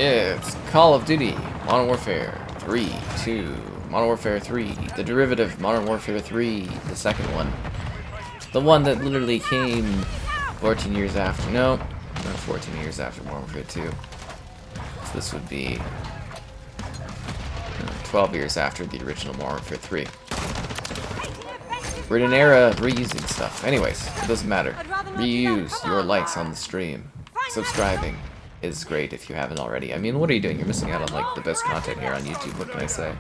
It's Call of Duty Modern Warfare 3, 2, Modern Warfare 3, the derivative Modern Warfare 3, the second one. The one that literally came 14 years after, no, not 14 years after Modern Warfare 2. So this would be 12 years after the original Modern Warfare 3. We're in an era of reusing stuff. Anyways, it doesn't matter. Reuse your likes on the stream. Subscribing is great if you haven't already. I mean, what are you doing? You're missing out on like the best content here on YouTube. What can I say?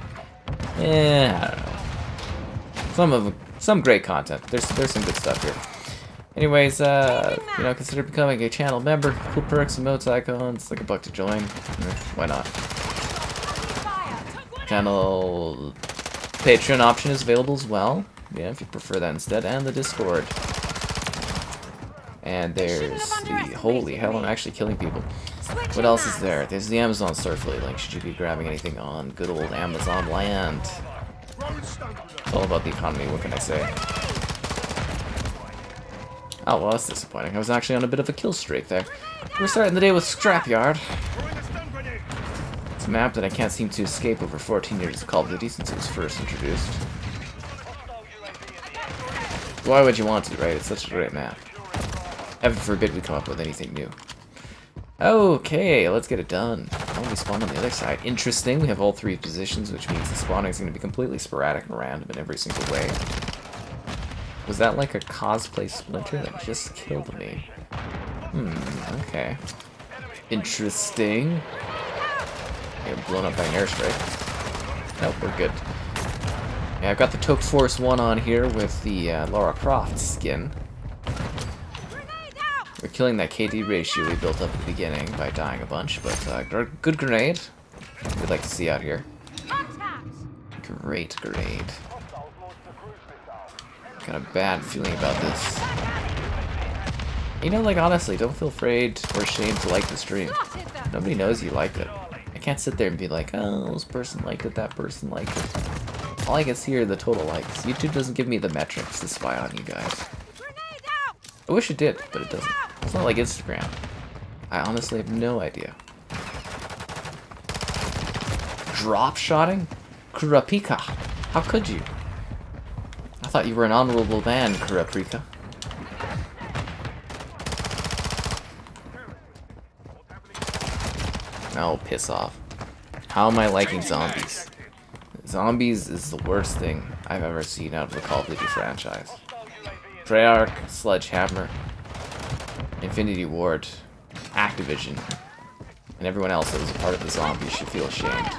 I don't know. Some great content. There's some good stuff here. Anyways, you know, consider becoming a channel member. Cool perks, emotes, icons. Like $1 to join. Why not? Channel Patreon option is available as well. Yeah, if you prefer that instead. And the Discord. And there's the... Holy hell, I'm actually killing people. What else is there? There's the Amazon store affiliate link. Should you be grabbing anything on good old Amazon land? It's all about the economy, what can I say? Oh, well, that's disappointing. I was actually on a bit of a kill streak there. We're starting the day with Scrapyard. It's a map that I can't seem to escape over 14 years of Call of Duty since it was first introduced. Why would you want to, right? It's such a great map. Heaven forbid we come up with anything new. Okay, let's get it done. Oh, we spawn on the other side. Interesting, we have all 3 positions, which means the spawning is going to be completely sporadic and random in every single way. Was that like a cosplay splinter that just killed me? Okay. Interesting. Get blown up by an airstrike. Nope, we're good. Yeah, I've got the Toke Force 1 on here with the Lara Croft skin. We're killing that KD ratio we built up at the beginning by dying a bunch, but good grenade. We'd like to see out here. Great grenade. Got a bad feeling about this. You know, like, honestly, don't feel afraid or ashamed to like the stream. Nobody knows you liked it. I can't sit there and be like, oh, this person liked it, that person liked it. All I can see are the total likes. YouTube doesn't give me the metrics to spy on you guys. I wish it did, but it doesn't. It's not like Instagram. I honestly have no idea. Drop-shotting? Kurapika. How could you? I thought you were an honorable man, Kurapika. Oh, piss off. How am I liking zombies? Zombies is the worst thing I've ever seen out of the Call of Duty franchise. Treyarch, Sledgehammer, Infinity Ward, Activision, and everyone else that was a part of the zombies should feel ashamed.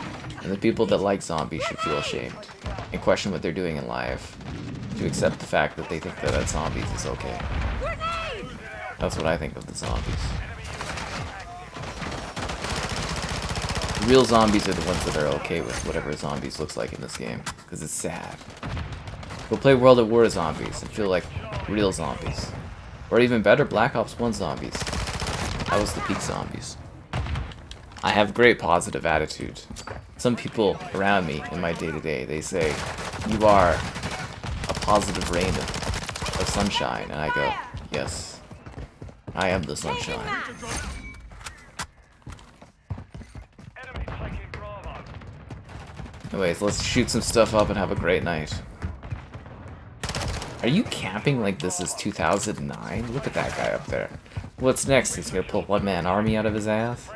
And the people that like zombies should feel ashamed and question what they're doing in life to accept the fact that they think that zombies is okay. That's what I think of the zombies. The real zombies are the ones that are okay with whatever zombies looks like in this game, because it's sad. Go play World at War zombies and feel like real zombies. Or even better, Black Ops 1 zombies. That was the peak zombies. I have great positive attitude. Some people around me in my day-to-day, they say, you are a positive rain of sunshine. And I go, yes, I am the sunshine. Anyways, let's shoot some stuff up and have a great night. Are you camping like this is 2009? Look at that guy up there. What's next? He's gonna pull one-man army out of his ass?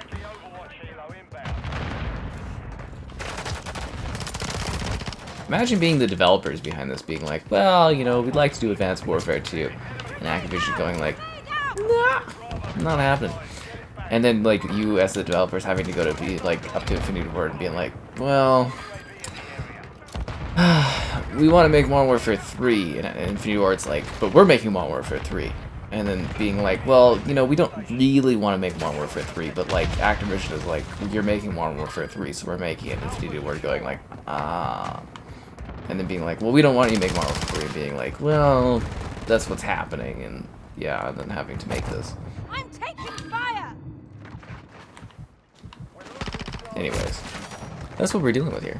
Imagine being the developers behind this, being like, well, you know, we'd like to do Advanced Warfare 2. And Activision going like, nah, not happening. And then, like, you as the developers having to go to be, like, up to Infinity Ward and being like, well... we want to make Modern Warfare 3, and Infinity Ward's like, but we're making Modern Warfare 3. And then being like, well, you know, we don't really want to make Modern Warfare 3, but like, Activision is like, you're making Modern Warfare 3, so we're making it. And Infinity Ward going like, ah. And then being like, well, we don't want you to make Modern Warfare 3, and being like, well, that's what's happening, and yeah, and then having to make this. I'm taking fire! Anyways, that's what we're dealing with here.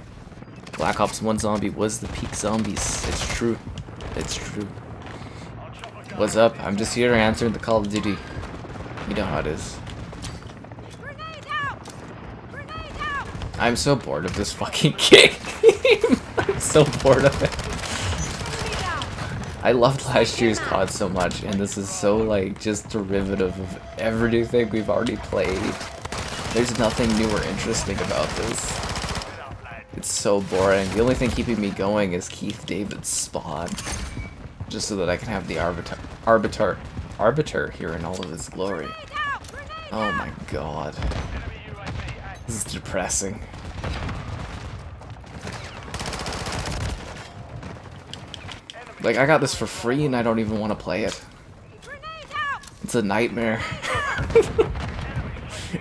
Black Ops 1 zombie was the peak zombies. It's true. It's true. What's up? I'm just here answering the Call of Duty. You know how it is. I'm so bored of this fucking game. I'm so bored of it. I loved last year's COD so much, and this is so, like, just derivative of everything we've already played. There's nothing new or interesting about this. It's so boring. The only thing keeping me going is Keith David's Spawn. Just so that I can have the Arbiter here in all of his glory. Oh my god. This is depressing. Like, I got this for free and I don't even want to play it. It's a nightmare.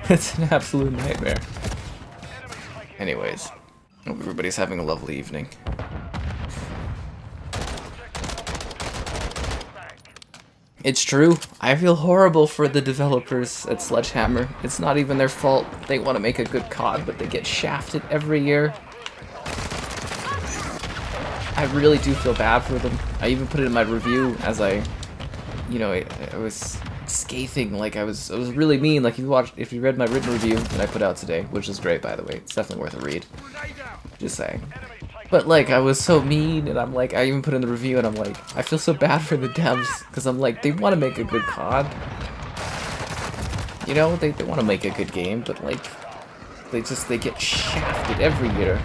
It's an absolute nightmare. Anyways, hope everybody's having a lovely evening. It's true. I feel horrible for the developers at Sledgehammer. It's not even their fault. They want to make a good COD, but they get shafted every year. I really do feel bad for them. I even put it in my review as I was scathing, like I was really mean. Like if you read my written review that I put out today, which is great by the way, it's definitely worth a read. Just saying. But like I was so mean, and I'm like, I even put in the review, and I'm like, I feel so bad for the devs because I'm like, they want to make a good COD. You know, they want to make a good game, but like, they get shafted every year.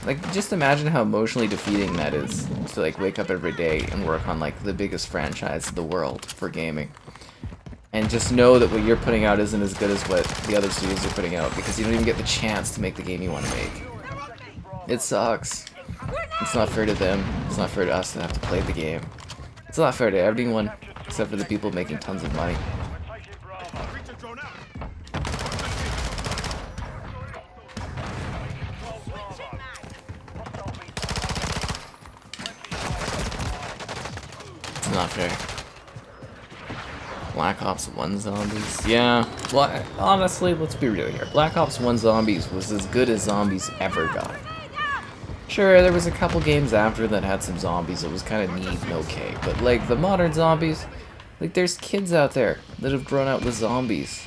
Like, just imagine how emotionally defeating that is to, like, wake up every day and work on, like, the biggest franchise in the world for gaming. And just know that what you're putting out isn't as good as what the other studios are putting out because you don't even get the chance to make the game you want to make. It sucks. It's not fair to them. It's not fair to us to have to play the game. It's not fair to everyone except for the people making tons of money. Not fair. Black Ops 1 Zombies? Yeah. Well, honestly, let's be real here. Black Ops 1 Zombies was as good as zombies ever got. Sure, there was a couple games after that had some zombies that was kind of neat and okay, but like the modern zombies, like there's kids out there that have grown up with zombies.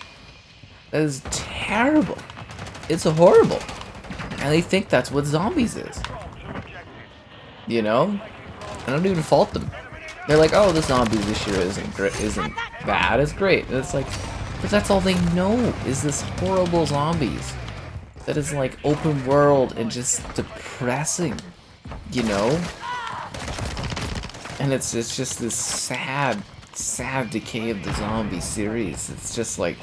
That is terrible. It's horrible. And they think that's what zombies is. You know? I don't even fault them. They're like, oh, the zombies this year isn't bad, it's great. And it's like, but that's all they know is this horrible zombies. That is like open world and just depressing, you know? And it's just this sad decay of the zombie series. It's just like,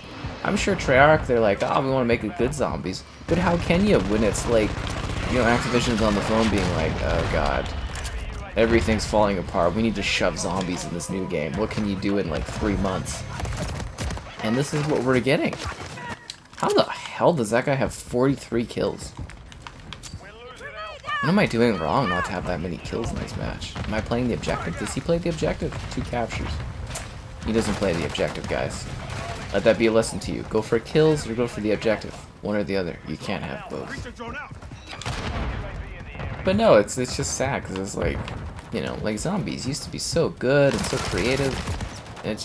I'm sure Treyarch, they're like, oh, we want to make it good zombies. But how can you when it's like, you know, Activision's on the phone being like, oh god. Everything's falling apart. We need to shove zombies in this new game. What can you do in like 3 months? And this is what we're getting. How the hell does that guy have 43 kills? What am I doing wrong not to have that many kills in this match? Am I playing the objective? Does he play the objective? 2 captures. He doesn't play the objective, guys. Let that be a lesson to you. Go for kills or go for the objective. One or the other. You can't have both. But no, it's just sad because it's like, you know, like zombies used to be so good and so creative, and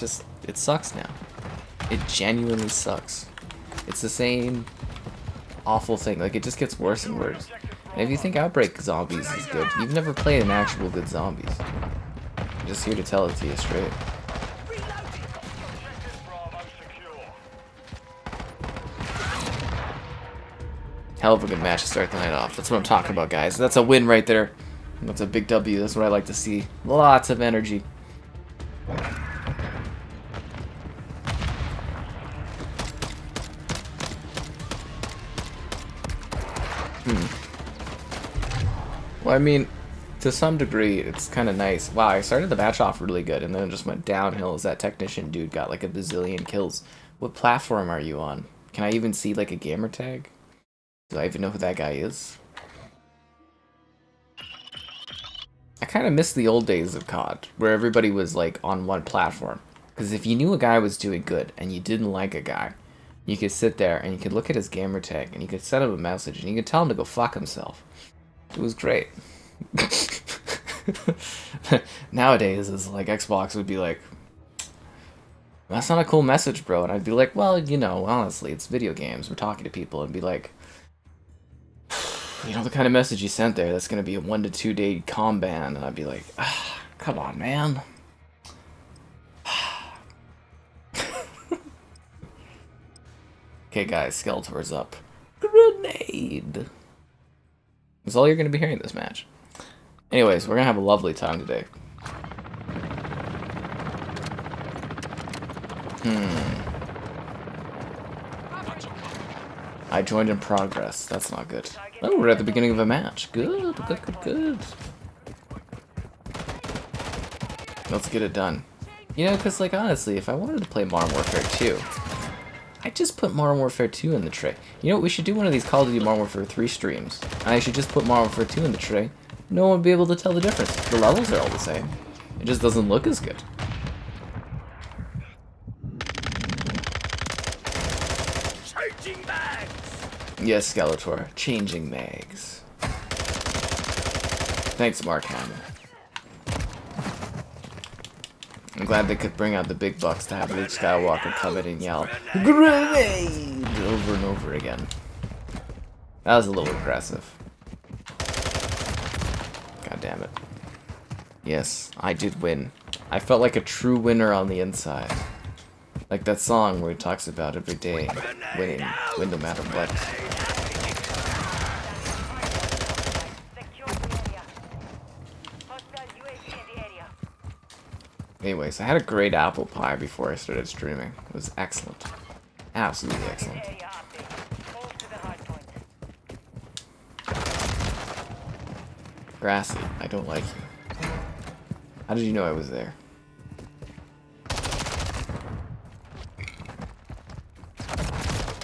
it sucks now. It genuinely sucks. It's the same awful thing. Like, it just gets worse and worse. And if you think Outbreak Zombies is good, you've never played an actual good zombies. I'm just here to tell it to you straight. Hell of a good match to start the night off. That's what I'm talking about, guys. That's a win right there. That's a big W. That's what I like to see. Lots of energy. Well, I mean, to some degree, it's kind of nice. Wow, I started the match off really good, and then it just went downhill as that technician dude got like a bazillion kills. What platform are you on? Can I even see like a gamer tag? Do I even know who that guy is? I kind of miss the old days of COD, where everybody was like on one platform. Because if you knew a guy was doing good, and you didn't like a guy, you could sit there and you could look at his gamer tag, and you could send him a message, and you could tell him to go fuck himself. It was great. Nowadays, is like Xbox would be like, that's not a cool message, bro. And I'd be like, well, you know, honestly, it's video games. We're talking to people, and be like, you know, the kind of message you sent there, that's going to be a 1 to 2 day com ban. And I'd be like, come on, man. Okay, guys, Skeletor's up. Grenade! That's all you're going to be hearing this match. Anyways, we're going to have a lovely time today. I joined in progress. That's not good. Oh, we're at the beginning of a match. Good, good, good, good. Let's get it done. You know, because, like, honestly, if I wanted to play Modern Warfare 2, I'd just put Modern Warfare 2 in the tray. You know what, we should do one of these Call of Duty Modern Warfare 3 streams. And I should just put Modern Warfare 2 in the tray. No one would be able to tell the difference. The levels are all the same. It just doesn't look as good. Changing bags. Yes, Skeletor. Changing mags. Thanks, Mark Hamill. I'm glad they could bring out the big bucks to have Luke Skywalker come in and yell, "Grenade!" over and over again. That was a little aggressive. God damn it. Yes, I did win. I felt like a true winner on the inside. Like that song where he talks about every day winning, win no matter what. Anyways, I had a great apple pie before I started streaming. It was excellent. Absolutely excellent. Grassy, I don't like you. How did you know I was there?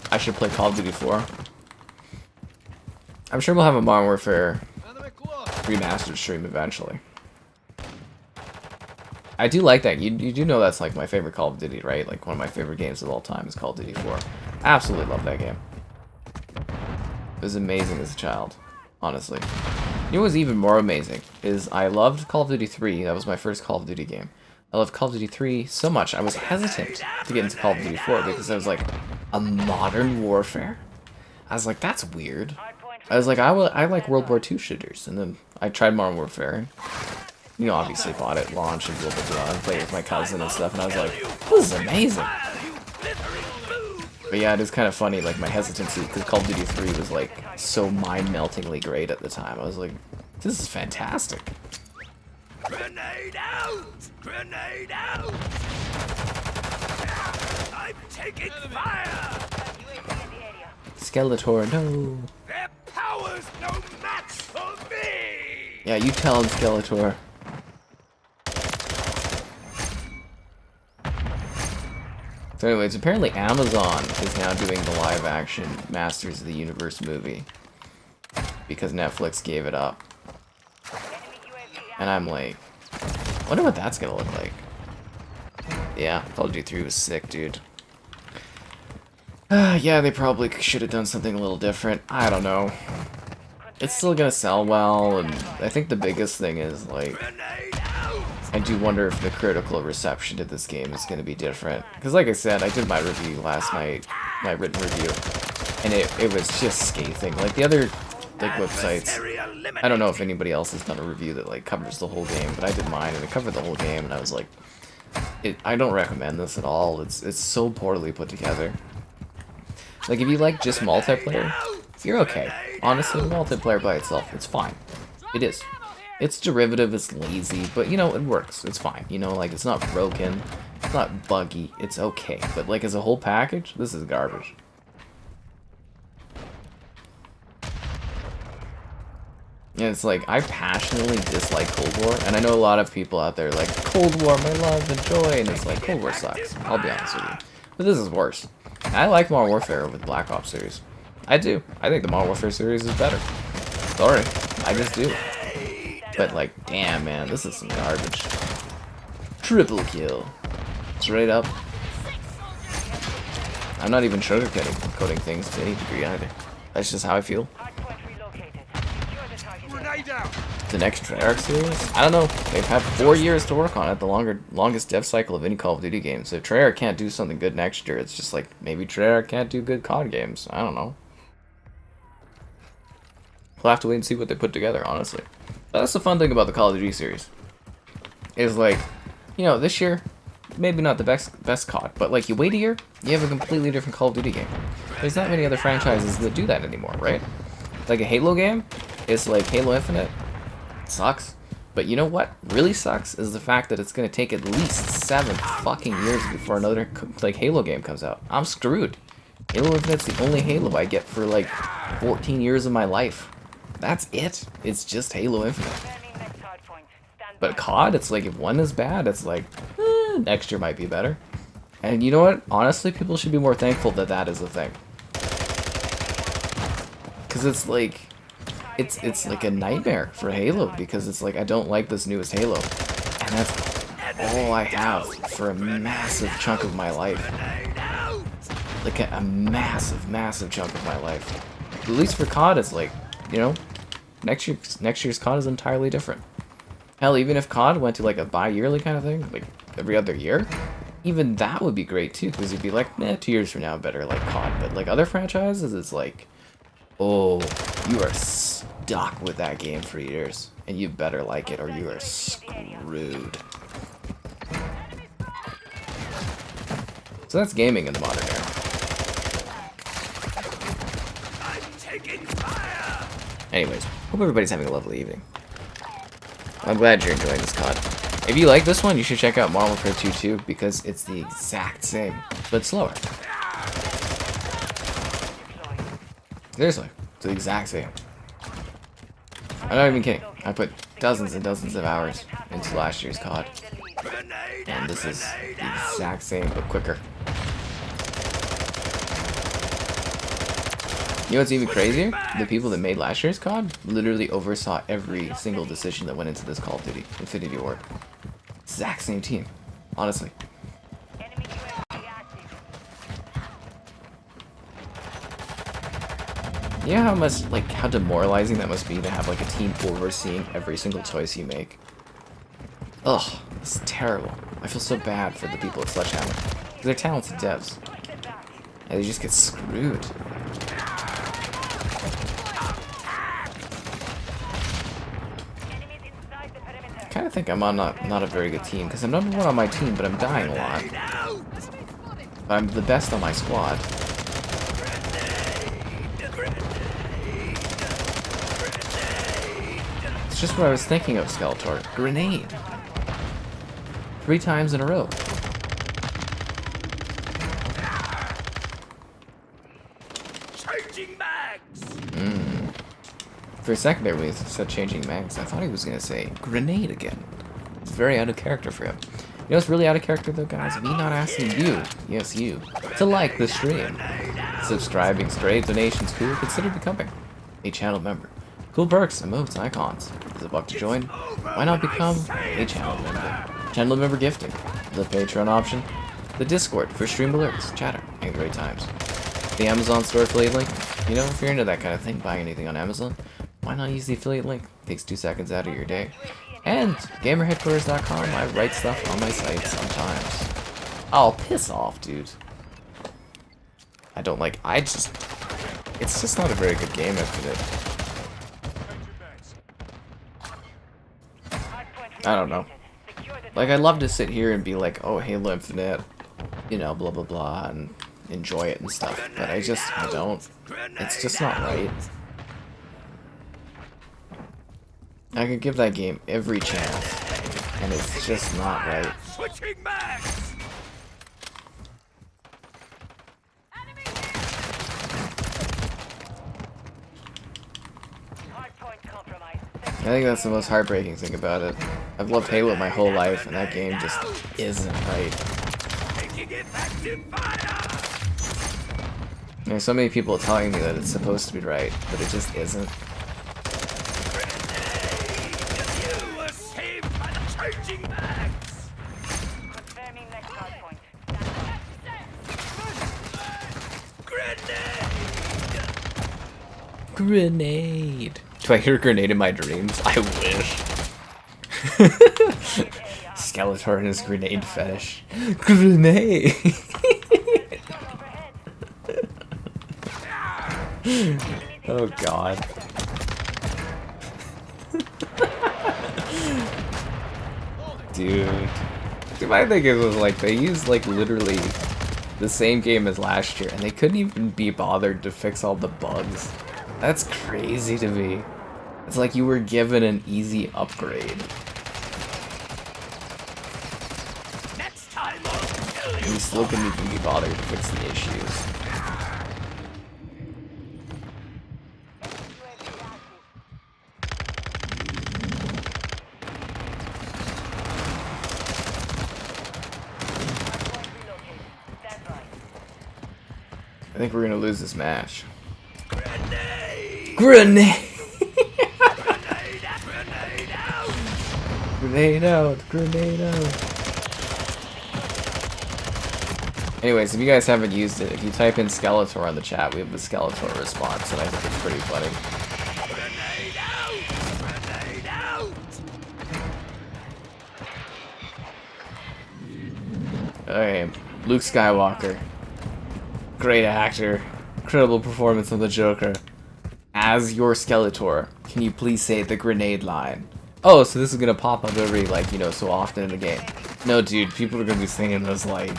I should play Call of Duty 4. I'm sure we'll have a Modern Warfare remastered stream eventually. I do like that. You do know that's like my favorite Call of Duty, right? Like one of my favorite games of all time is Call of Duty 4. Absolutely love that game. It was amazing as a child, honestly. You know what was even more amazing is I loved Call of Duty 3. That was my first Call of Duty game. I loved Call of Duty 3 so much I was hesitant to get into Call of Duty 4 because I was like, a modern warfare? I was like, that's weird. I was like, I like World War II shooters, and then I tried Modern Warfare. You know, obviously bought it, launched, and blah blah blah, and played with my cousin and stuff, and I was like, this is amazing. But yeah, it is kind of funny, like my hesitancy, because Call of Duty 3 was like so mind-meltingly great at the time. I was like, this is fantastic. Grenade out! Grenade out! I'm taking fire! Skeletor, no. Their power's no match for me! Yeah, you tell him, Skeletor. So anyways, apparently Amazon is now doing the live-action Masters of the Universe movie. Because Netflix gave it up. And I'm like, wonder what that's gonna look like. Yeah, Call of Duty 3 was sick, dude. Yeah, they probably should have done something a little different. I don't know. It's still gonna sell well, and I think the biggest thing is, like, I do wonder if the critical reception to this game is gonna be different. Because like I said, I did my review last night, my written review, and it was just scathing. Like, the other, like, websites, I don't know if anybody else has done a review that, like, covers the whole game, but I did mine, and it covered the whole game, and I was like, I don't recommend this at all. It's so poorly put together. Like, if you like just multiplayer, you're okay. Honestly, multiplayer by itself, it's fine. It is. It's derivative, it's lazy, but, you know, it works. It's fine. You know, like, it's not broken, it's not buggy, it's okay. But, like, as a whole package, this is garbage. And it's like, I passionately dislike Cold War, and I know a lot of people out there like, Cold War, my love and joy, and it's like, Cold War sucks, I'll be honest with you. But this is worse. I like Modern Warfare over the Black Ops series. I do. I think the Modern Warfare series is better. Sorry, I just do. But like, damn man, this is some garbage. Triple kill. Straight up. I'm not even sugarcoating things to any degree either. That's just how I feel. Grenade out! The next Treyarch series? I don't know. They've had 4 years to work on it, the longest dev cycle of any Call of Duty game. So if Treyarch can't do something good next year, it's just like maybe Treyarch can't do good COD games. I don't know. We'll have to wait and see what they put together, honestly. But that's the fun thing about the Call of Duty series. Is like, you know, this year, maybe not the best COD, but like you wait a year, you have a completely different Call of Duty game. There's not many other franchises that do that anymore, right? Like a Halo game, it's like Halo Infinite. Sucks. But you know what really sucks is the fact that it's going to take at least 7 fucking years before another like Halo game comes out. I'm screwed. Halo Infinite's the only Halo I get for like 14 years of my life. That's it. It's just Halo Infinite. But COD, it's like if one is bad, it's like next year might be better. And you know what? Honestly, people should be more thankful that that is a thing. Because it's like it's like a nightmare for Halo, because it's like I don't like this newest Halo, and that's all I have for a massive chunk of my life. Like a massive chunk of my life. At least for COD, it's like, you know, next year's COD is entirely different. Hell, even if COD went to like a bi-yearly kind of thing, like every other year, even that would be great too, because you'd be like, 2 years from now better like COD. But like other franchises, it's like, oh, you are stuck with that game for years, and you better like it or you are screwed. So that's gaming in the modern era. Anyways, hope everybody's having a lovely evening. I'm glad you're enjoying this COD. If you like this one, you should check out Modern Warfare 2 too, because it's the exact same, but slower. Seriously, it's the exact same. I'm not even kidding. I put dozens and dozens of hours into last year's COD. And this is the exact same, but quicker. You know what's even crazier? The people that made last year's COD literally oversaw every single decision that went into this Call of Duty Infinity Ward. Exact same team. Honestly. You know how much, like, how demoralizing that must be to have, like, a team overseeing every single choice you make? Ugh, it's terrible. I feel so bad for the people at Sledgehammer. Because they're talented devs. And they just get screwed. I kind of think I'm on not a very good team, because I'm #1 on my team, but I'm dying a lot. But I'm the best on my squad. It's just what I was thinking of, Skeletor. Grenade. 3 times in a row. Changing mags. For a second there, when he said changing mags, I thought he was going to say grenade again. It's very out of character for him. You know what's really out of character though, guys? Me not asking you, yes you, to like the stream. Subscribing, straight donations, cool, consider becoming a channel member. Cool perks, emotes, icons. Is it $1 to join? Why not become a channel member? Channel member gifting, the Patreon option, the Discord for stream alerts, chatter, and great times. The Amazon store affiliate link. You know, if you're into that kind of thing, buying anything on Amazon, why not use the affiliate link? It takes 2 seconds out of your day. And GamerHeadquarters.com, I write stuff on my site sometimes. Oh, piss off, dude. I don't like, it's just not a very good game after it. I don't know. Like, I'd love to sit here and be like, oh, Halo Infinite, you know, blah, blah, blah, and enjoy it and stuff. But I don't. It's just not right. I could give that game every chance, and it's just not right. Switching mags. I think that's the most heartbreaking thing about it. I've loved Halo my whole life, and that game just isn't right. There's so many people telling me that it's supposed to be right, but it just isn't. Grenade! Do I hear a grenade in my dreams? I wish. Skeletor and his grenade fetish. Grenade! Oh god. Dude. My thing is, was like, they used like literally the same game as last year and they couldn't even be bothered to fix all the bugs. That's crazy to me. It's like you were given an easy upgrade. Next time And you still couldn't even be bothered to fix the issues. I think we're gonna lose this match. Grenade! Grenade! Grenade out! Grenade out! Grenade out! Anyways, if you guys haven't used it, if you type in Skeletor on the chat, we have the Skeletor response, and I think it's pretty funny. Grenade out! Grenade out! Okay, Luke Skywalker. Great actor. Incredible performance of the Joker. As your Skeletor, can you please say the grenade line? Oh, so this is gonna pop up every, like, you know, so often in the game. No, dude, people are gonna be singing this, like,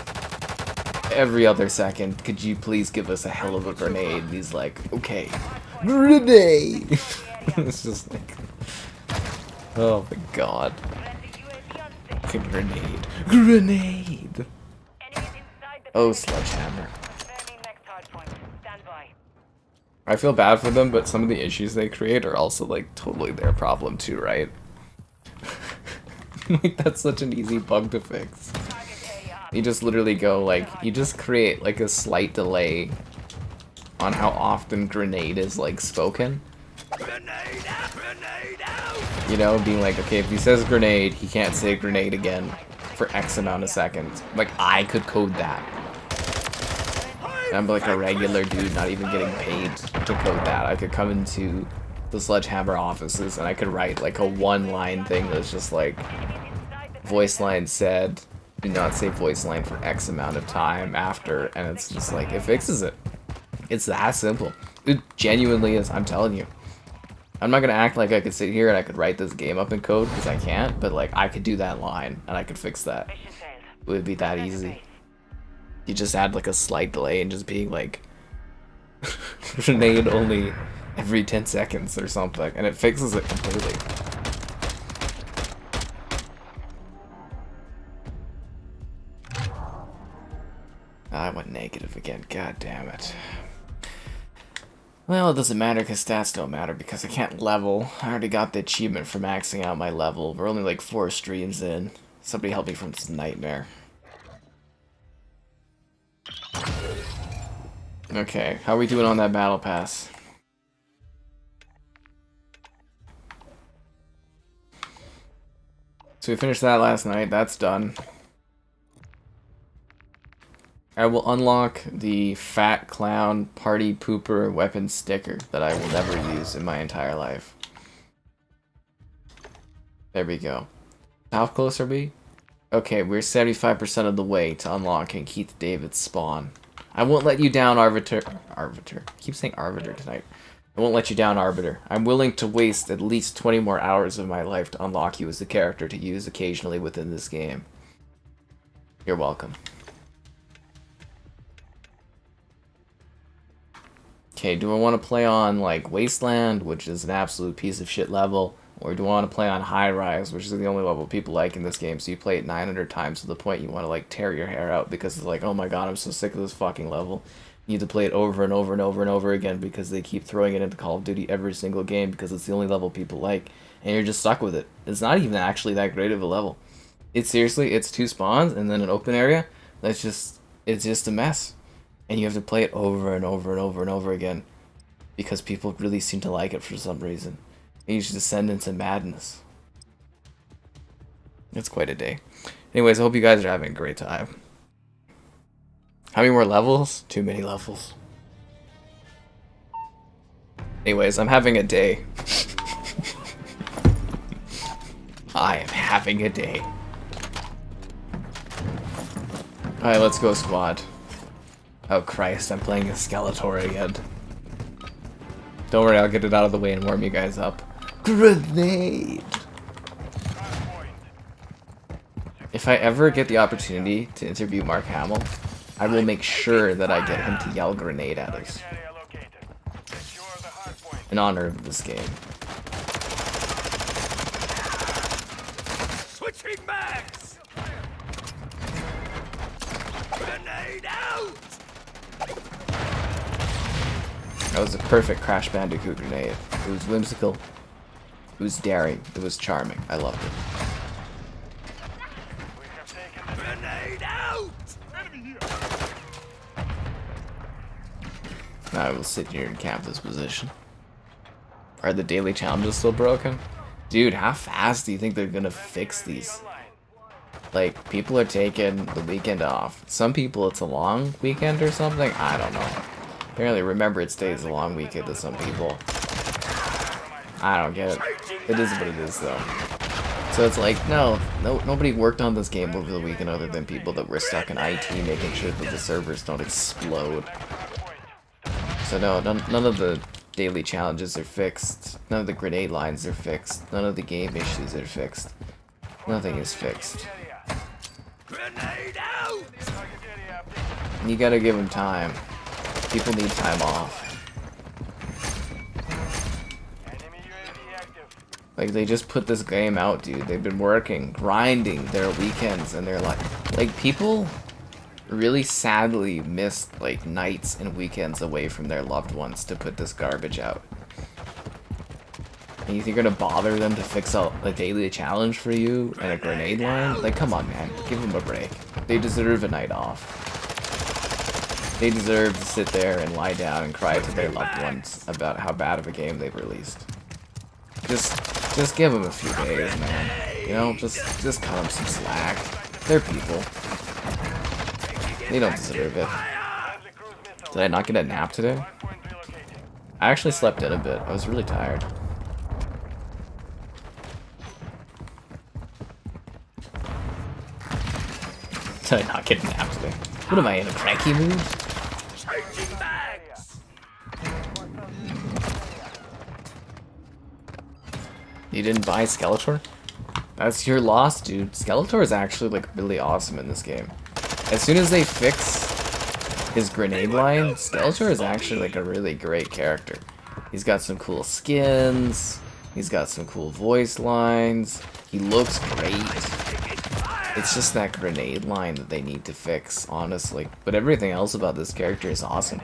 every other second. Could you please give us a hell of a grenade? And he's like, okay. Grenade! It's just like... Oh my god. Grenade. Grenade! Oh, sledgehammer. I feel bad for them, but some of the issues they create are also, like, totally their problem too, right? Like, that's such an easy bug to fix. You just literally go, like, you just create, like, a slight delay on how often grenade is, like, spoken. Grenade out! Grenade out! You know, being like, okay, if he says grenade, he can't say grenade again for X amount of seconds. Like, I could code that. I'm like a regular dude, not even getting paid to code that. I could come into the Sledgehammer offices and I could write like a one-line thing that's just like, voice line said, do not say voice line for X amount of time after, and it's just like, it fixes it. It's that simple. It genuinely is, I'm telling you. I'm not gonna act like I could sit here and I could write this game up in code, because I can't, but like, I could do that line, and I could fix that. It would be that easy. You just add like a slight delay and just being like, grenade only every 10 seconds or something, and it fixes it completely. I went negative again, god damn it. Well, it doesn't matter because stats don't matter because I can't level. I already got the achievement for maxing out my level. We're only like 4 streams in. Somebody help me from this nightmare. Okay, how are we doing on that battle pass? So we finished that last night, that's done. I will unlock the Fat Clown Party Pooper weapon sticker that I will never use in my entire life. There we go. How close are we? Okay, we're 75% of the way to unlocking Keith David's spawn. I won't let you down, Arbiter. Arbiter. I keep saying Arbiter tonight. I won't let you down, Arbiter. I'm willing to waste at least 20 more hours of my life to unlock you as a character to use occasionally within this game. You're welcome. Okay, do I want to play on, like, Wasteland, which is an absolute piece of shit level, or do I want to play on Highrise, which is the only level people like in this game, so you play it 900 times to the point you want to, like, tear your hair out because it's like, oh my god, I'm so sick of this fucking level. You need to play it over and over and over and over again because they keep throwing it into Call of Duty every single game because it's the only level people like, and you're just stuck with it. It's not even actually that great of a level. It's seriously, it's 2 spawns and then an open area that's just, it's just a mess. And you have to play it over and over and over and over again because people really seem to like it for some reason. And you just descend into madness. It's quite a day. Anyways, I hope you guys are having a great time. How many more levels? Too many levels. Anyways, I'm having a day. I am having a day. Alright, let's go, squad. Oh Christ, I'm playing a Skeletor again. Don't worry, I'll get it out of the way and warm you guys up. Grenade! If I ever get the opportunity to interview Mark Hamill, I will make sure that I get him to yell grenade at us. In honor of this game. Switching mags! Grenade out! That was a perfect Crash Bandicoot grenade. It was whimsical. It was daring. It was charming. I loved it. Grenade out! Now I will sit here and camp this position. Are the daily challenges still broken? Dude, how fast do you think they're gonna fix these? Like, people are taking the weekend off. Some people it's a long weekend or something. I don't know. Apparently Remembrance Day is a long weekend to some people. I don't get it. It is what it is though. So it's like, nobody worked on this game over the weekend other than people that were stuck in IT making sure that the servers don't explode. So no, none of the daily challenges are fixed. None of the grenade lines are fixed. None of the game issues are fixed. Nothing is fixed. Grenade out! You gotta give them time. People need time off. Like, they just put this game out, dude. They've been working, grinding their weekends, and they're like people really sadly missed, like, nights and weekends away from their loved ones to put this garbage out. And you think you're gonna bother them to fix a daily challenge for you and a grenade line? Like, come on, man. Give them a break. They deserve a night off. They deserve to sit there and lie down and cry to their loved ones about how bad of a game they've released. Just give them a few days, man. You know, just cut them some slack. They're people. They don't deserve it. Did I not get a nap today? I actually slept in a bit. I was really tired. Did I not get a nap today? What am I, in a cranky mood? You didn't buy Skeletor? That's your loss, dude. Skeletor is actually, like, really awesome in this game. As soon as they fix his grenade line, Skeletor is actually, like, a really great character. He's got some cool skins. He's got some cool voice lines. He looks great. It's just that grenade line that they need to fix, honestly. But everything else about this character is awesome.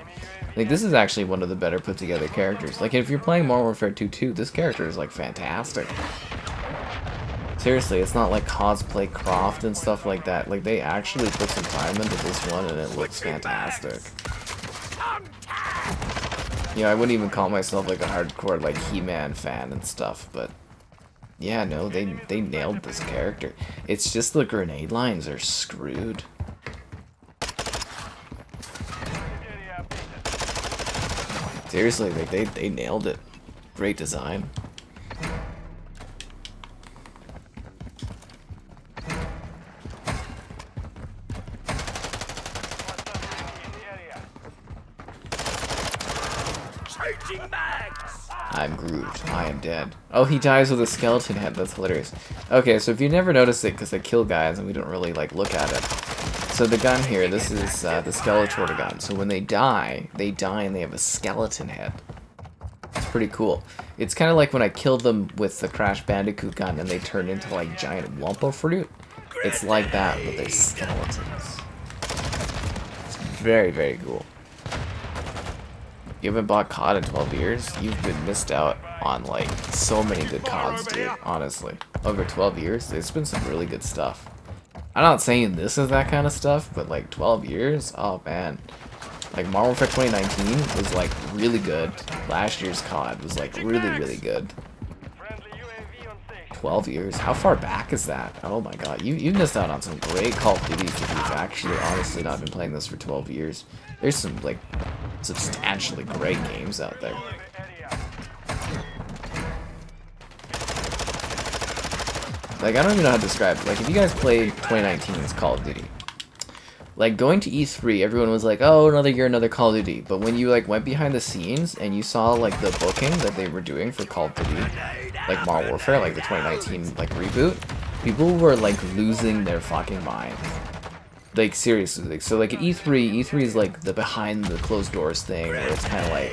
Like, this is actually one of the better put together characters. Like, if you're playing Modern Warfare 2, this character is, like, fantastic. Seriously, it's not like cosplay Croft and stuff like that. Like, they actually put some time into this one and it looks fantastic. You know, I wouldn't even call myself, like, a hardcore, like, He-Man fan and stuff, but yeah, no, they nailed this character. It's just the grenade lines are screwed. Seriously, like, they nailed it. Great design. I'm Groot. I am dead. Oh, he dies with a skeleton head. That's hilarious. Okay, so if you never noticed it, because I kill guys and we don't really, like, look at it. So the gun here, this is the Skeletor gun. So when they die and they have a skeleton head. It's pretty cool. It's kind of like when I killed them with the Crash Bandicoot gun and they turn into, like, giant Wumpa fruit. It's like that, but they're skeletons. It's very, very cool. You haven't bought COD in 12 years? You've been missed out on, like, so many good CODs, dude, honestly. Over 12 years, there's been some really good stuff. I'm not saying this is that kind of stuff, but, like, 12 years? Oh, man. Like, Modern Warfare 2019 was, like, really good. Last year's COD was, like, really, really good. 12 years? How far back is that? Oh, my God. You missed out on some great Call of Duties if you've actually, honestly, not been playing this for 12 years. There's some, like, substantially great games out there. Like, I don't even know how to describe it. Like, if you guys played 2019's Call of Duty, like, going to E3, everyone was like, oh, another year, another Call of Duty. But when you, like, went behind the scenes and you saw, like, the booking that they were doing for Call of Duty, like, Modern Warfare, like, the 2019, like, reboot, people were, like, losing their fucking minds. Like, seriously. Like, so, like, at E3 is, like, the behind the closed doors thing, where it's kind of like,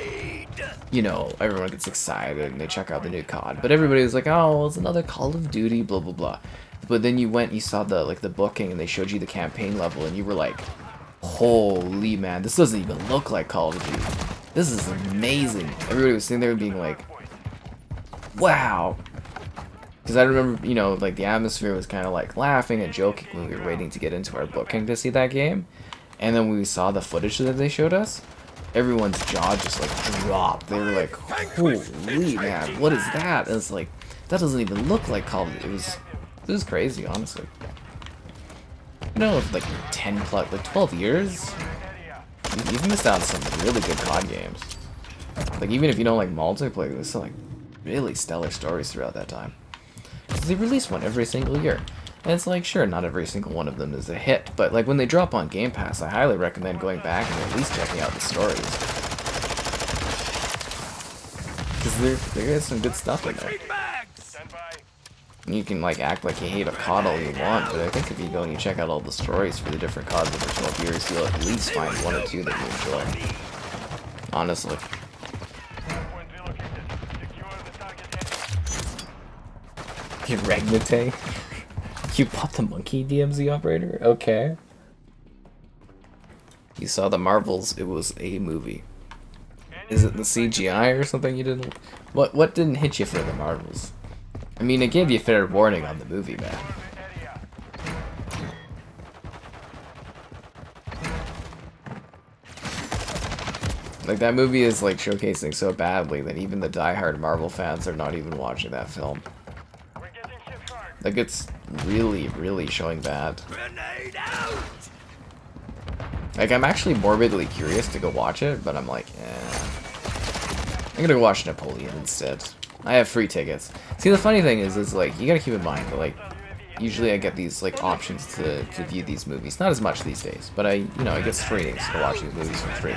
you know, everyone gets excited and they check out the new COD. But everybody was like, oh, it's another Call of Duty, blah, blah, blah. But then you went and you saw the, like, the booking and they showed you the campaign level and you were like, holy man, this doesn't even look like Call of Duty. This is amazing. Everybody was sitting there being like, wow. Because I remember, you know, like, the atmosphere was kind of like laughing and joking when we were waiting to get into our booking to see that game. And then when we saw the footage that they showed us, everyone's jaw just, like, dropped. They were like, holy man, what is that? And it's like, that doesn't even look like Call of Duty. It was crazy, honestly. You know, if, like, 10 plus, like, 12 years, you've missed out on some really good COD games. Like, even if you don't like multiplayer, there's still, like, really stellar stories throughout that time. Because they release one every single year. And it's like, sure, not every single one of them is a hit, but, like, when they drop on Game Pass, I highly recommend going back and at least checking out the stories. Because there is some good stuff in there. You can, like, act like you hate a COD all you want, but I think if you go and you check out all the stories for the different CODs over 12 years, you'll at least find one or two that you enjoy. Honestly. Regnite? You bought the monkey DMZ operator? Okay. You saw the Marvels, it was a movie. Is it the CGI or something you didn't... What didn't hit you for the Marvels? I mean, it gave you fair warning on the movie, man. Like, that movie is, like, showcasing so badly that even the diehard Marvel fans are not even watching that film. Like, it's really, really showing bad. Like, I'm actually morbidly curious to go watch it, but I'm like, eh. I'm gonna go watch Napoleon instead. I have free tickets. See, the funny thing is like, you gotta keep in mind that, like, usually I get these, like, options to view these movies. Not as much these days, but I get screenings to watch these movies for free.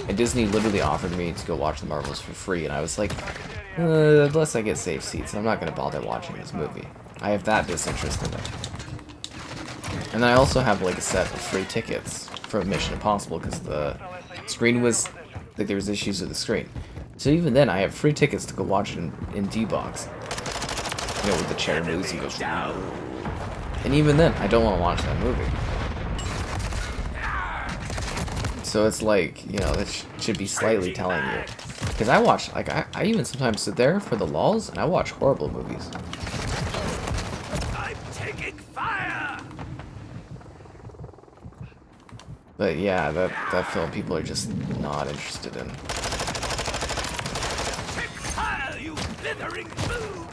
And Disney literally offered me to go watch the Marvels for free, and I was like, unless I get safe seats, I'm not gonna bother watching this movie. I have that disinterest in it. And then I also have, like, a set of free tickets for Mission Impossible, because the screen was, like, there was issues with the screen. So even then, I have free tickets to go watch it in D-Box. You know, with the chair moves and goes down. And even then, I don't want to watch that movie. So it's like, you know, that should be slightly telling you. Because I watch, like, I even sometimes sit there for the lulz, and I watch horrible movies. I'm taking fire! But yeah, that film people are just not interested in.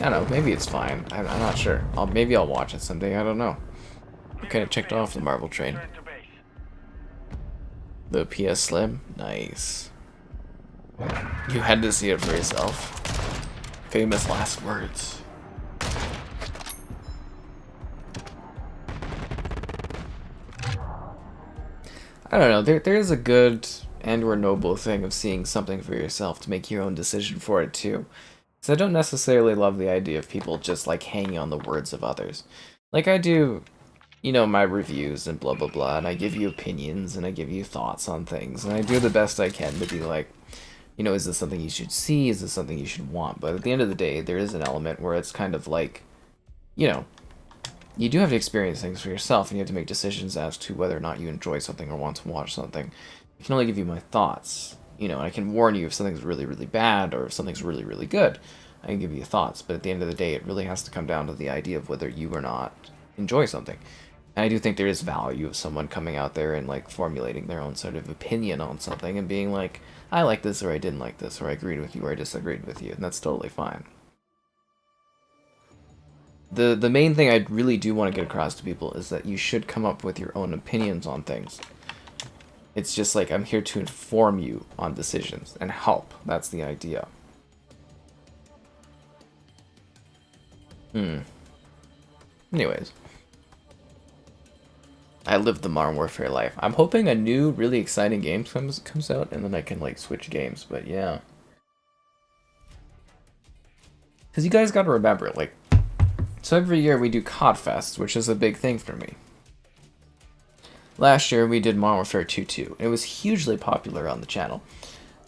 I don't know, maybe it's fine. I'm not sure. Maybe I'll watch it someday, I don't know. I kind of checked off the Marvel train. The PS Slim? Nice. You had to see it for yourself. Famous last words. I don't know, there is a good and or noble thing of seeing something for yourself to make your own decision for it too. So I don't necessarily love the idea of people just, like, hanging on the words of others. Like, I do, you know, my reviews and blah blah blah, and I give you opinions and I give you thoughts on things, and I do the best I can to be like, you know, is this something you should see? Is this something you should want? But at the end of the day, there is an element where it's kind of like, you know, you do have to experience things for yourself, and you have to make decisions as to whether or not you enjoy something or want to watch something. I can only give you my thoughts. You know, I can warn you if something's really, really bad or if something's really, really good. I can give you thoughts, but at the end of the day, it really has to come down to the idea of whether you or not enjoy something. And I do think there is value of someone coming out there and, like, formulating their own sort of opinion on something and being like, I like this, or I didn't like this, or I agreed with you, or I disagreed with you, and that's totally fine. The main thing I really do want to get across to people is that you should come up with your own opinions on things. It's just like, I'm here to inform you on decisions and help. That's the idea. Anyways. I lived the Modern Warfare life. I'm hoping a new, really exciting game comes out, and then I can, like, switch games, but yeah. Because you guys gotta remember, like, so every year we do COD Fest, which is a big thing for me. Last year we did Modern Warfare 2.2. It was hugely popular on the channel.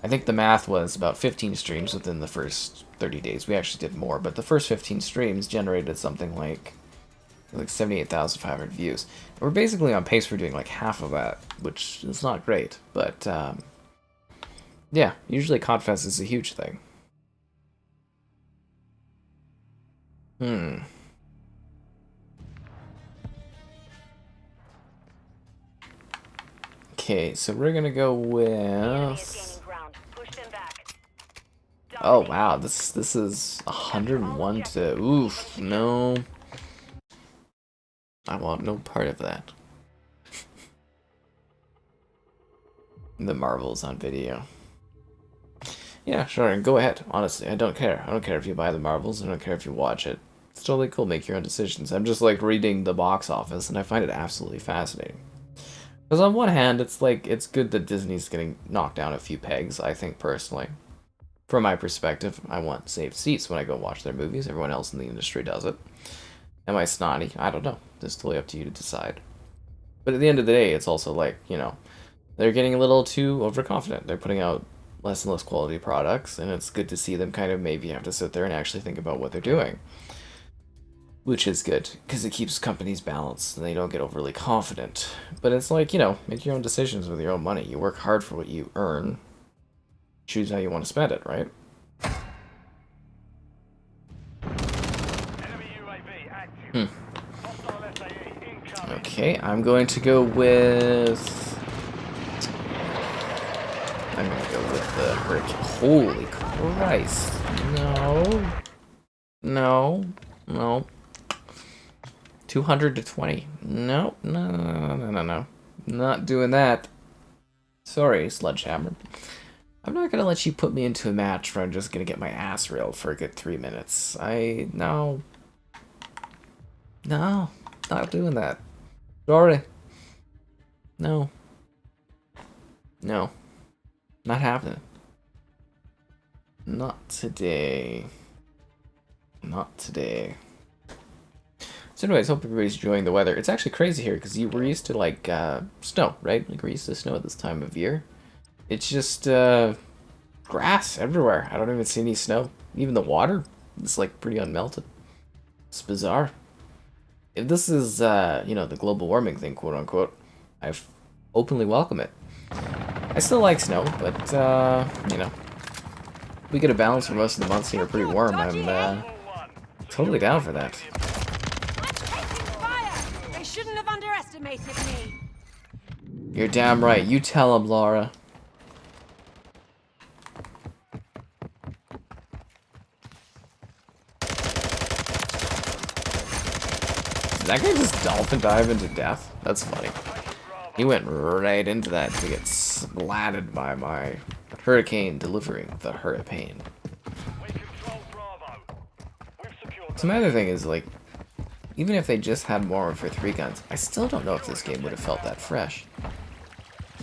I think the math was about 15 streams within the first 30 days. We actually did more, but the first 15 streams generated something like 78,500 views. We're basically on pace for doing like half of that, which is not great, but yeah, usually CODFest is a huge thing. Okay, so we're gonna go with... Oh wow, this is 101 to... Oof, no. I want no part of that. The marbles on video. Yeah, sure, and go ahead. Honestly, I don't care. I don't care if you buy the marbles. I don't care if you watch it. It's totally cool. Make your own decisions. I'm just like reading the box office, and I find it absolutely fascinating. Because on one hand, it's like, it's good that Disney's getting knocked down a few pegs, I think, personally. From my perspective, I want saved seats when I go watch their movies. Everyone else in the industry does it. Am I snotty? I don't know. It's totally up to you to decide. But at the end of the day, it's also like, you know, they're getting a little too overconfident. They're putting out less and less quality products, and it's good to see them kind of maybe have to sit there and actually think about what they're doing. Which is good, because it keeps companies balanced, and they don't get overly confident. But it's like, you know, make your own decisions with your own money. You work hard for what you earn. Choose how you want to spend it, right? Okay, I'm going to go with... I'm going to go with the Hurricane. Holy Christ. No. No. No. 200 to 20. No. No, no, no, no, no, no. Not doing that. Sorry, Sledgehammer. I'm not going to let you put me into a match where I'm just going to get my ass railed for a good 3 minutes. No. No. Not doing that. Sorry. No. No. Not happening. Not today. Not today. So anyways, hope everybody's enjoying the weather. It's actually crazy here because we're used to like snow, right? Like we're used to snow at this time of year. It's just grass everywhere. I don't even see any snow. Even the water is like pretty unmelted. It's bizarre. If this is you know, the global warming thing, quote unquote, I openly welcome it. I still like snow, but you know, we get a balance for most of the months here, pretty warm. I'm totally down for that. They shouldn't have underestimated me. You're damn right. You tell him, Laura. Did that guy just dolphin dive into death? That's funny. He went right into that to get splatted by my hurricane delivering the hurricane. So my other thing is, like, even if they just had Modern Warfare 3 guns, I still don't know if this game would have felt that fresh.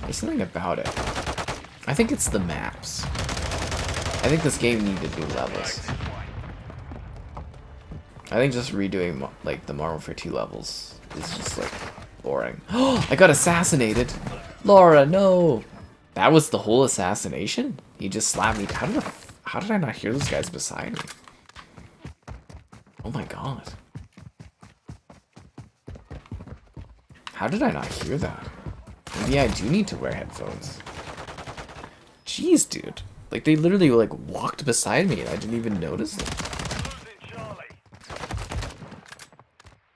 There's something about it. I think it's the maps. I think this game needed new levels. I think just redoing, like, the Modern Warfare 2 levels is just, like, boring. Oh, I got assassinated! Laura, no! That was the whole assassination? He just slapped me. How did I not hear those guys beside me? Oh my god. How did I not hear that? Maybe I do need to wear headphones. Jeez, dude. Like, they literally, like, walked beside me and I didn't even notice them.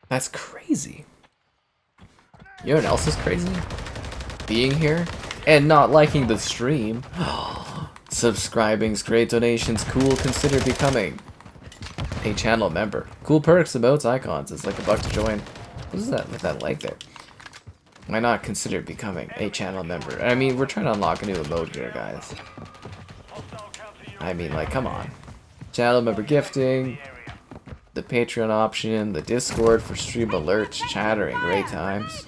That's crazy. You know what else is crazy? Being here and not liking the stream. Subscribing's great, donations cool, consider becoming a channel member. Cool perks, emotes, icons. It's like $1 to join. What is that with that like there? Why not consider becoming a channel member? I mean, we're trying to unlock a new emote here, guys. I mean, like, come on. Channel member gifting. the Patreon option, the Discord for stream alerts, chatter, and great times.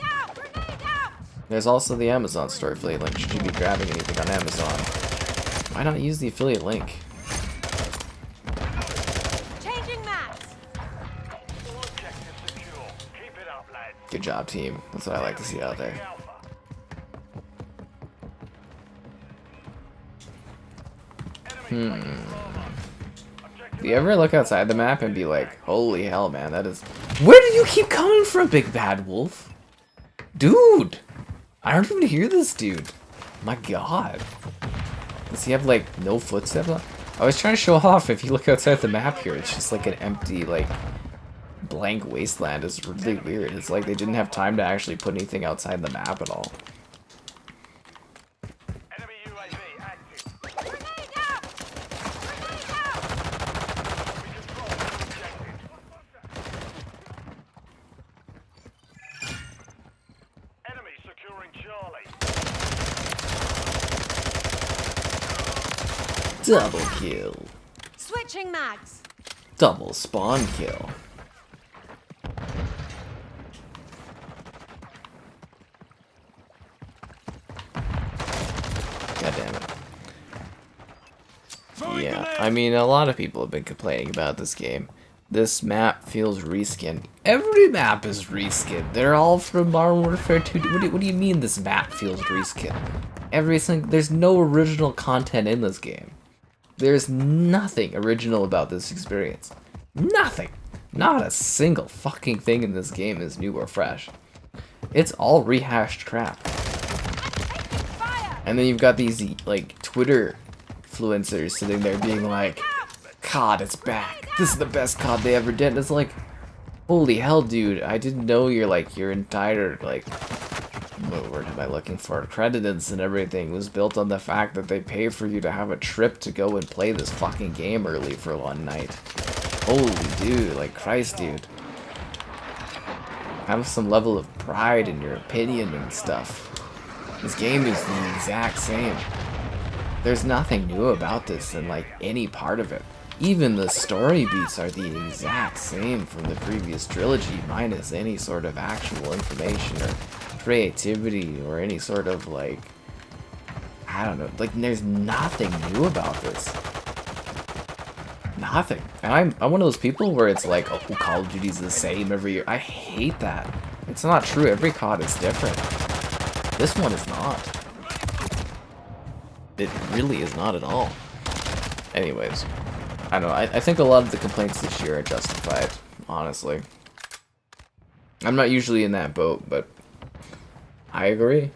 There's also the Amazon store affiliate link should you be grabbing anything on Amazon. Why not use the affiliate link? Changing maps. Good job, team. That's what I like to see out there. Do you ever look outside the map and be like, holy hell, man, that is... Where do you keep coming from, Big Bad Wolf? Dude! I don't even hear this dude. My god. Does he have, like, no footsteps? I was trying to show off, if you look outside the map here, it's just like an empty, like, blank wasteland. It's really weird. It's like they didn't have time to actually put anything outside the map at all. Double kill. Switching mags. Double spawn kill. God damn it. Yeah, I mean, a lot of people have been complaining about this game. This map feels reskinned. Every map is reskinned. They're all from Modern Warfare 2. What do you mean this map feels reskinned? There's no original content in this game. There's nothing original about this experience. Nothing. Not a single fucking thing in this game is new or fresh. It's all rehashed crap. And then you've got these, like, Twitter influencers sitting there being like, COD, it's back. This is the best COD they ever did. And it's like, holy hell, dude. I didn't know your entire, like, what word am I looking for? Credence and everything was built on the fact that they pay for you to have a trip to go and play this fucking game early for one night. Holy dude, like Christ, dude. Have some level of pride in your opinion and stuff. This game is the exact same. There's nothing new about this in like any part of it. Even the story beats are the exact same from the previous trilogy, minus any sort of actual information or creativity or any sort of, like, I don't know, like, there's nothing new about this. Nothing. And I'm one of those people where it's like, oh, Call of Duty's the same every year. I hate that. It's not true. Every COD is different. This one is not. It really is not at all. Anyways, I don't know. I think a lot of the complaints this year are justified, honestly. I'm not usually in that boat, but I agree.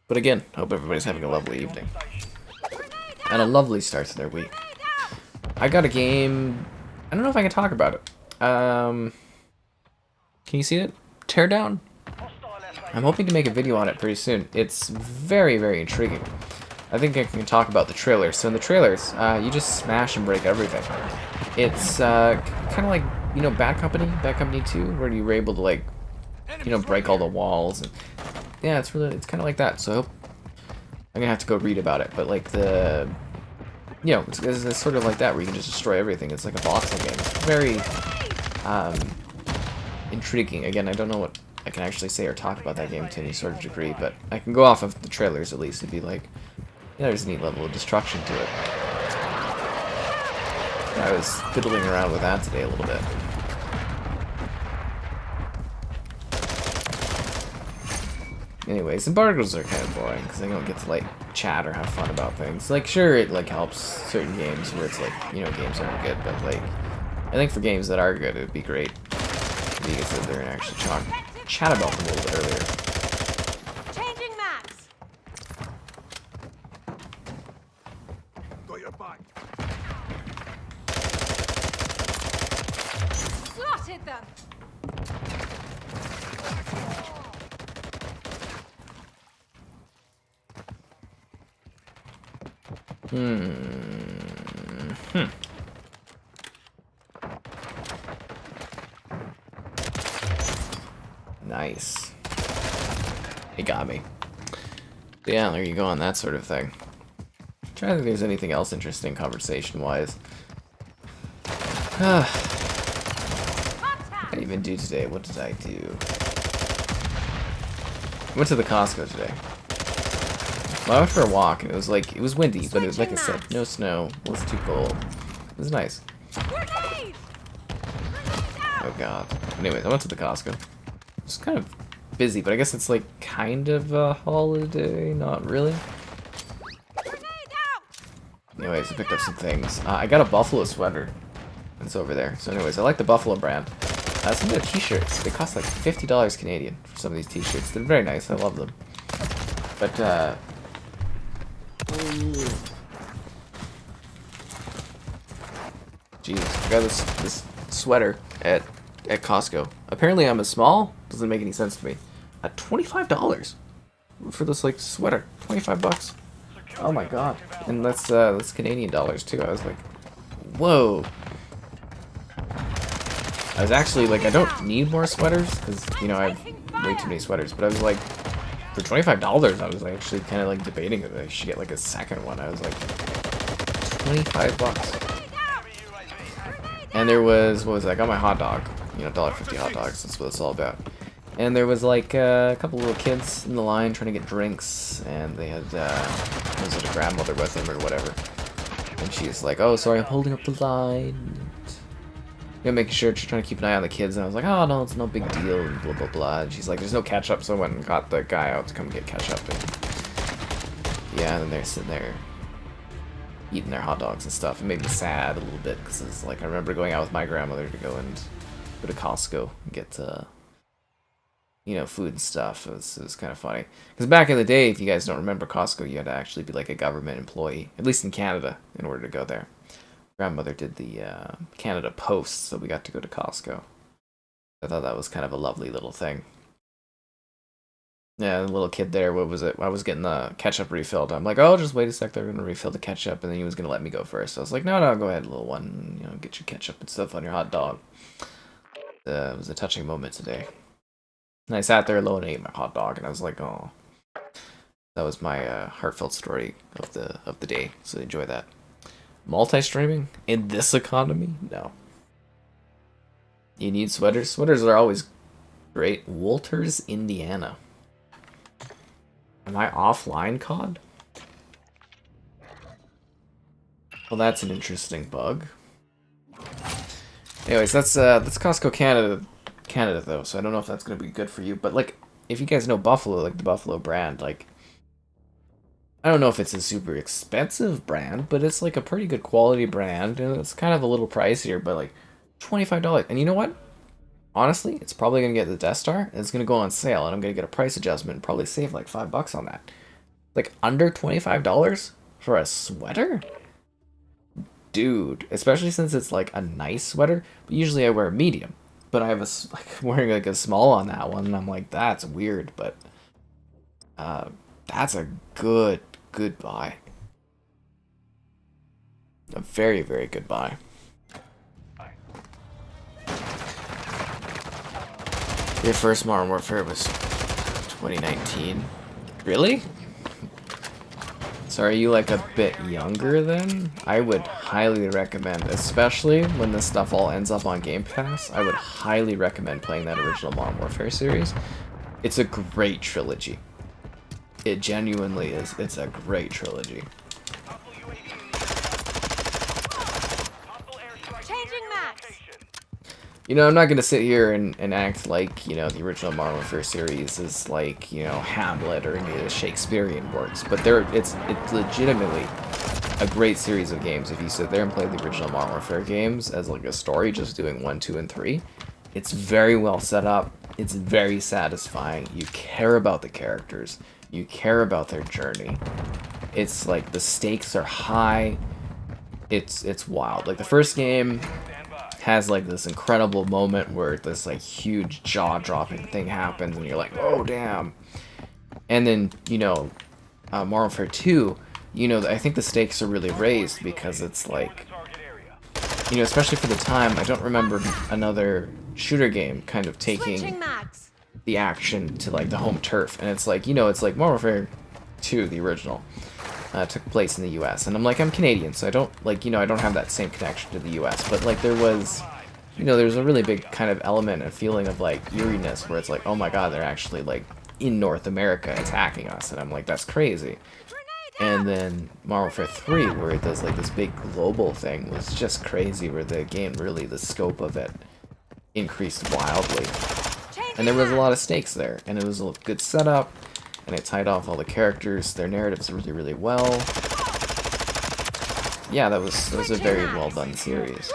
But again, hope everybody's having a lovely evening. And a lovely start to their week. I got a game... I don't know if I can talk about it. Can you see it? Teardown? I'm hoping to make a video on it pretty soon. It's very, very intriguing. I think I can talk about the trailers. So in the trailers, you just smash and break everything. It's kind of like, you know, Bad Company 2, where you were able to, like, you know, break all the walls. And yeah, it's kind of like that. So I'm gonna have to go read about it. But like you know, it's sort of like that, where you can just destroy everything. It's like a boxing game. It's very intriguing. Again, I don't know what I can actually say or talk about that game to any sort of degree, but I can go off of the trailers at least. It'd be like, yeah, there's a neat level of destruction to it. I was fiddling around with that today a little bit. Anyways, embargoes are kind of boring because I don't get to like chat or have fun about things. Like, sure, it like helps certain games where it's like, you know, games aren't good, but like, I think for games that are good, it'd be great if you could sit there and actually chat about them a little bit earlier. Changing maps. Got your back. Slotted them. Nice. It got me. But yeah, there you go on that sort of thing. I'm trying to think if there's anything else interesting conversation-wise. What did I even do today? What did I do? I went to the Costco today. Well, I went for a walk, and it was windy, but it was, like I said, no snow. It was too cold. It was nice. Grenade! Oh god. Anyways, I went to the Costco. It was kind of busy, but I guess it's like kind of a holiday, not really. Grenade out! Anyways, I picked up some things. I got a buffalo sweater. It's over there. So anyways, I like the buffalo brand. Some of the t-shirts, they cost like $50 Canadian for some of these t-shirts. They're very nice, I love them. But jeez, I got this sweater at Costco. Apparently I'm a small, doesn't make any sense to me. At $25 for this like sweater. 25 bucks. Oh my god. And that's Canadian dollars too. I was like, whoa. I was actually like, I don't need more sweaters because, you know, I have way too many sweaters. But I was like, for $25, I was actually kind of like debating if I should get like a second one. I was like, 25 bucks. And there was, what was it? I got my hot dog, you know, $1.50 hot dogs. That's what it's all about. And there was like a couple little kids in the line trying to get drinks, and they had was it a grandmother with them or whatever. And she's like, "Oh, sorry, I'm holding up the line." You know, making sure, just trying to keep an eye on the kids, and I was like, "Oh no, it's no big deal," and blah blah blah. And she's like, "There's no ketchup," so I went and got the guy out to come get ketchup. And yeah, and then they're sitting there eating their hot dogs and stuff. It made me sad a little bit because it's like I remember going out with my grandmother to go to Costco and get you know, food and stuff. It was kind of funny because back in the day, if you guys don't remember Costco, you had to actually be like a government employee, at least in Canada, in order to go there. Grandmother did the Canada Post, so we got to go to Costco. I thought that was kind of a lovely little thing. Yeah, the little kid there, what was it? I was getting the ketchup refilled. I'm like, oh, just wait a sec, they're going to refill the ketchup, and then he was going to let me go first. So I was like, no, go ahead, little one, you know, get your ketchup and stuff on your hot dog. It was a touching moment today. And I sat there alone and ate my hot dog, and I was like, oh. That was my heartfelt story of the day, so enjoy that. Multi-streaming? In this economy? No. You need sweaters? Sweaters are always great. Walters, Indiana. Am I offline, COD? Well, that's an interesting bug. Anyways, that's Costco Canada though, so I don't know if that's gonna be good for you. But like, if you guys know Buffalo, like the Buffalo brand, like I don't know if it's a super expensive brand, but it's like a pretty good quality brand, and it's kind of a little pricier, but like $25. And you know what? Honestly, it's probably gonna get the Death Star, and it's gonna go on sale, and I'm gonna get a price adjustment and probably save like $5 on that. Like under $25 for a sweater? Dude, especially since it's like a nice sweater, but usually I wear a medium. But I have like wearing like a small on that one, and I'm like, that's weird, but that's a good buy. A very, very good buy. Your first Modern Warfare was 2019. Really? So are you like a bit younger then? I would highly recommend, especially when this stuff all ends up on Game Pass, I would highly recommend playing that original Modern Warfare series. It's a great trilogy. It genuinely is. It's a great trilogy. Changing max. You know, I'm not gonna sit here and act like, you know, the original Modern Warfare series is like, you know, Hamlet or any of the Shakespearean works, but it's legitimately a great series of games. If you sit there and play the original Modern Warfare games as like a story, just doing 1, 2, and 3, it's very well set up. It's very satisfying. You care about the characters. You care about their journey. It's like the stakes are high. It's wild. Like the first game has like this incredible moment where this like huge jaw-dropping thing happens and you're like, oh damn. And then, you know, Modern Warfare 2, you know, I think the stakes are really raised because it's like, you know, especially for the time, I don't remember another shooter game kind of taking the action to like the home turf. And it's like, you know, it's like Modern Warfare 2, the original. took place in the U.S. And I'm like, I'm Canadian, so I don't, like, you know, I don't have that same connection to the U.S. But, like, there was, you know, there's a really big kind of element and feeling of, like, eeriness where it's like, oh my god, they're actually, like, in North America attacking us. And I'm like, that's crazy. And then Modern Warfare 3, where it does, like, this big global thing, was just crazy, where the game, really, the scope of it increased wildly. And there was a lot of stakes there, and it was a good setup, and it tied off all the characters, their narratives really, really well. Yeah, that was a very well done series.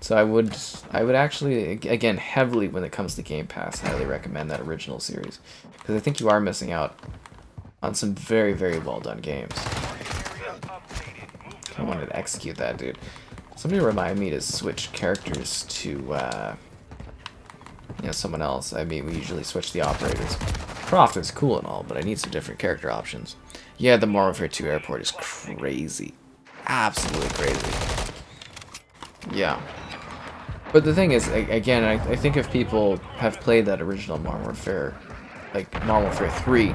So I would actually, again, heavily when it comes to Game Pass, highly recommend that original series, because I think you are missing out on some very, very well done games. I wanted to execute that, dude. Somebody remind me to switch characters to, you know, someone else. I mean, we usually switch the operators. Croft is cool and all, but I need some different character options. Yeah, the Modern Warfare 2 airport is crazy. Absolutely crazy. Yeah. But the thing is, again, I think if people have played that original Modern Warfare, like Modern Warfare 3,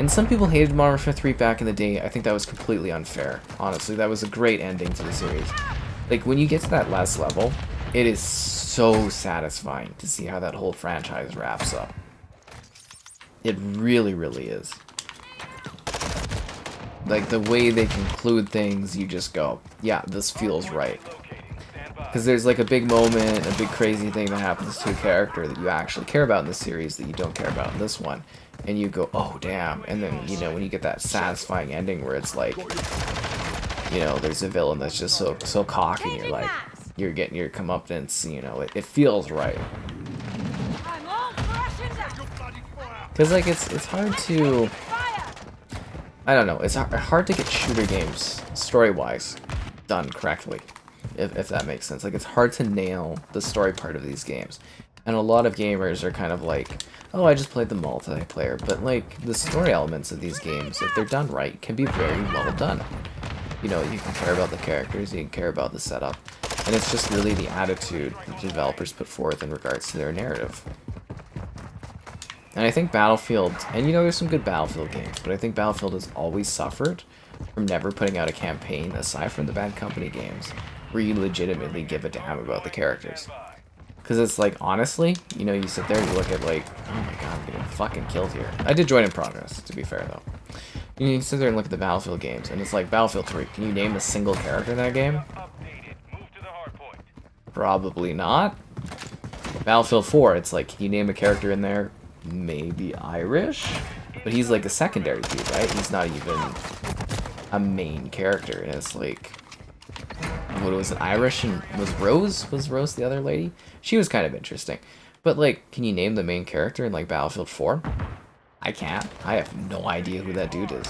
and some people hated Modern Warfare 3 back in the day, I think that was completely unfair. Honestly, that was a great ending to the series. Like, when you get to that last level, it is so satisfying to see how that whole franchise wraps up. It really, really is. Like, the way they conclude things, you just go, yeah, this feels right. Because there's, like, a big moment, a big crazy thing that happens to a character that you actually care about in the series that you don't care about in this one. And you go, oh, damn. And then, you know, when you get that satisfying ending where it's like, you know, there's a villain that's just so cocky, and you're like, you're getting your comeuppance, you know, it feels right. Because, like, it's hard to, I don't know, it's hard to get shooter games, story-wise, done correctly, if that makes sense. Like, it's hard to nail the story part of these games. And a lot of gamers are kind of like, oh, I just played the multiplayer, but, like, the story elements of these games, if they're done right, can be very well done. You know, you can care about the characters, you can care about the setup, and it's just really the attitude the developers put forth in regards to their narrative. And I think Battlefield, and you know, there's some good Battlefield games, but I think Battlefield has always suffered from never putting out a campaign, aside from the Bad Company games, where you legitimately give a damn about the characters. Because it's like, honestly, you know, you sit there and you look at, like, oh my god, I'm getting fucking killed here. I did join in progress, to be fair, though. You can sit there and look at the Battlefield games, and it's like, Battlefield 3, can you name a single character in that game? Probably not. Battlefield 4, it's like, can you name a character in there? Maybe Irish? But he's like a secondary dude, right? He's not even a main character, and it's like, what was it, Irish, and was Rose the other lady? She was kind of interesting. But, like, can you name the main character in, like, Battlefield 4? I can't. I have no idea who that dude is.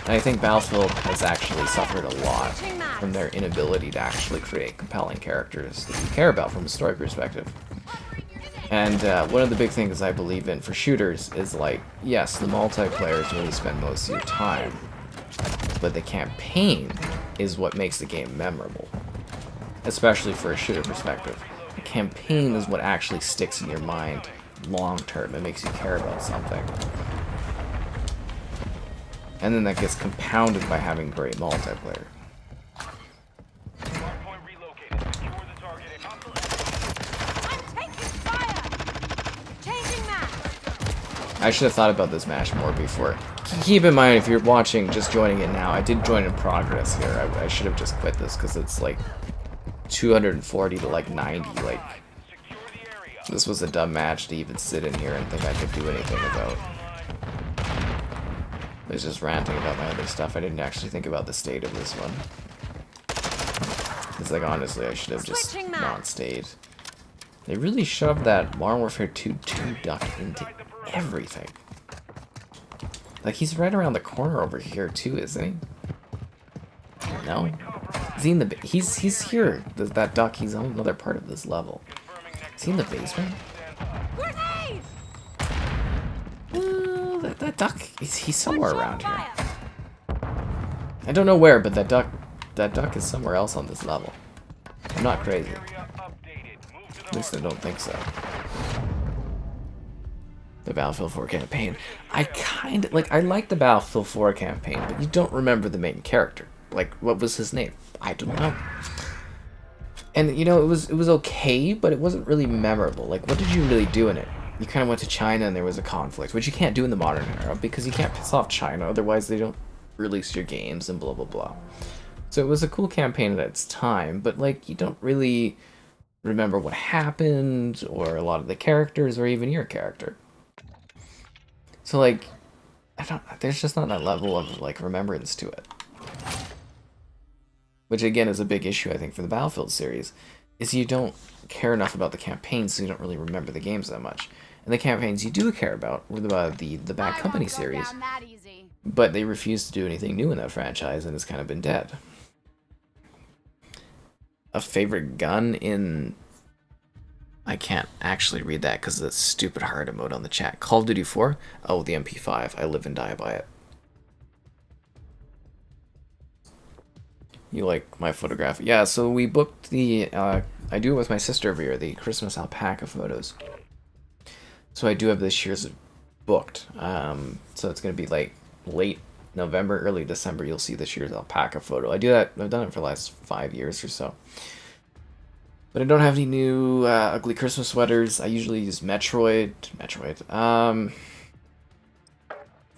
And I think Battlefield has actually suffered a lot from their inability to actually create compelling characters that you care about from a story perspective. And one of the big things I believe in for shooters is, like, yes, the multiplayer is where you spend most of your time, but the campaign is what makes the game memorable, especially for a shooter perspective. The campaign is what actually sticks in your mind long term. It makes you care about something. And then that gets compounded by having great multiplayer. I should have thought about this match more before. Keep in mind, if you're watching, just joining it now, I did join in progress here. I should have just quit this because it's like 240 to like 90. Like, this was a dumb match to even sit in here and think I could do anything about. I was just ranting about my other stuff. I didn't actually think about the state of this one. It's like, honestly, I should have just not stayed. They really shoved that Modern Warfare 2 duck into everything. Like, he's right around the corner over here too, isn't he? No? Is he in the he's here. That duck, he's on another part of this level. Is he in the basement? That duck, he's somewhere around here. I don't know where, but that duck is somewhere else on this level. I'm not crazy. At least I don't think so. the Battlefield 4 campaign. I kind of I like the Battlefield 4 campaign, but you don't remember the main character. Like, what was his name? I don't know. And you know, it was okay, but it wasn't really memorable. Like, what did you really do in it? You kind of went to China and there was a conflict, which you can't do in the modern era because you can't piss off China, otherwise they don't release your games and blah blah blah. So it was a cool campaign at its time, but like you don't really remember what happened or a lot of the characters or even your character. So like there's just not that level of like remembrance to it. Which again is a big issue I think for the Battlefield series, is you don't care enough about the campaigns, so you don't really remember the games that much. And the campaigns you do care about were the Bad Company series, but they refuse to do anything new in that franchise and it's kind of been dead. A favorite gun in... I can't actually read that because of the stupid hard emote on the chat. Call of Duty 4? Oh, the MP5. I live and die by it. You like my photograph? Yeah, so we booked the... I do it with my sister every year, the Christmas alpaca photos. So I do have this year's booked. So it's going to be like late November, early December, you'll see this year's alpaca photo. I do that, I've done it for the last 5 years or so. But I don't have any new ugly Christmas sweaters. I usually use Metroid.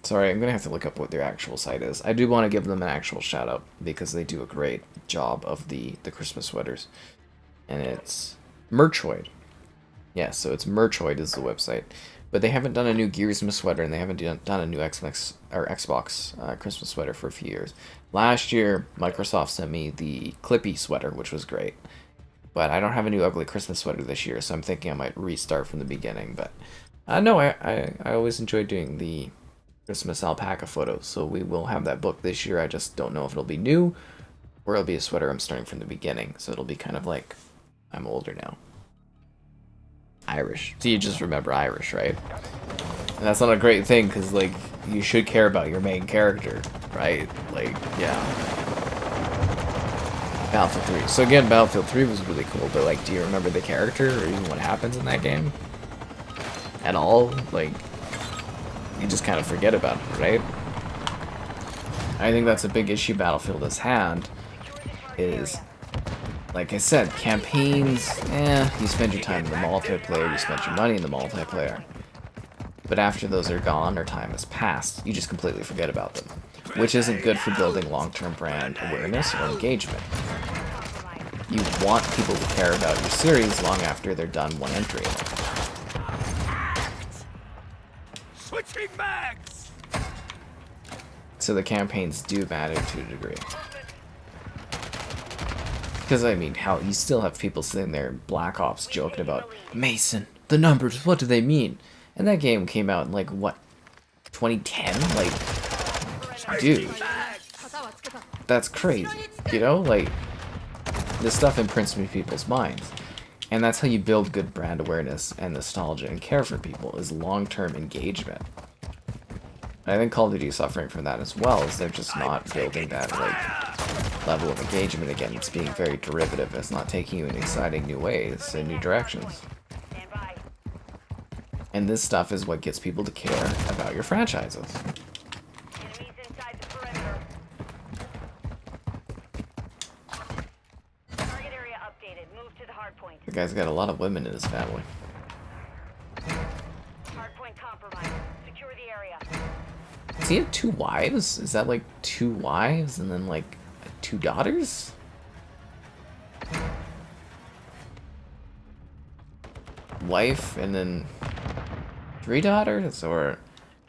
Sorry, I'm going to have to look up what their actual site is. I do want to give them an actual shout out because they do a great job of the Christmas sweaters. And it's Merchoid. Yeah, so it's Merchoid is the website. But they haven't done a new Gearsmith sweater, and they haven't done a new Xbox Christmas sweater for a few years. Last year, Microsoft sent me the Clippy sweater, which was great. But I don't have a new ugly Christmas sweater this year, so I'm thinking I might restart from the beginning. But no, I always enjoy doing the Christmas alpaca photos, so we will have that book this year. I just don't know if it'll be new, or it'll be a sweater I'm starting from the beginning. So it'll be kind of like, I'm older now. Irish. So you just remember Irish, right? And that's not a great thing, because, like, you should care about your main character, right? Like, yeah. Battlefield 3. So again, Battlefield 3 was really cool, but, like, do you remember the character, or even what happens in that game? At all? Like, you just kind of forget about it, right? I think that's a big issue Battlefield has had, is... like I said, campaigns, you spend your time in the multiplayer, you spend your money in the multiplayer. But after those are gone or time has passed, you just completely forget about them. Which isn't good for building long-term brand awareness or engagement. You want people to care about your series long after they're done one entry. Switching mags. So the campaigns do matter to a degree. Because, I mean, how you still have people sitting there in Black Ops joking about, Mason, the numbers, what do they mean? And that game came out in, like, what, 2010? Like, dude, that's crazy, you know? Like, this stuff imprints in people's minds. And that's how you build good brand awareness and nostalgia and care for people, is long-term engagement. And I think Call of Duty is suffering from that as well, is they're just not building that, like, level of engagement again. It's being very derivative. It's not taking you in exciting new ways and new directions. And this stuff is what gets people to care about your franchises. The guy's got a lot of women in his family. Hardpoint compromised. Secure the area. Does he have 2 wives? Is that like 2 wives and then like 2 daughters? Wife and then 3 daughters, or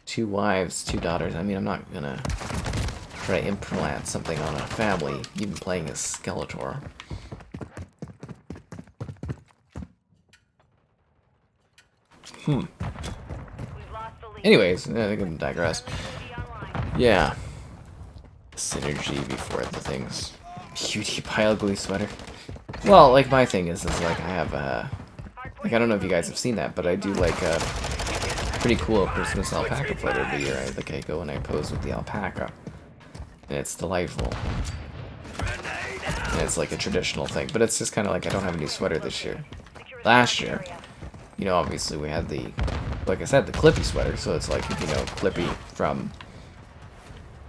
2 wives, 2 daughters? I mean, I'm not gonna try to implant something on a family, even playing as Skeletor. Anyways, I can digress. Yeah. Synergy before the things. PewDiePie ugly sweater. Well, like, my thing is like, I have like, I don't know if you guys have seen that, but I do like a pretty cool Christmas alpaca photo every year. I go and I pose with the alpaca. And it's delightful. And it's like a traditional thing, but it's just kind of like, I don't have a new sweater this year. Last year, you know, obviously we had the like I said, the Clippy sweater. So it's like, if you know Clippy from,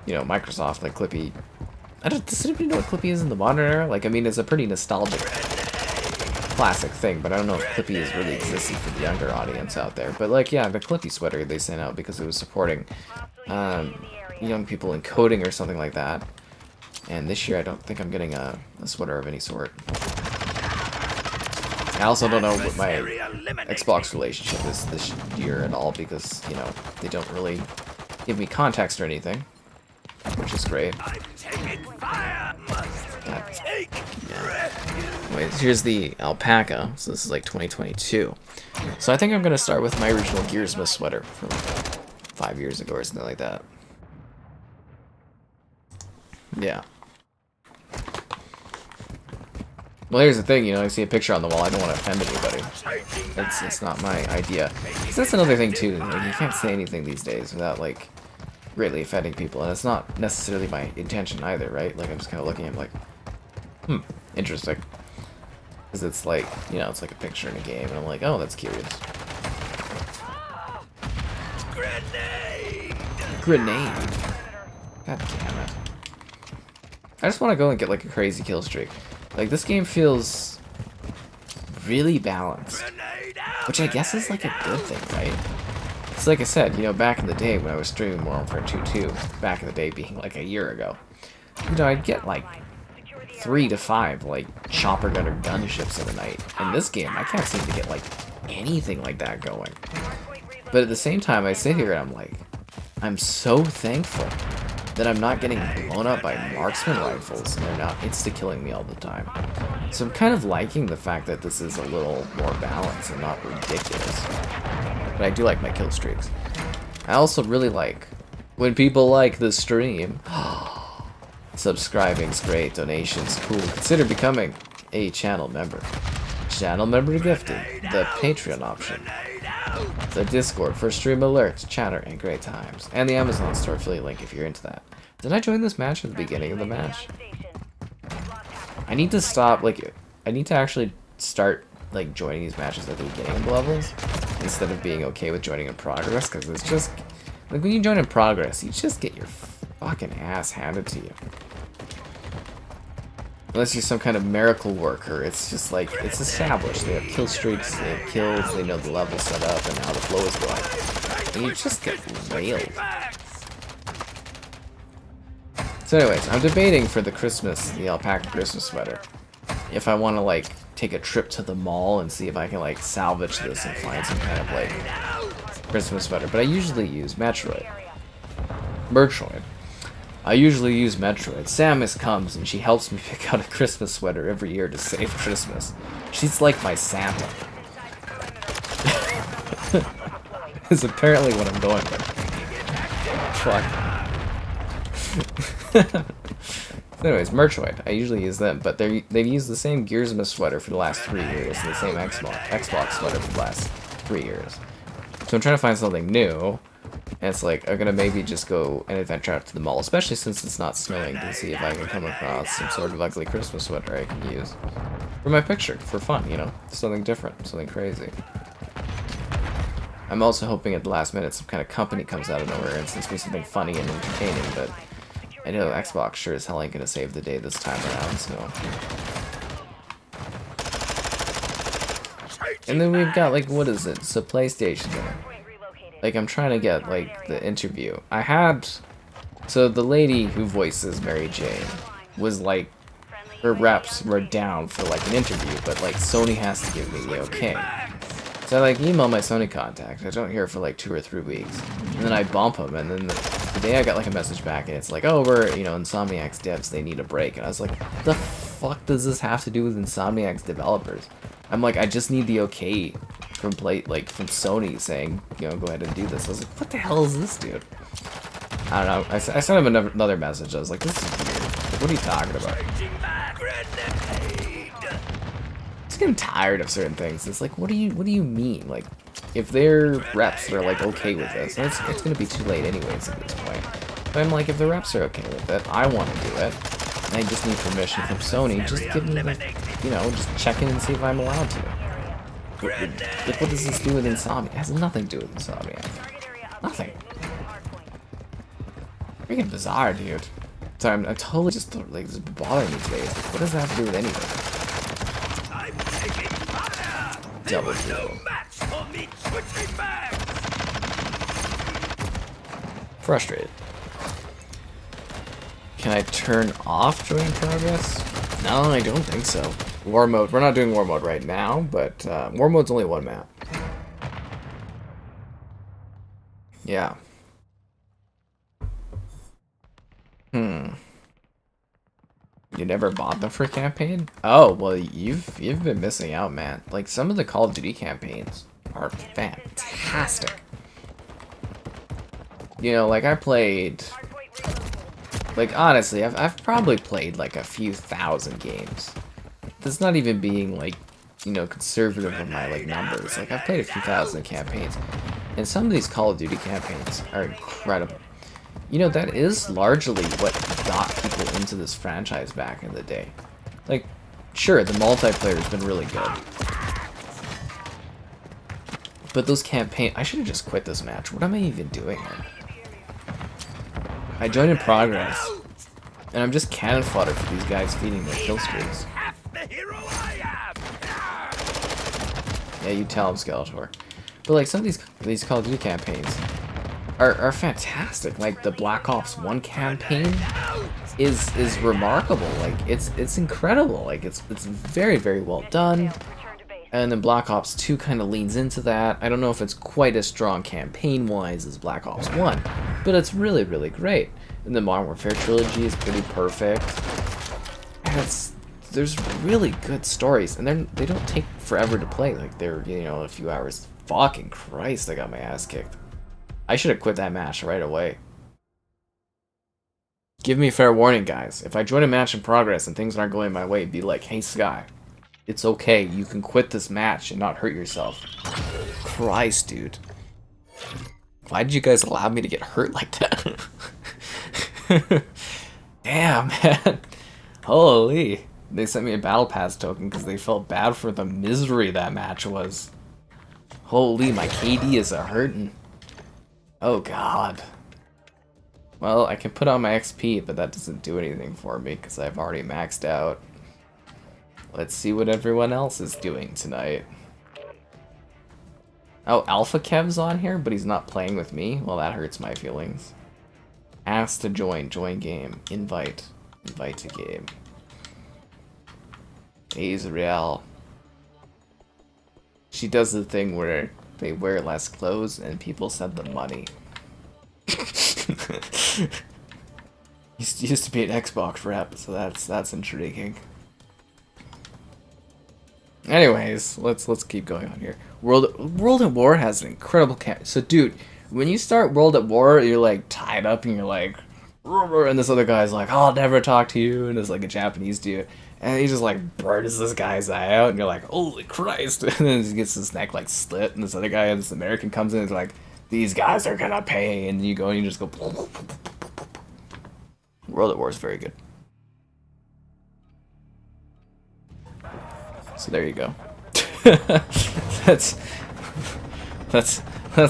you know, Microsoft, like Clippy. Does anybody know what Clippy is in the modern era? Like, I mean, it's a pretty nostalgic classic thing, but I don't know if Clippy is really existing for the younger audience out there. But like, yeah, the Clippy sweater they sent out because it was supporting young people in coding or something like that. And this year I don't think I'm getting a sweater of any sort. I also don't know what my Xbox relationship is this year at all because, you know, they don't really give me context or anything, which is great. Anyways, here's the alpaca. So this is like 2022. So I think I'm gonna start with my original Gunsmith sweater from like 5 years ago or something like that. Yeah. Well, here's the thing, you know, I see a picture on the wall, I don't want to offend anybody. It's not my idea. So that's another thing too, like, you can't say anything these days without, like, greatly offending people, and it's not necessarily my intention either, right? Like, I'm just kind of looking at it like, interesting. Because it's like, you know, it's like a picture in a game, and I'm like, oh, that's curious. Grenade! God damn it. I just want to go and get, like, a crazy kill streak. Like, this game feels really balanced, which I guess is, like, a good thing, right? It's like I said, you know, back in the day when I was streaming Modern Warfare 2.2, back in the day being, like, a year ago, you know, I'd get, like, 3 to 5, like, chopper gunner gunships in a night. In this game, I can't seem to get, like, anything like that going. But at the same time, I sit here and I'm like, I'm so thankful that I'm not getting blown up by marksman rifles and they're not insta-killing me all the time. So I'm kind of liking the fact that this is a little more balanced and not ridiculous. But I do like my kill streaks. I also really like when people like the stream. Subscribing's great, donations cool. Consider becoming a channel member. Channel member gifted, the Patreon option, the Discord for stream alerts, chatter, and great times, and the Amazon store affiliate link if you're into that. Did I join this match at the beginning of the match? I need to stop, like, I need to actually start, like, joining these matches at the beginning of the levels, instead of being okay with joining in progress, because it's just, like, when you join in progress, you just get your fucking ass handed to you. Unless you're some kind of miracle worker, it's just like, it's established. They have kill streaks, they have kills, they know the level set up and how the flow is going. And you just get railed. So anyways, I'm debating for the alpaca Christmas sweater, if I want to, like, take a trip to the mall and see if I can, like, salvage this and find some kind of, like, Christmas sweater. But I usually use Metroid. I usually use Metroid. Samus comes and she helps me pick out a Christmas sweater every year to save Christmas. She's like my Santa. Is apparently what I'm going with. Fuck. So anyways, Metroid. I usually use them, but they've used the same Gunsmith sweater for the last 3 years, and the same Xbox sweater for the last 3 years. So I'm trying to find something new. And it's like, I'm gonna maybe just go and adventure out to the mall, especially since it's not snowing, to see if I can come across some sort of ugly Christmas sweater I can use for my picture, for fun, you know? Something different, something crazy. I'm also hoping at the last minute some kind of company comes out of nowhere and sends me something funny and entertaining, but I know Xbox sure as hell ain't gonna save the day this time around, so... And then we've got, like, what is it? It's a PlayStation there. Like, I'm trying to get, like, the interview. So the lady who voices Mary Jane was, like, her reps were down for, like, an interview, but, like, Sony has to give me the okay. So I, like, email my Sony contact. I don't hear for, like, 2 or 3 weeks. And then I bump them, and then the day I got, like, a message back, and it's like, oh, we're, you know, Insomniac's devs, they need a break. And I was like, what the fuck does this have to do with Insomniac's developers? I'm like, I just need the okay from from Sony saying, you know, go ahead and do this. I was like, what the hell is this, dude? I don't know. I sent him another message. I was like, this is weird. Like, what are you talking about? I'm just getting tired of certain things. It's like, what do you mean? Like, if they're reps that are like okay with this, it's gonna be too late anyways at this point. But I'm like, if the reps are okay with it, I want to do it. And I just need permission from Sony. Just give me, like, you know, just check in and see if I'm allowed to. Like, what does this do with Insomnia? It has nothing to do with Insomnia. Target area updated. Nothing. Hardpoint. Freaking bizarre, dude. Sorry, I'm totally just like this is bothering me today. Like, what does that have to do with anything? I'm taking fire! Double There was kill. no match for me switching bags! Frustrated. Can I turn off join progress? No, I don't think so. War mode. We're not doing war mode right now, but war mode's only one map. Yeah. You never bought them for campaign? Oh, well, you've been missing out, man. Like, some of the Call of Duty campaigns are fantastic. You know, like, I played... Hardpoint relocated. Like, honestly, I've probably played, like, a few thousand games. That's not even being, like, you know, conservative with my, like, numbers. Like, I've played a few thousand campaigns. And some of these Call of Duty campaigns are incredible. You know, that is largely what got people into this franchise back in the day. Like, sure, the multiplayer's been really good. But those campaigns... I should have just quit this match. What am I even doing here? I joined in progress. And I'm just cannon fodder for these guys feeding their kill streaks. Half the hero I am! Yeah, you tell them, Skeletor. But like some of these Call of Duty campaigns are fantastic. Like the Black Ops 1 campaign is remarkable. Like it's incredible. Like it's very, very well done. Return to base. And then Black Ops 2 kind of leans into that. I don't know if it's quite as strong campaign-wise as Black Ops 1, but it's really, really great. And the Modern Warfare trilogy is pretty perfect. And there's really good stories, and they don't take forever to play. Like they're, you know, a few hours. Fucking Christ, I got my ass kicked. I should have quit that match right away. Give me fair warning, guys. If I join a match in progress and things aren't going my way, be like, hey, Sky, it's okay. You can quit this match and not hurt yourself. Christ, dude. Why did you guys allow me to get hurt like that? Damn, man. Holy. They sent me a battle pass token because they felt bad for the misery that match was. Holy, my KD is a hurtin'. Oh, God. Well, I can put on my XP, but that doesn't do anything for me because I've already maxed out. Let's see what everyone else is doing tonight. Oh, Alpha Kev's on here, but he's not playing with me? Well, that hurts my feelings. Ask to join. Join game. Invite. Invite to game. Israel. She does the thing where they wear less clothes and people send them money. Used to be an Xbox rep, so that's intriguing. Anyways, let's keep going on here. World at War has an incredible so dude, when you start World at War, you're like tied up and you're like, and this other guy's like, I'll never talk to you, and it's like a Japanese dude, and he just like burns this guy's eye out, and you're like, holy Christ, and then he gets his neck like slit, and this other guy, this American comes in and is like, these guys are gonna pay, and you go and you just go. World at War is very good. So there you go. that's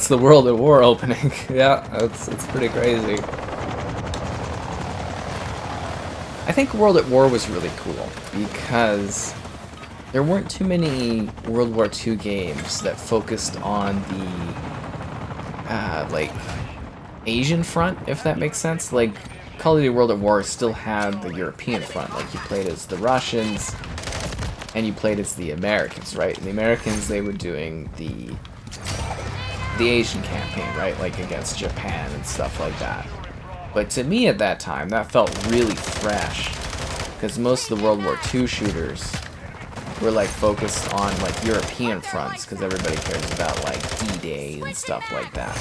the World at War opening. Yeah, it's pretty crazy. I think World at War was really cool because there weren't too many World War II games that focused on the like Asian front, if that makes sense. Like Call of Duty World at War still had the European front. Like you played as the Russians and you played as the Americans, right? And the Americans, they were doing the Asian campaign, right? Like against Japan and stuff like that. But to me at that time, that felt really fresh because most of the World War II shooters were like focused on like European fronts because everybody cares about like D-Day and stuff like that.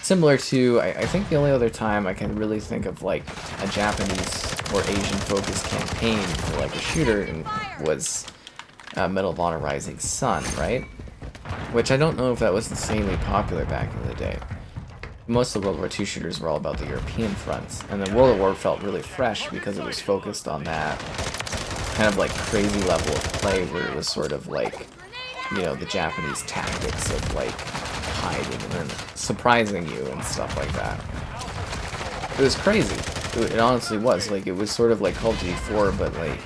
Similar to, I think the only other time I can really think of like a Japanese or Asian focused campaign for like a shooter was Medal of Honor Rising Sun, right? Which I don't know if that was insanely popular back in the day. Most of the World War II shooters were all about the European fronts, and then World War felt really fresh because it was focused on that kind of like crazy level of play where it was sort of like you know, the Japanese tactics of like hiding and then surprising you and stuff like that. It was crazy. It honestly was. Like, it was sort of like Call of Duty 4, but like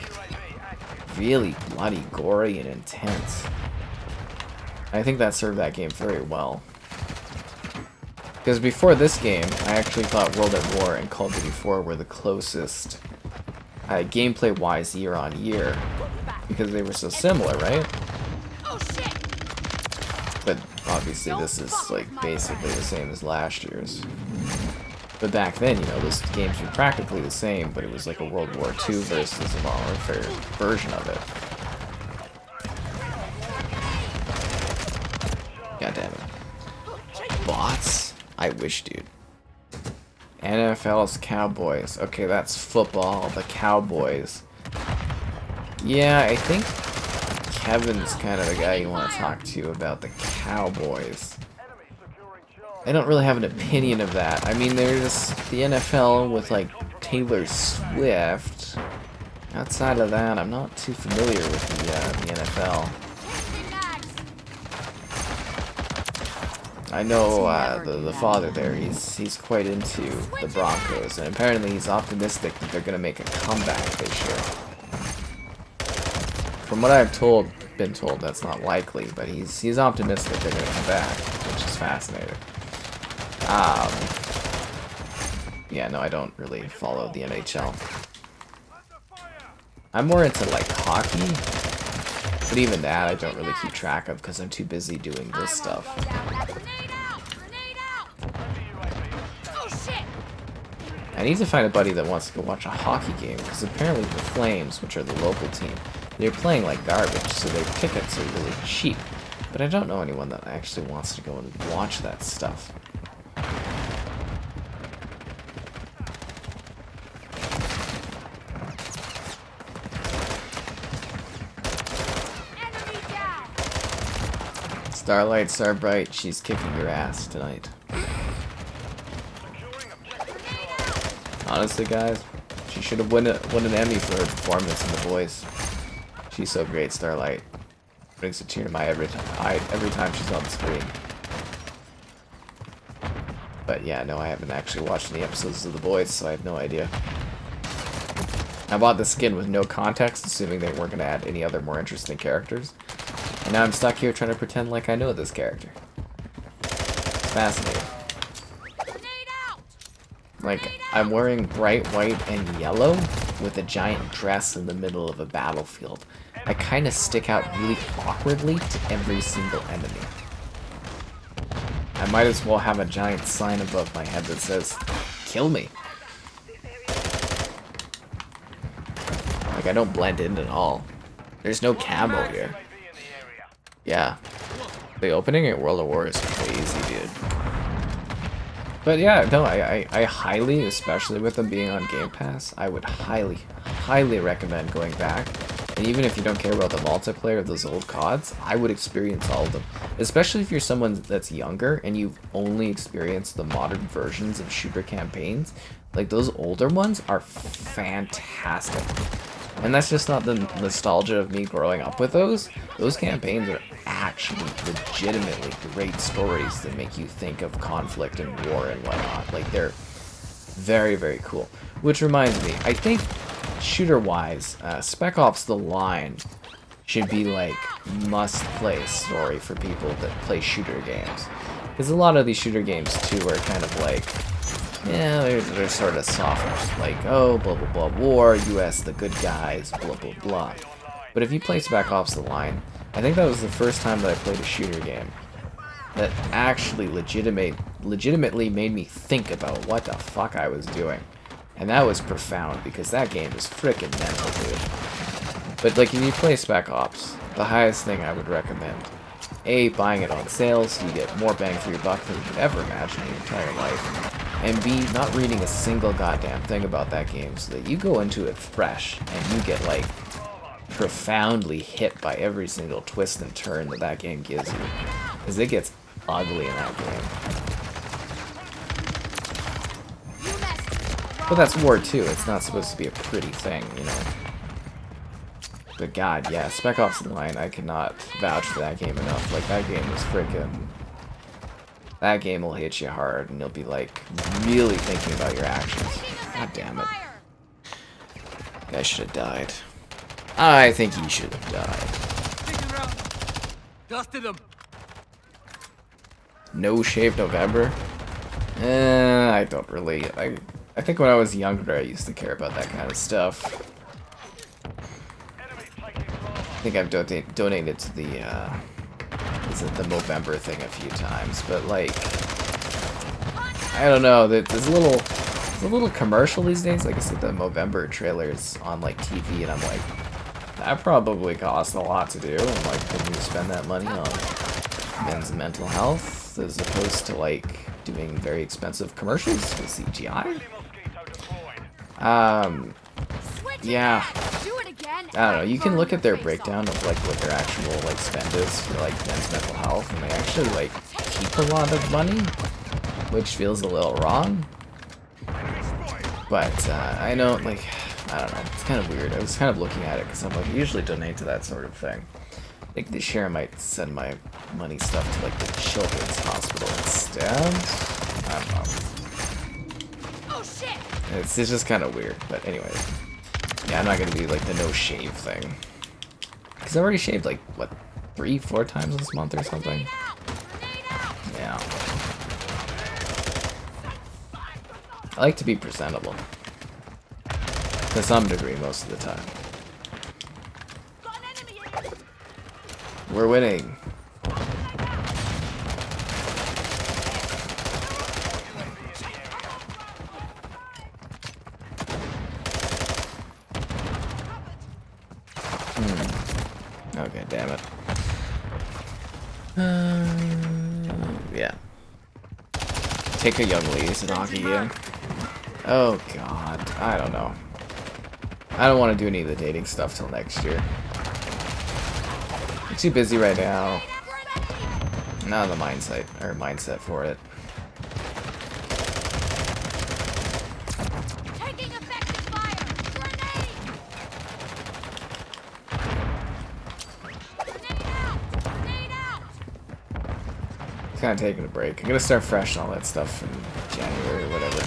really bloody, gory, and intense. I think that served that game very well. Because before this game, I actually thought World at War and Call of Duty 4 were the closest gameplay-wise year on year, because they were so similar, right? But obviously this is like basically the same as last year's. But back then, you know, those games were practically the same, but it was like a World War II versus a Modern Warfare version of it. God damn it. Bots? I wish, dude. NFL's Cowboys. Okay, that's football. The Cowboys. Yeah, I think Kevin's kind of the guy you want to talk to about the Cowboys. I don't really have an opinion of that. I mean, there's the NFL with, like, Taylor Swift. Outside of that, I'm not too familiar with the NFL. I know the father there, he's quite into the Broncos, and apparently he's optimistic that they're going to make a comeback this year. From what I've been told, that's not likely, but he's optimistic they're going to come back, which is fascinating. Yeah, no, I don't really follow the NHL. I'm more into, like, hockey, but even that I don't really keep track of because I'm too busy doing this stuff. I need to find a buddy that wants to go watch a hockey game, because apparently the Flames, which are the local team, they're playing like garbage, so their tickets are really cheap. But I don't know anyone that actually wants to go and watch that stuff. Starlight, Starbright, she's kicking your ass tonight. Honestly, guys, she should have won an Emmy for her performance in The Voice. She's so great, Starlight. Brings a tear to my every time she's on the screen. But yeah, no, I haven't actually watched any episodes of The Voice, so I have no idea. I bought the skin with no context, assuming they weren't going to add any other more interesting characters. And now I'm stuck here trying to pretend like I know this character. It's fascinating. Like, I'm wearing bright white and yellow with a giant dress in the middle of a battlefield. I kind of stick out really awkwardly to every single enemy. I might as well have a giant sign above my head that says, "Kill me." Like, I don't blend in at all. There's no camo here. Yeah. The opening at World of War is crazy, dude. But yeah, no, I highly, especially with them being on Game Pass, I would highly, highly recommend going back. And even if you don't care about the multiplayer of those old CODs, I would experience all of them. Especially if you're someone that's younger and you've only experienced the modern versions of shooter campaigns. Like, those older ones are fantastic. And that's just not the nostalgia of me growing up with those. Those campaigns are actually legitimately great stories that make you think of conflict and war and whatnot. Like, they're very, very cool. Which reminds me, I think shooter-wise, Spec Ops The Line should be like must-play story for people that play shooter games. Because a lot of these shooter games too are kind of like, yeah, they're sort of soft, like, oh, blah blah blah, war, US the good guys, blah blah blah. But if you play Spec Ops The Line, I think that was the first time that I played a shooter game that actually legitimately made me think about what the fuck I was doing. And that was profound, because that game is frickin' mental, dude. But, like, if you play Spec Ops, the highest thing I would recommend, A, buying it on sale so you get more bang for your buck than you could ever imagine in your entire life, and B, not reading a single goddamn thing about that game so that you go into it fresh and you get, like, profoundly hit by every single twist and turn that game gives you. Because it gets ugly in that game. But that's war too. It's not supposed to be a pretty thing, you know. But god, yeah, Spec Ops The Line, I cannot vouch for that game enough. Like, that game was freaking... That game will hit you hard, and you'll be, like, really thinking about your actions. God damn it. Guy should have died. I think he should have died. Dusted him. No Shave November? I don't really... I think when I was younger, I used to care about that kind of stuff. I think I've donated to the, is it the Movember thing a few times, but like, I don't know, there's a little commercial these days, like I said, the Movember trailers on like TV, and I'm like, that probably costs a lot to do, and like, can you spend that money on men's mental health, as opposed to like, doing very expensive commercials with CGI? Yeah. I don't know, you can look at their breakdown of like what their actual like spend is for like men's mental health, and they actually like keep a lot of money, which feels a little wrong. But I know, like, I don't know, it's kind of weird. I was kind of looking at it because I'm like, I usually donate to that sort of thing. I think this year I might send my money stuff to like the children's hospital instead. I don't know. Oh shit! It's just kind of weird, but anyway. Yeah, I'm not gonna do like the no shave thing. Cause I already shaved like, what, 3-4 times this month or something? Yeah. I like to be presentable. To some degree, most of the time. We're winning. Okay, damn it. Yeah. Take a young lady to hockey game. Oh god, I don't know. I don't want to do any of the dating stuff till next year. I'm too busy right now. Not the mindset for it. Kind of taking a break. I'm gonna start fresh and all that stuff in January or whatever.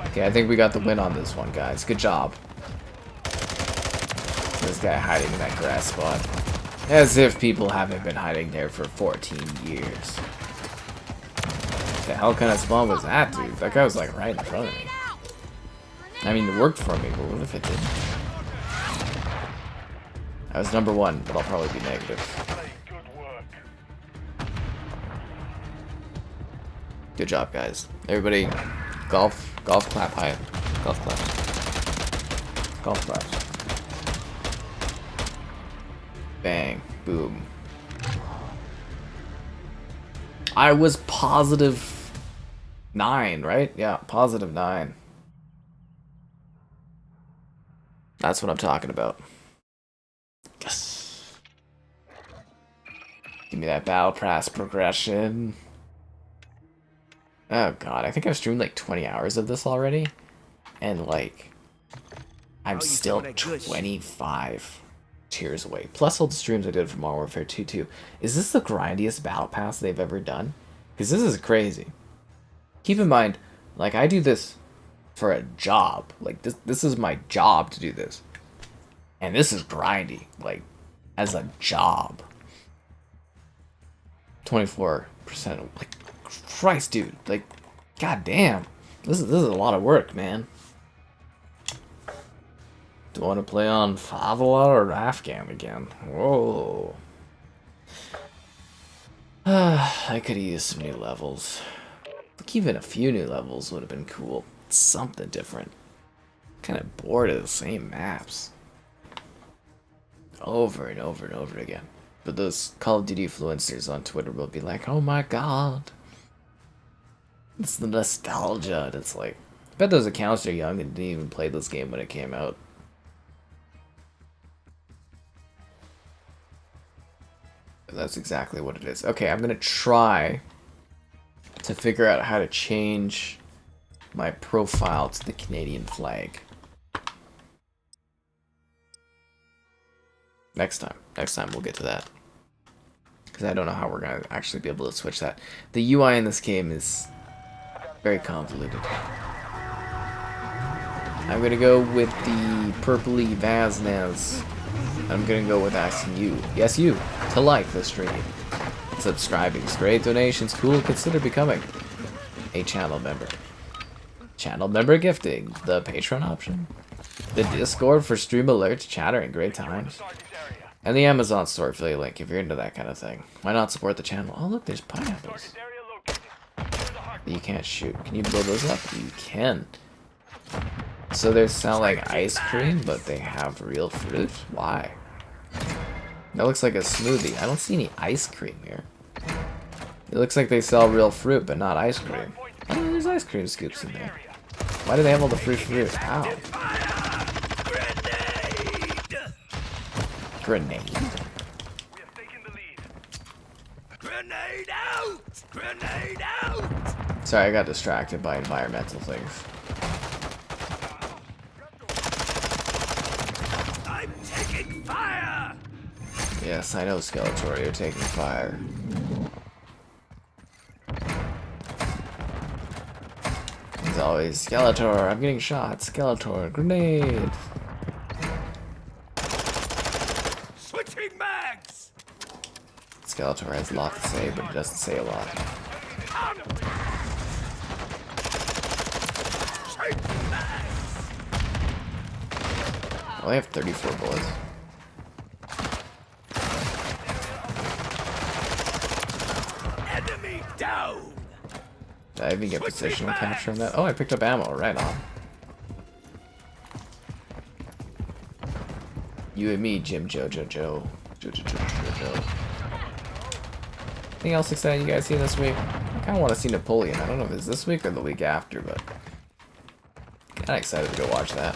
Okay, I think we got the win on this one, guys. Good job. This guy hiding in that grass spot. As if people haven't been hiding there for 14 years. What the hell kind of spawn was that, dude? That guy was like right in front of me. I mean, it worked for me, but what if it didn't? I was number 1, but I'll probably be negative. Good job, guys. Everybody, golf clap high. Golf clap. Golf clap. Bang. Boom. I was positive 9, right? Yeah, positive 9. That's what I'm talking about. Yes. Give me that battle pass progression. Oh god, I think I've streamed like 20 hours of this already. And like, I'm still 25 tiers away. Plus all the streams I did for Modern Warfare 2 too. Is this the grindiest battle pass they've ever done? Because this is crazy. Keep in mind, like I do this for a job. Like this is my job to do this. And this is grindy, like, as a job. 24%. Like, Christ, dude. Like, goddamn. This is a lot of work, man. Do I want to play on Favela or Afghan again? Whoa. I could use some new levels. Like, even a few new levels would have been cool. Something different. Kind of bored of the same maps. Over and over and over again. But those Call of Duty influencers on Twitter will be like, oh my god. It's the nostalgia. And it's like, I bet those accounts are young and didn't even play this game when it came out. That's exactly what it is. Okay, I'm gonna try to figure out how to change my profile to the Canadian flag. Next time we'll get to that. Because I don't know how we're going to actually be able to switch that. The UI in this game is very convoluted. I'm going to go with the purpley Vaznaz. I'm going to go with asking you, yes you, to like the stream. Subscribing's great, donations cool, consider becoming a channel member. Channel member gifting, the Patreon option. The Discord for stream alerts, chatter, and great times. And the Amazon store affiliate link if you're into that kind of thing. Why not support the channel? Oh look, there's pineapples. You can't shoot. Can you blow those up? You can. So they sound like ice cream, but they have real fruit? Why? That looks like a smoothie. I don't see any ice cream here. It looks like they sell real fruit, but not ice cream. Oh, there's ice cream scoops in there. Why do they have all the free fruit? Ow. Grenade. Grenade out! Grenade out! Sorry, I got distracted by environmental things. I'm taking fire! Yes, I know, Skeletor, you're taking fire. As always, Skeletor, I'm getting shot. Skeletor, grenade. Switching mags! Skeletor has a lot to say, but he doesn't say a lot. Switching mags! I only have 34 bullets. Enemy down! Did I even get positional capture on that? Oh, I picked up ammo, right on. You and me, Jim, Jojo. Anything else exciting you guys seen this week? I kind of want to see Napoleon. I don't know if it's this week or the week after, but kind of excited to go watch that.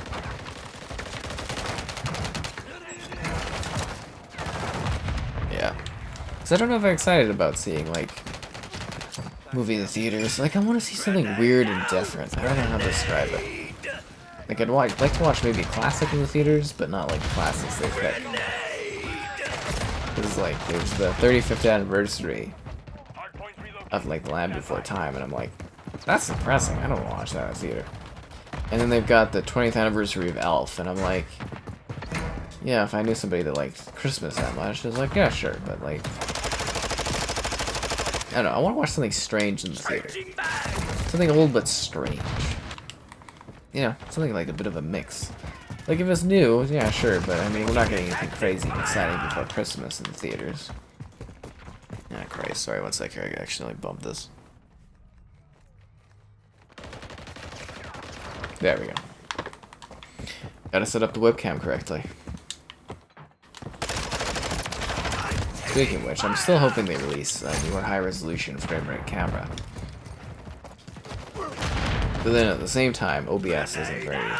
Yeah. Because I don't know if I'm excited about seeing, like, movie in the theaters. Like, I want to see something weird and different. I don't know how to describe it. Like, I'd like to watch maybe a classic in the theaters, but not like classics they pick. Because, like, there's the 35th anniversary of, like, The Land Before Time, and I'm like, that's depressing. I don't want to watch that in the theater. And then they've got the 20th anniversary of Elf, and I'm like, yeah, if I knew somebody that liked Christmas that much, I was like, yeah, sure, but, like, I don't know, I want to watch something strange in the theater. Something a little bit strange. You know, something like a bit of a mix. Like, if it's new, yeah, sure, but I mean, we're not getting anything crazy and exciting before Christmas in the theaters. Ah, Christ, sorry, one sec here, I accidentally bumped this. There we go. Gotta set up the webcam correctly. Speaking of which, I'm still hoping they release a newer high-resolution frame-rate camera. But then at the same time, OBS isn't very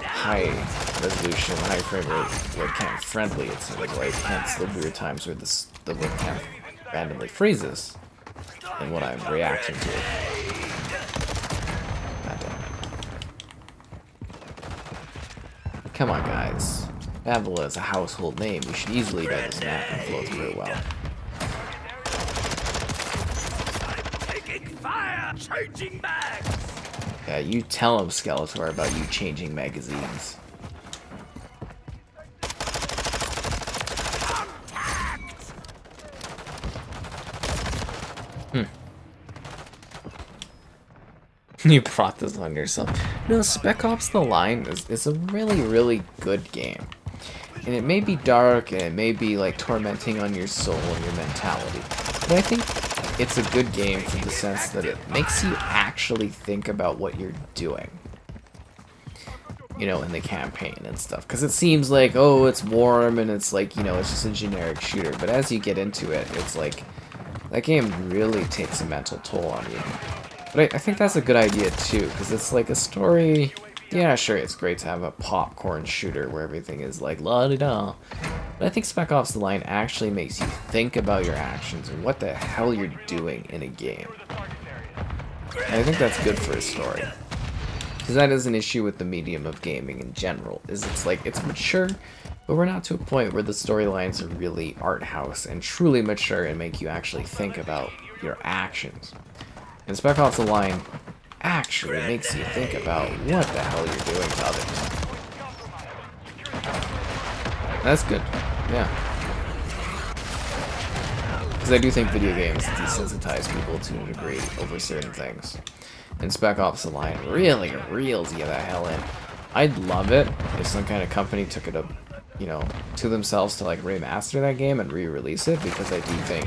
high-resolution, high-frame-rate webcam friendly, it seems like. Hence the weird times where the webcam randomly freezes and what I'm reacting to. God damn it. Come on, guys. Favela is a household name. You should easily know this map and flow through it well. I'm taking fire! Changing mags! Yeah, you tell him, Skeletor, about you changing magazines. You brought this on yourself. No, Spec Ops The Line is a really, really good game. And it may be dark, and it may be, like, tormenting on your soul and your mentality. But I think it's a good game for the sense that it makes you actually think about what you're doing. You know, in the campaign and stuff. Because it seems like, oh, it's warm, and it's like, you know, it's just a generic shooter. But as you get into it, it's like, that game really takes a mental toll on you. But I think that's a good idea, too, because it's like a story. Yeah, sure, it's great to have a popcorn shooter where everything is like la-di-da. But I think Spec Ops The Line actually makes you think about your actions and what the hell you're doing in a game. And I think that's good for a story. Because that is an issue with the medium of gaming in general, is it's like, it's mature, but we're not to a point where the storylines are really art house and truly mature and make you actually think about your actions. And Spec Ops: The Line actually makes you think about what the hell you're doing to others. That's good, yeah. Because I do think video games desensitize people to a degree over certain things. And Spec Ops: The Line really reels you the hell in. I'd love it if some kind of company took it up, you know, to themselves to like remaster that game and re-release it, because I do think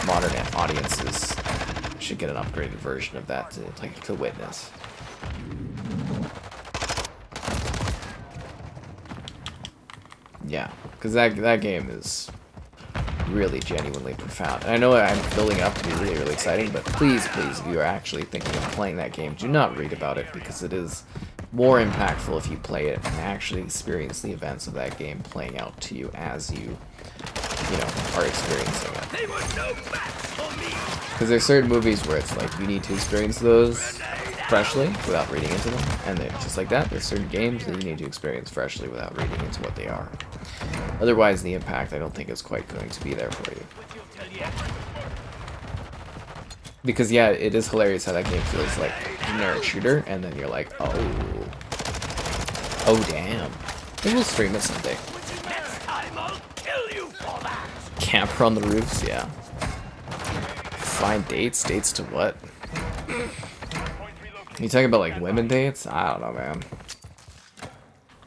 modern audiences should get an upgraded version of that to witness. Yeah, because that game is really genuinely profound. And I know I'm building up to be really, really exciting, but please, if you are actually thinking of playing that game, do not read about it, because it is more impactful if you play it and actually experience the events of that game playing out to you as you know, are experiencing it. They were no match for me. Because there's certain movies where it's like you need to experience those freshly without reading into them, and then just like that, there's certain games that you need to experience freshly without reading into what they are. Otherwise, the impact I don't think is quite going to be there for you. Because yeah, it is hilarious how that game feels like a generic shooter, and then you're like, oh damn. Maybe we'll stream it someday. Next time I'll kill you for that. Camper on the roofs, yeah. Find dates? Dates to what? You talking about like women dates? I don't know, man.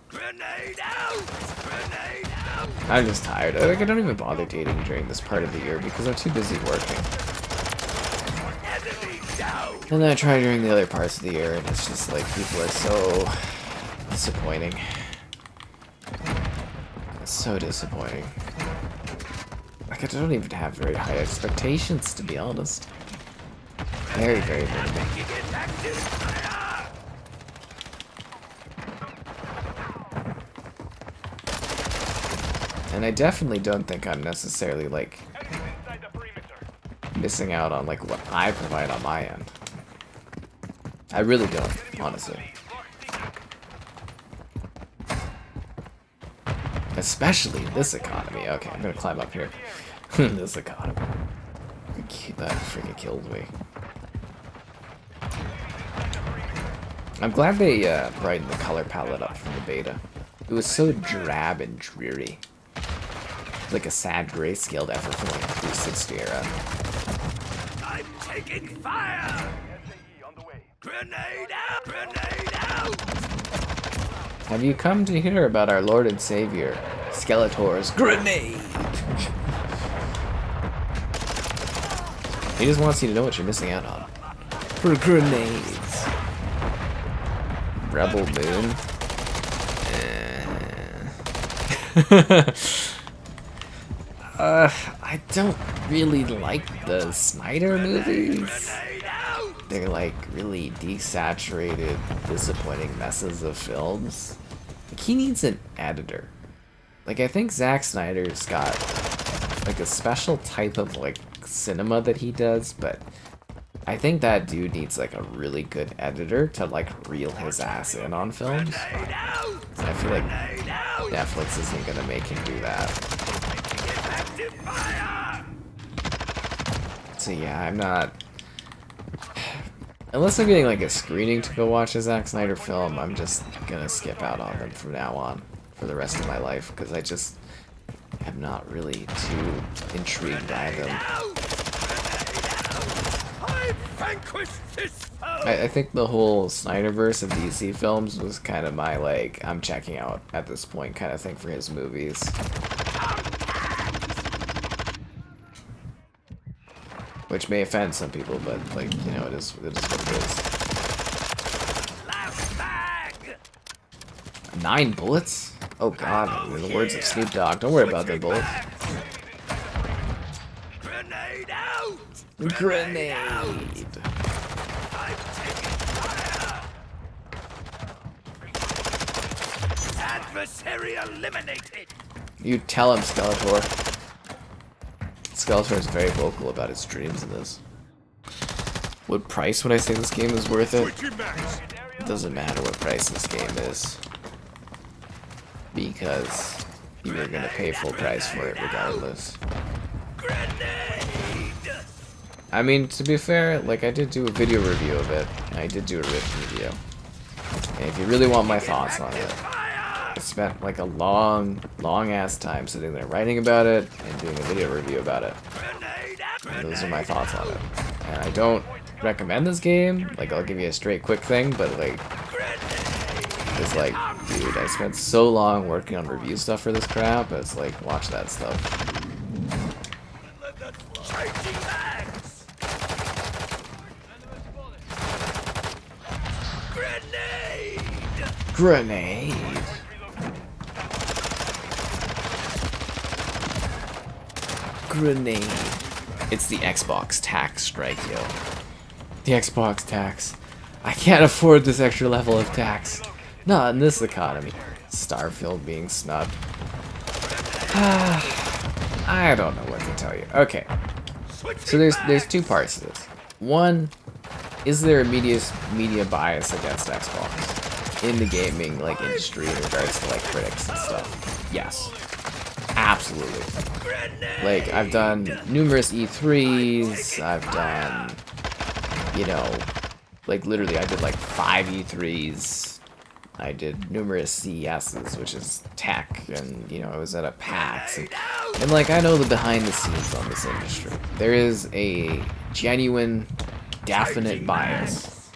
Grenade out! Grenade out! I'm just tired. Like, I don't even bother dating during this part of the year because I'm too busy working. Enemy down! And then I try during the other parts of the year, and it's just like people are so disappointing. So disappointing. Like, I don't even have very high expectations, to be honest. Very, very minimal. And I definitely don't think I'm necessarily, like, missing out on, like, what I provide on my end. I really don't, honestly. Especially in this economy. Okay, I'm gonna climb up here. This economy. That freaking killed me. I'm glad they brightened the color palette up from the beta. It was so drab and dreary. Like a sad grayscale effort from like the 360 era. I'm taking fire! Grenade out! Grenade out! Have you come to hear about our Lord and Savior, Skeletor's grenade? He just wants you to know what you're missing out on. For grenades. Rebel Moon. I don't really like the Snyder movies. They're like really desaturated, disappointing messes of films. Like, he needs an editor. Like, I think Zack Snyder's got like a special type of like cinema that he does, but I think that dude needs like a really good editor to like reel his ass in on films. And I feel like Netflix isn't gonna make him do that. So yeah, I'm not... Unless I'm getting like a screening to go watch a Zack Snyder film, I'm just gonna skip out on them from now on for the rest of my life, because I just am not really too intrigued by them. I think the whole Snyderverse of DC films was kind of my, like, I'm checking out at this point kind of thing for his movies. Which may offend some people, but, like, you know, it is what it is. 9 bullets? Oh god, in the words of Snoop Dogg, don't worry about their bullets. Grenade out! Grenade! I'm taking fire! Adversary eliminated! You tell him, Skeletor. Skeletor is very vocal about his dreams in this. What price would I say this game is worth it? It doesn't matter what price this game is, because you're gonna pay full price for it regardless. I mean, to be fair, like, I did do a video review of it, and I did do a written review. And if you really want my thoughts on it, I spent like a long ass time sitting there writing about it and doing a video review about it. And those are my thoughts on it. And I don't recommend this game. Like, I'll give you a straight quick thing, but like, it's like, dude, I spent so long working on review stuff for this crap. It's like, watch that stuff. Grenade! Grenade. It's the Xbox tax strike, yo. The Xbox tax. I can't afford this extra level of tax. Not in this economy. Starfield being snubbed. I don't know what to tell you. Okay. So there's two parts to this. One, is there a media bias against Xbox in the gaming like industry in regards to like critics and stuff? Yes. Absolutely. Like, I've done numerous E3s, I've done, you know, like literally I did like 5 E3s. I did numerous CESs, which is tech, and you know, I was at a PAX, and like, I know the behind the scenes on this industry. There is a genuine, definite bias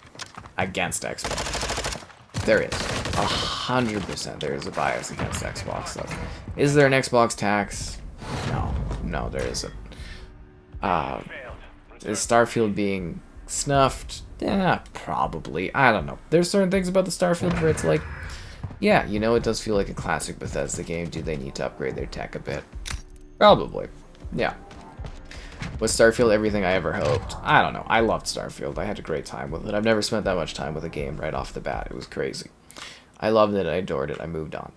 against Xbox. There is. 100% there is a bias against Xbox stuff. Is there an Xbox tax? No. No, there isn't. Is Starfield being snuffed? Yeah, probably. I don't know. There's certain things about the Starfield where it's like, yeah, you know, it does feel like a classic Bethesda game. Do they need to upgrade their tech a bit? Probably. Yeah. Was Starfield everything I ever hoped? I don't know. I loved Starfield. I had a great time with it. I've never spent that much time with a game right off the bat. It was crazy. I loved it. I adored it. I moved on.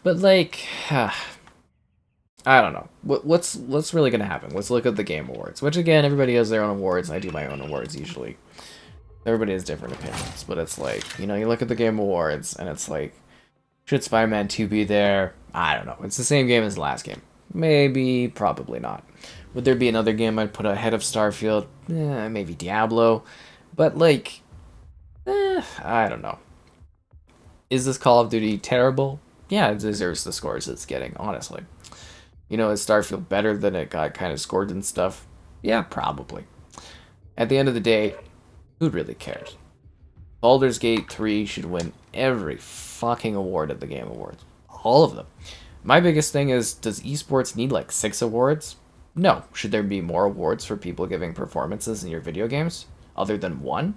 But like, I don't know. What's really gonna happen? Let's look at the Game Awards. Which again, everybody has their own awards. I do my own awards usually. Everybody has different opinions, but it's like, you know, you look at the Game Awards and it's like, should Spider-Man 2 be there? I don't know. It's the same game as the last game. Maybe, probably not. Would there be another game I'd put ahead of Starfield? Maybe Diablo. But like, I don't know. Is this Call of Duty terrible? Yeah, it deserves the scores it's getting, honestly. You know, is Starfield better than it got kind of scored and stuff? Yeah, probably. At the end of the day, who really cares? Baldur's Gate 3 should win every fucking award at the Game Awards. All of them. My biggest thing is, does esports need like 6 awards? No. Should there be more awards for people giving performances in your video games? Other than 1?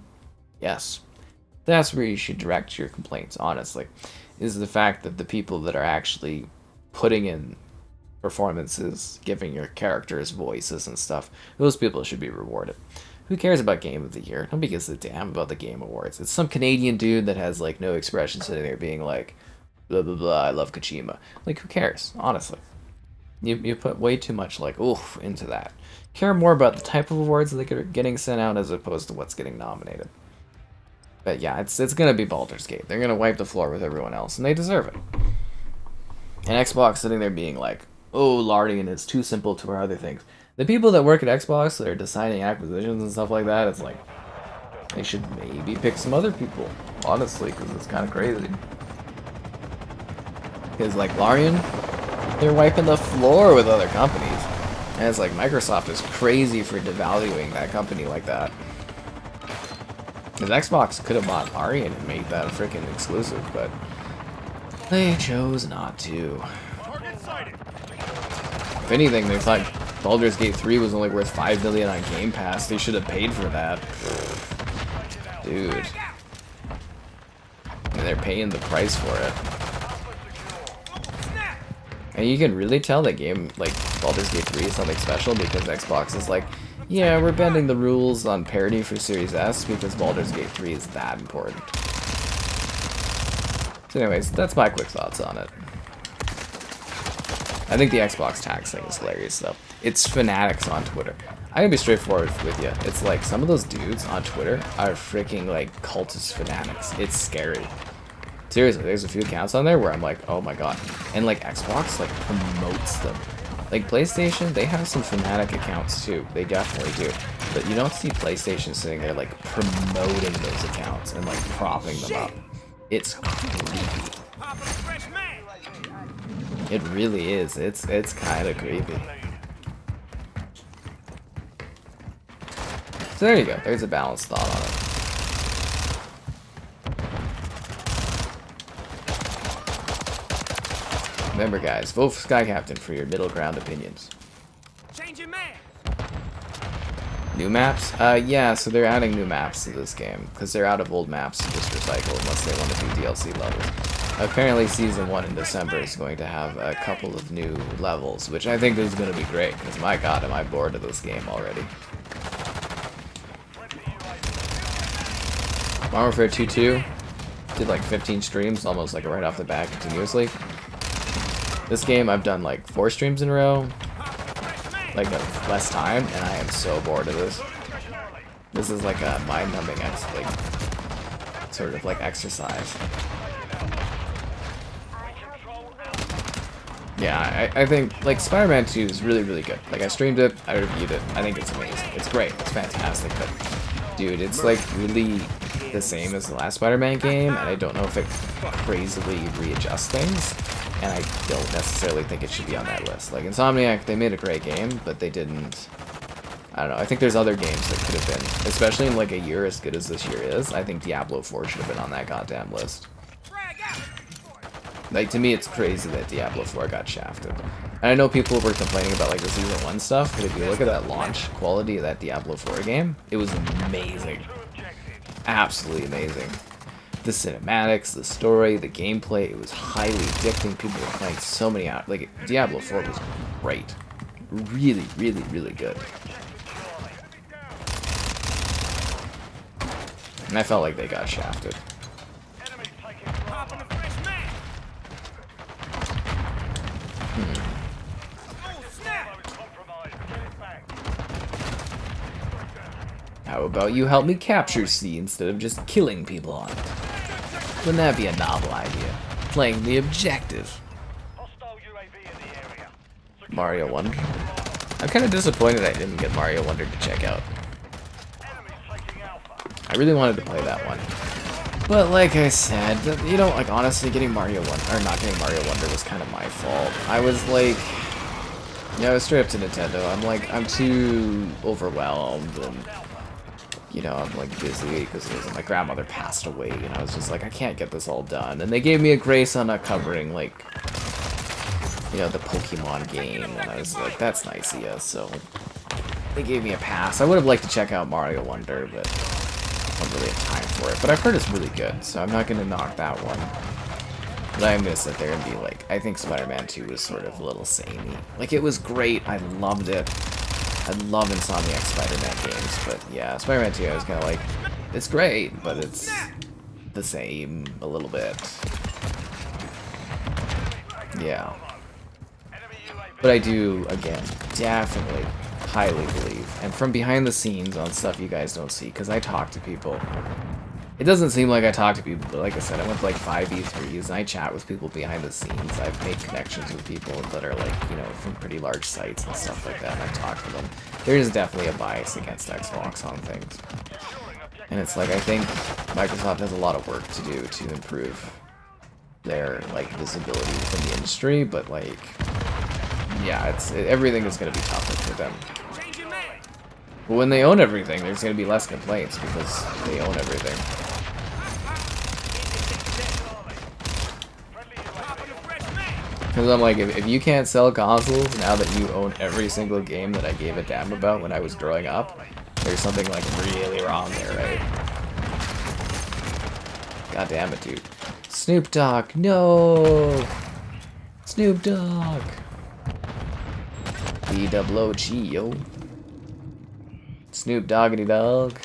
Yes. That's where you should direct your complaints, honestly. Is the fact that the people that are actually putting in performances, giving your characters voices and stuff, those people should be rewarded. Who cares about Game of the Year? Nobody gives a damn about the Game Awards. It's some Canadian dude that has like no expression sitting there being like, blah blah blah, I love Kojima. Like, who cares? Honestly. You put way too much like, oof, into that. Care more about the type of awards that are getting sent out as opposed to what's getting nominated. But yeah, it's gonna be Baldur's Gate. They're gonna wipe the floor with everyone else, and they deserve it. And Xbox sitting there being like, oh, Lardian, it's too simple to our other things. The people that work at Xbox that are deciding acquisitions and stuff like that, it's like, they should maybe pick some other people, honestly, because it's kind of crazy. Because like Larian, they're wiping the floor with other companies. And it's like, Microsoft is crazy for devaluing that company like that. Because Xbox could have bought Larian and made that a freaking exclusive, but they chose not to. If anything, they thought Baldur's Gate 3 was only worth $5 million on Game Pass. They should have paid for that. Dude. And they're paying the price for it. And you can really tell that game, like, Baldur's Gate 3 is something special because Xbox is like, yeah, we're bending the rules on parity for Series S because Baldur's Gate 3 is that important. So anyways, that's my quick thoughts on it. I think the Xbox tax thing is hilarious though. It's fanatics on Twitter. I'm gonna be straightforward with you. It's like some of those dudes on Twitter are freaking like cultist fanatics. It's scary. Seriously, there's a few accounts on there where I'm like, oh my god. And like Xbox like promotes them. Like PlayStation, they have some fanatic accounts too. They definitely do. But you don't see PlayStation sitting there like promoting those accounts and like propping them up. It's creepy. It really is. It's kind of creepy. So there you go. There's a balanced thought on it. Remember, guys, vote for Sky Captain for your middle ground opinions. New maps? Yeah, so they're adding new maps to this game, because they're out of old maps to just recycle unless they want to do DLC levels. Apparently Season 1 in December is going to have a couple of new levels, which I think is going to be great, because my god, am I bored of this game already. Modern Warfare 2.2 did like 15 streams, almost like right off the bat continuously. This game I've done like 4 streams in a row, like less time, and I am so bored of this. This is like a mind-numbing sort of like exercise. Yeah, I think like Spider-Man 2 is really, really good. Like I streamed it, I reviewed it, I think it's amazing. It's great, it's fantastic, but dude, it's like really the same as the last Spider-Man game, and I don't know if it crazily readjusts things. And I don't necessarily think it should be on that list. Like, Insomniac, they made a great game, but they didn't... I don't know, I think there's other games that could have been, especially in like a year as good as this year is, I think Diablo 4 should have been on that goddamn list. Like, to me, it's crazy that Diablo 4 got shafted. And I know people were complaining about, like, the Season 1 stuff, but if you look at that launch quality of that Diablo 4 game, it was amazing. Absolutely amazing. The cinematics, the story, the gameplay, it was highly addicting. People were playing so many hours. Like, Diablo 4 was great. Really, really, really good. And I felt like they got shafted. How about you help me capture C instead of just killing people on it? Wouldn't that be a novel idea? Playing the objective. Mario Wonder. I'm kind of disappointed I didn't get Mario Wonder to check out. I really wanted to play that one. But like I said, you know, like honestly, getting Mario Wonder, or not getting Mario Wonder was kind of my fault. I was like, yeah, I was straight up to Nintendo. I'm too overwhelmed and, you know, I'm like busy because my grandmother passed away and I was just like, I can't get this all done. And they gave me a grace on not covering like, you know, the Pokemon game, and I was like, that's nice, yeah. So they gave me a pass. I would have liked to check out Mario Wonder, but I don't really have time for it. But I've heard it's really good, so I'm not going to knock that one. But I'm going to sit there and be like, I think Spider-Man 2 was sort of a little samey. Like, it was great. I loved it. I love Insomniac Spider-Man games, but yeah, Spider-Man 2, I was kind of like, it's great, but it's the same a little bit. Yeah. But I do, again, definitely, highly believe, and from behind the scenes on stuff you guys don't see, because I talk to people. It doesn't seem like I talk to people, but like I said, I went to like 5 E3s, and I chat with people behind the scenes. I've made connections with people that are like, you know, from pretty large sites and stuff like that, and I talk to them. There is definitely a bias against Xbox on things. And it's like, I think Microsoft has a lot of work to do to improve their, like, visibility within the industry, but like, yeah, everything is going to be tougher for them. But when they own everything, there's going to be less complaints because they own everything. Because I'm like, if you can't sell consoles now that you own every single game that I gave a damn about when I was growing up, there's something like really wrong there, right? God damn it, dude. Snoop Dogg, no! Snoop Dogg! B-double-O-G, yo. Snoop Doggity Dogg.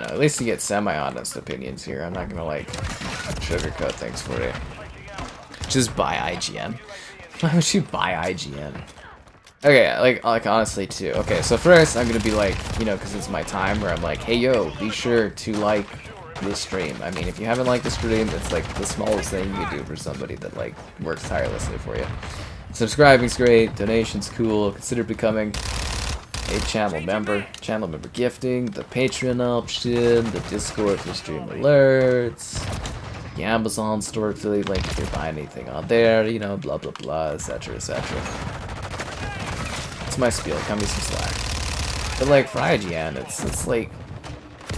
at least you get semi-honest opinions here. I'm not gonna like sugarcoat things for you. Just buy IGN. Why would you buy IGN? Okay, like honestly too. Okay, so first I'm gonna be like, you know, because it's my time where I'm like, hey yo, be sure to like the stream. I mean, if you haven't liked the stream, it's like the smallest thing you can do for somebody that like works tirelessly for you. Subscribing's great, donation's cool, consider becoming a channel member gifting, the Patreon option, the Discord for stream alerts, the Amazon store affiliate link if you're buying anything on there, you know, blah blah blah, etc, etc. It's my spiel, cut me some slack. But like for IGN, it's like,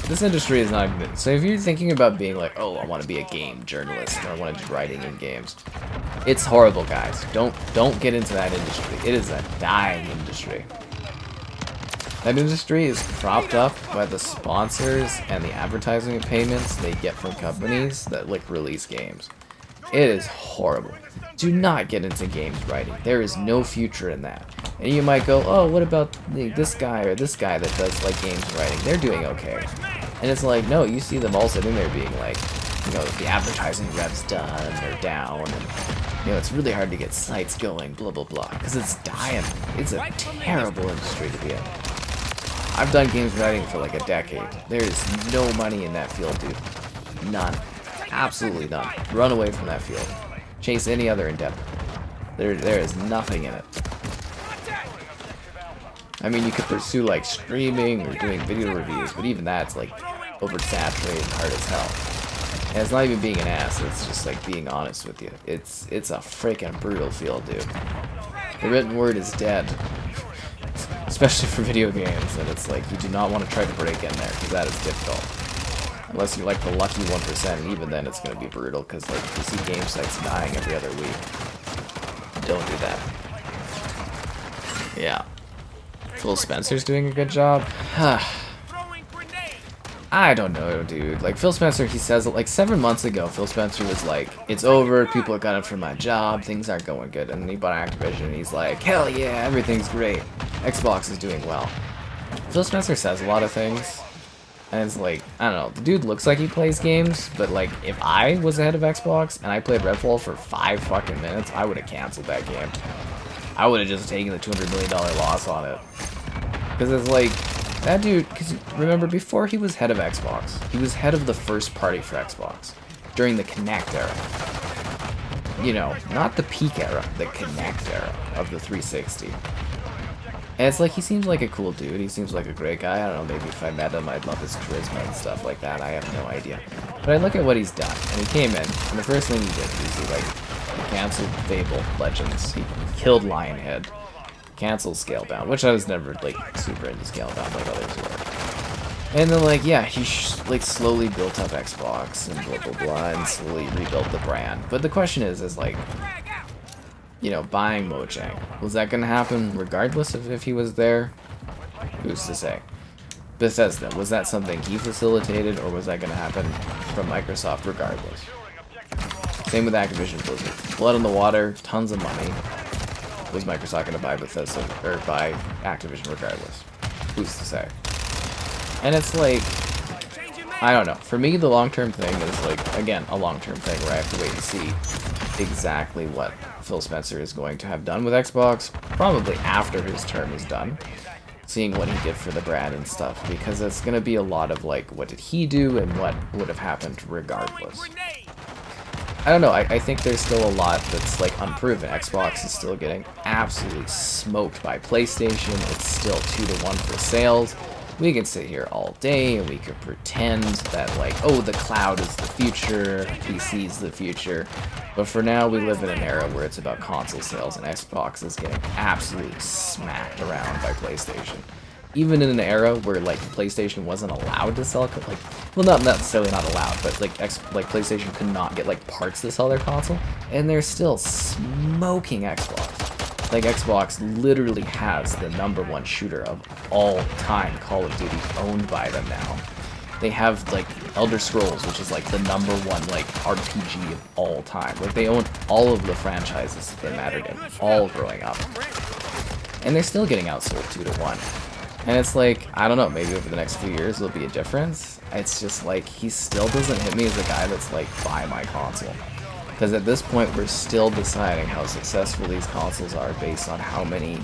this industry is not good. So if you're thinking about being like, oh, I want to be a game journalist, or I want to do writing in games, it's horrible, guys. Don't get into that industry. It is a dying industry. That industry is propped up by the sponsors and the advertising payments they get from companies that like release games. It is horrible. Do not get into games writing. There is no future in that. And you might go, oh, what about this guy or this guy that does like games writing? They're doing okay. And it's like, no, you see them all sitting there being like, you know, the advertising rev's done or down, and you know, it's really hard to get sites going, blah blah blah, because it's dying. It's a terrible industry to be in. I've done games writing for like a decade. There is no money in that field, dude. None. Absolutely none. Run away from that field. Chase any other endeavor. There is nothing in it. I mean, you could pursue like streaming or doing video reviews, but even that's like oversaturated and hard as hell. And it's not even being an ass, it's just like being honest with you. It's a freaking brutal field, dude. The written word is dead. Especially for video games, and it's like you do not want to try to break in there, because that is difficult. Unless you're like the lucky 1%, and even then it's going to be brutal, because like you see game sites dying every other week. Don't do that. Yeah. Phil Spencer's doing a good job. I don't know, dude. Like, Phil Spencer, he says it like 7 months ago. Phil Spencer was like, it's over, people are gunning for my job, things aren't going good. And then he bought Activision, and he's like, hell yeah, everything's great. Xbox is doing well. Phil Spencer says a lot of things, and it's like, I don't know, the dude looks like he plays games, but like, if I was the head of Xbox, and I played Redfall for 5 fucking minutes, I would have canceled that game. I would have just taken the $200 million loss on it. Because it's like, that dude, because remember, before he was head of Xbox, he was head of the first party for Xbox, during the Kinect era. You know, not the peak era, the Kinect era of the 360. And it's like, he seems like a cool dude, he seems like a great guy. I don't know, maybe if I met him, I'd love his charisma and stuff like that, I have no idea. But I look at what he's done, and he came in, and the first thing he did was he, like, canceled Fable Legends, he killed Lionhead, canceled Scalebound, which I was never, like, super into Scalebound like others were. And then, like, yeah, he, like, slowly built up Xbox, and blah, blah, blah, and slowly rebuilt the brand. But the question is like, you know, buying Mojang, was that gonna happen regardless of if he was there? Who's to say? Bethesda, was that something he facilitated, or was that gonna happen from Microsoft regardless? Same with Activision Blizzard. Blood on the water, tons of money. Was Microsoft going to buy Bethesda, or buy Activision regardless? Who's to say? And it's like, I don't know. For me, the long-term thing is like, again, a long-term thing where I have to wait and see exactly what Phil Spencer is going to have done with Xbox, probably after his term is done. Seeing what he did for the brand and stuff, because it's going to be a lot of like, what did he do and what would have happened regardless. I don't know, I think there's still a lot that's like unproven. Xbox is still getting absolutely smoked by PlayStation. It's still 2-to-1 for sales. We can sit here all day and we could pretend that like, oh, the cloud is the future, PC is the future. But for now, we live in an era where it's about console sales, and Xbox is getting absolutely smacked around by PlayStation. Even in an era where like PlayStation wasn't allowed to sell, like, well, not necessarily not allowed, but like PlayStation could not get like parts to sell their console, and they're still smoking Xbox. Like, Xbox literally has the #1 shooter of all time, Call of Duty, owned by them now. They have like Elder Scrolls, which is like the #1 like RPG of all time. Like, they own all of the franchises that mattered in all growing up, and they're still getting outsold 2-to-1. And it's like, I don't know, maybe over the next few years there'll be a difference. It's just like, he still doesn't hit me as a guy that's like, buy my console. Because at this point, we're still deciding how successful these consoles are based on how many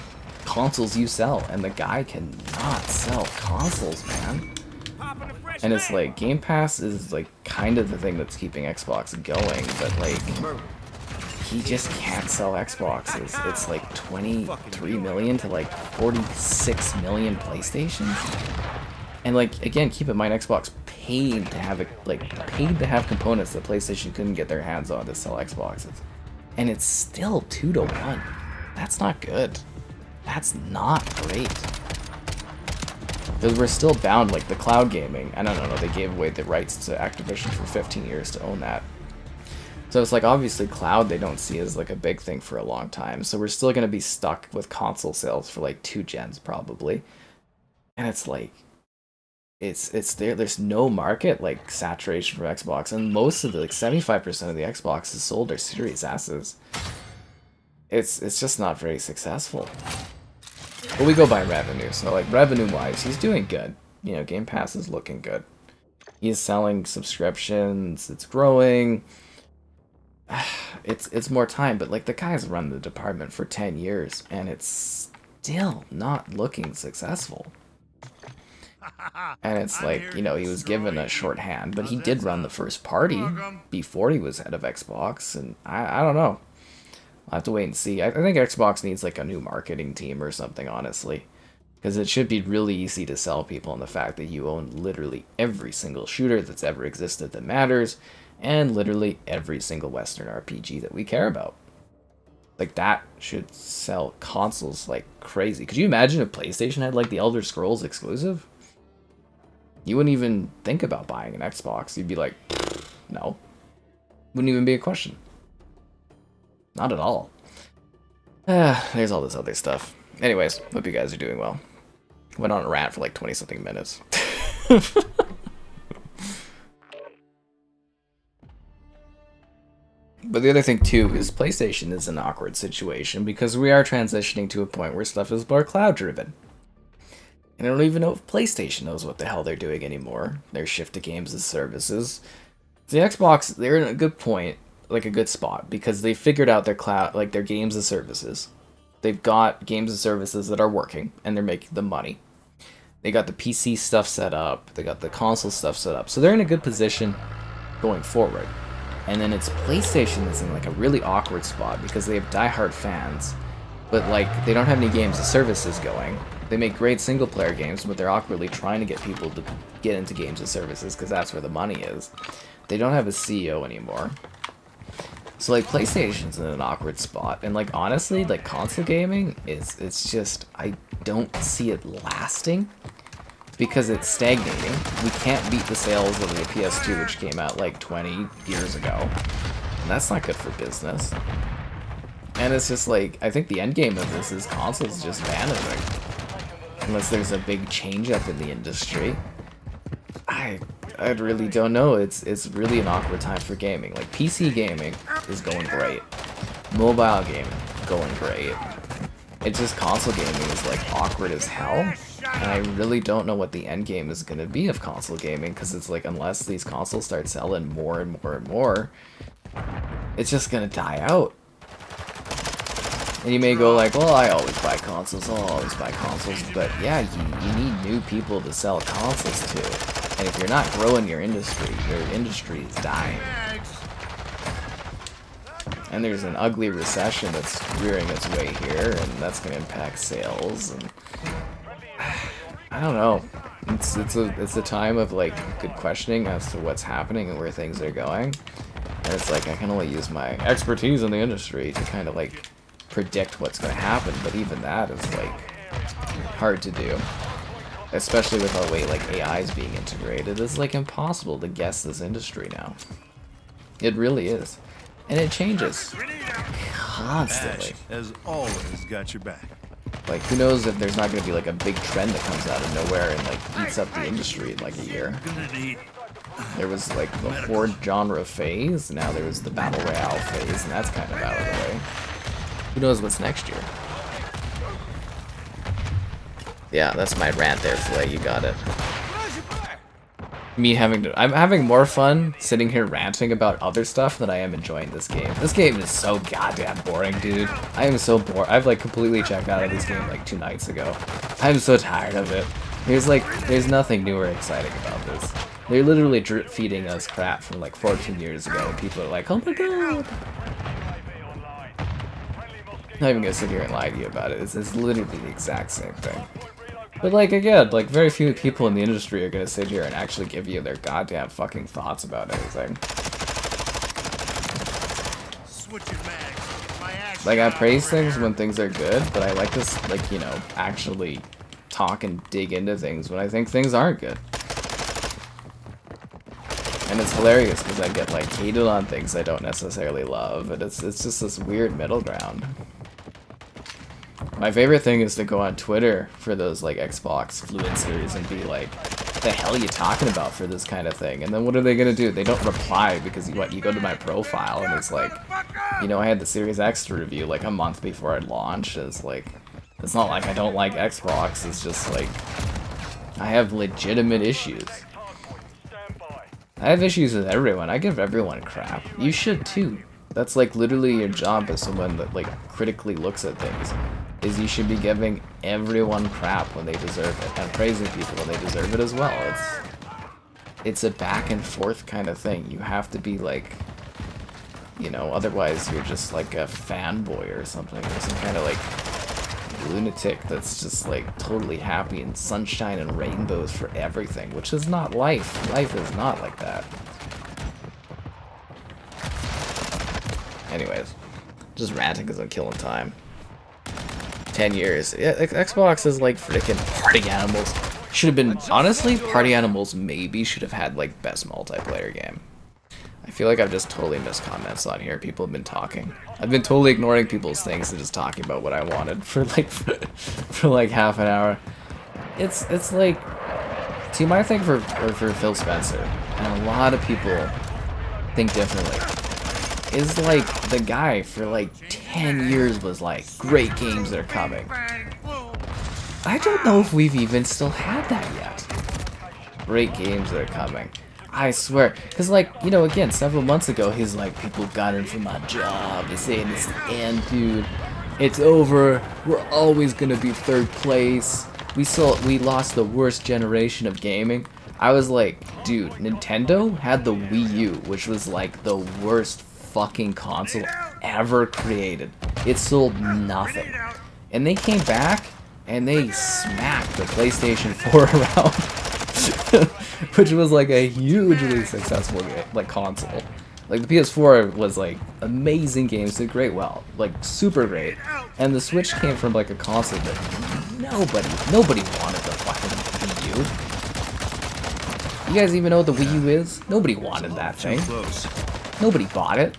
consoles you sell. And the guy cannot sell consoles, man. And it's like, Game Pass is like kind of the thing that's keeping Xbox going, but like, he just can't sell Xboxes. It's like 23 million to like 46 million PlayStations. And like, again, keep in mind, Xbox paid to have it, like, paid to have components that PlayStation couldn't get their hands on to sell Xboxes. And it's still 2 to 1. That's not good. That's not great. Because we're still bound, like, the cloud gaming. I don't know, they gave away the rights to Activision for 15 years to own that. So it's like, obviously, cloud they don't see as like a big thing for a long time. So we're still going to be stuck with console sales for like 2 gens probably. And it's like, it's there's no market like saturation for Xbox, and most of the like 75% of the Xboxes sold are Series S's. It's just not very successful. But we go by revenue, so like revenue wise, he's doing good. You know, Game Pass is looking good. He's selling subscriptions, it's growing. It's more time, but like the guy's run the department for 10 years and it's still not looking successful. And it's like, you know, he was given a shorthand, but he did run the first party before he was head of Xbox, and I don't know. I'll have to wait and see. I think Xbox needs like a new marketing team or something, honestly. Because it should be really easy to sell people on the fact that you own literally every single shooter that's ever existed that matters, and literally every single Western RPG that we care about. Like, that should sell consoles like crazy. Could you imagine if PlayStation had like the Elder Scrolls exclusive? You wouldn't even think about buying an Xbox. You'd be like, no. Wouldn't even be a question. Not at all. There's all this other stuff. Anyways, hope you guys are doing well. Went on a rant for like 20-something minutes. But the other thing, too, is PlayStation is an awkward situation because we are transitioning to a point where stuff is more cloud-driven. And I don't even know if PlayStation knows what the hell they're doing anymore. Their shift to games as services. The Xbox, they're in a good point, like a good spot, because they figured out their cloud, like their games as services. They've got games as services that are working, and they're making them money. They got the PC stuff set up, they got the console stuff set up, so they're in a good position going forward. And then it's PlayStation that's in like a really awkward spot because they have diehard fans, but like they don't have any games as services going. They make great single player games, but they're awkwardly trying to get people to get into games as services because that's where the money is. They don't have a CEO anymore. So like PlayStation's in an awkward spot, and like honestly, like console gaming it's just, I don't see it lasting because it's stagnating. We can't beat the sales of the PS2, which came out like 20 years ago. And that's not good for business. And it's just like, I think the end game of this is consoles just vanishing. Unless there's a big change up in the industry. I really don't know. It's really an awkward time for gaming. Like PC gaming is going great. Mobile gaming going great. It's just console gaming is like awkward as hell. And I really don't know what the end game is going to be of console gaming, because it's like, unless these consoles start selling more and more and more, it's just going to die out. And you may go like, well, I always buy consoles, but yeah, you need new people to sell consoles to. And if you're not growing your industry is dying. And there's an ugly recession that's rearing its way here, and that's going to impact sales. And I don't know. It's a time of like good questioning as to what's happening and where things are going. And it's like, I can only use my expertise in the industry to kind of like predict what's going to happen, but even that is like hard to do, especially with the way like AI is being integrated. It's like impossible to guess this industry now. It really is, and it changes constantly. Ash has always got your back. Like, who knows if there's not going to be like a big trend that comes out of nowhere and like eats up the industry in like a year. There was like the horde genre phase, now there was the battle royale phase, and that's kind of out of the way. Who knows what's next year? Yeah, that's my rant there, Flay. You got it. I'm having more fun sitting here ranting about other stuff than I am enjoying this game. This game is so goddamn boring, dude. I am so bored. I've like completely checked out of this game like 2 nights ago. I'm so tired of it. There's nothing new or exciting about this. They're literally drip feeding us crap from like 14 years ago, and people are like, oh my god. I'm not even gonna sit here and lie to you about it. It's literally the exact same thing. But like again, like very few people in the industry are gonna sit here and actually give you their goddamn fucking thoughts about anything. Like I praise things when things are good, but I like to like, you know, actually talk and dig into things when I think things aren't good. And it's hilarious because I get like hated on things I don't necessarily love, and it's just this weird middle ground. My favorite thing is to go on Twitter for those like Xbox fluencers and be like, the hell are you talking about for this kind of thing? And then what are they gonna do? They don't reply because you go to my profile and it's like, you know, I had the Series X to review like a month before it launched. It's like, it's not like I don't like Xbox, it's just like, I have legitimate issues. I have issues with everyone. I give everyone crap. You should too. That's like literally your job as someone that like critically looks at things. Is you should be giving everyone crap when they deserve it, and praising people when they deserve it as well. It's a back and forth kind of thing. You have to be like, you know, otherwise you're just like a fanboy or something, or some kind of like lunatic that's just like totally happy and sunshine and rainbows for everything, which is not life. Life is not like that. Anyways, just ranting because I'm killing time. 10 years. Yeah, Xbox is like freaking Party Animals. Should have been, honestly, Party Animals maybe should have had like best multiplayer game. I feel like I've just totally missed comments on here. People have been talking. I've been totally ignoring people's things and just talking about what I wanted for like for like half an hour. It's like, see, my thing for Phil Spencer, and a lot of people think differently, is like the guy for like 10 years was like, great games are coming. I don't know if we've even still had that yet. Great games are coming. I swear. Because like, you know, again, several months ago, he's like, people got in for my job. They're saying it's the end, dude. It's over. We're always gonna be third place. We lost the worst generation of gaming. I was like, dude, Nintendo had the Wii U, which was like the worst fucking console ever created. It sold nothing. And they came back and they smacked the PlayStation 4 around. Which was like a hugely successful game, like console. Like the PS4 was like amazing games, did great, well, like super great. And the Switch came from like a console that nobody wanted the fucking Wii U. You guys even know what the Wii U is? Nobody wanted that thing. Nobody bought it.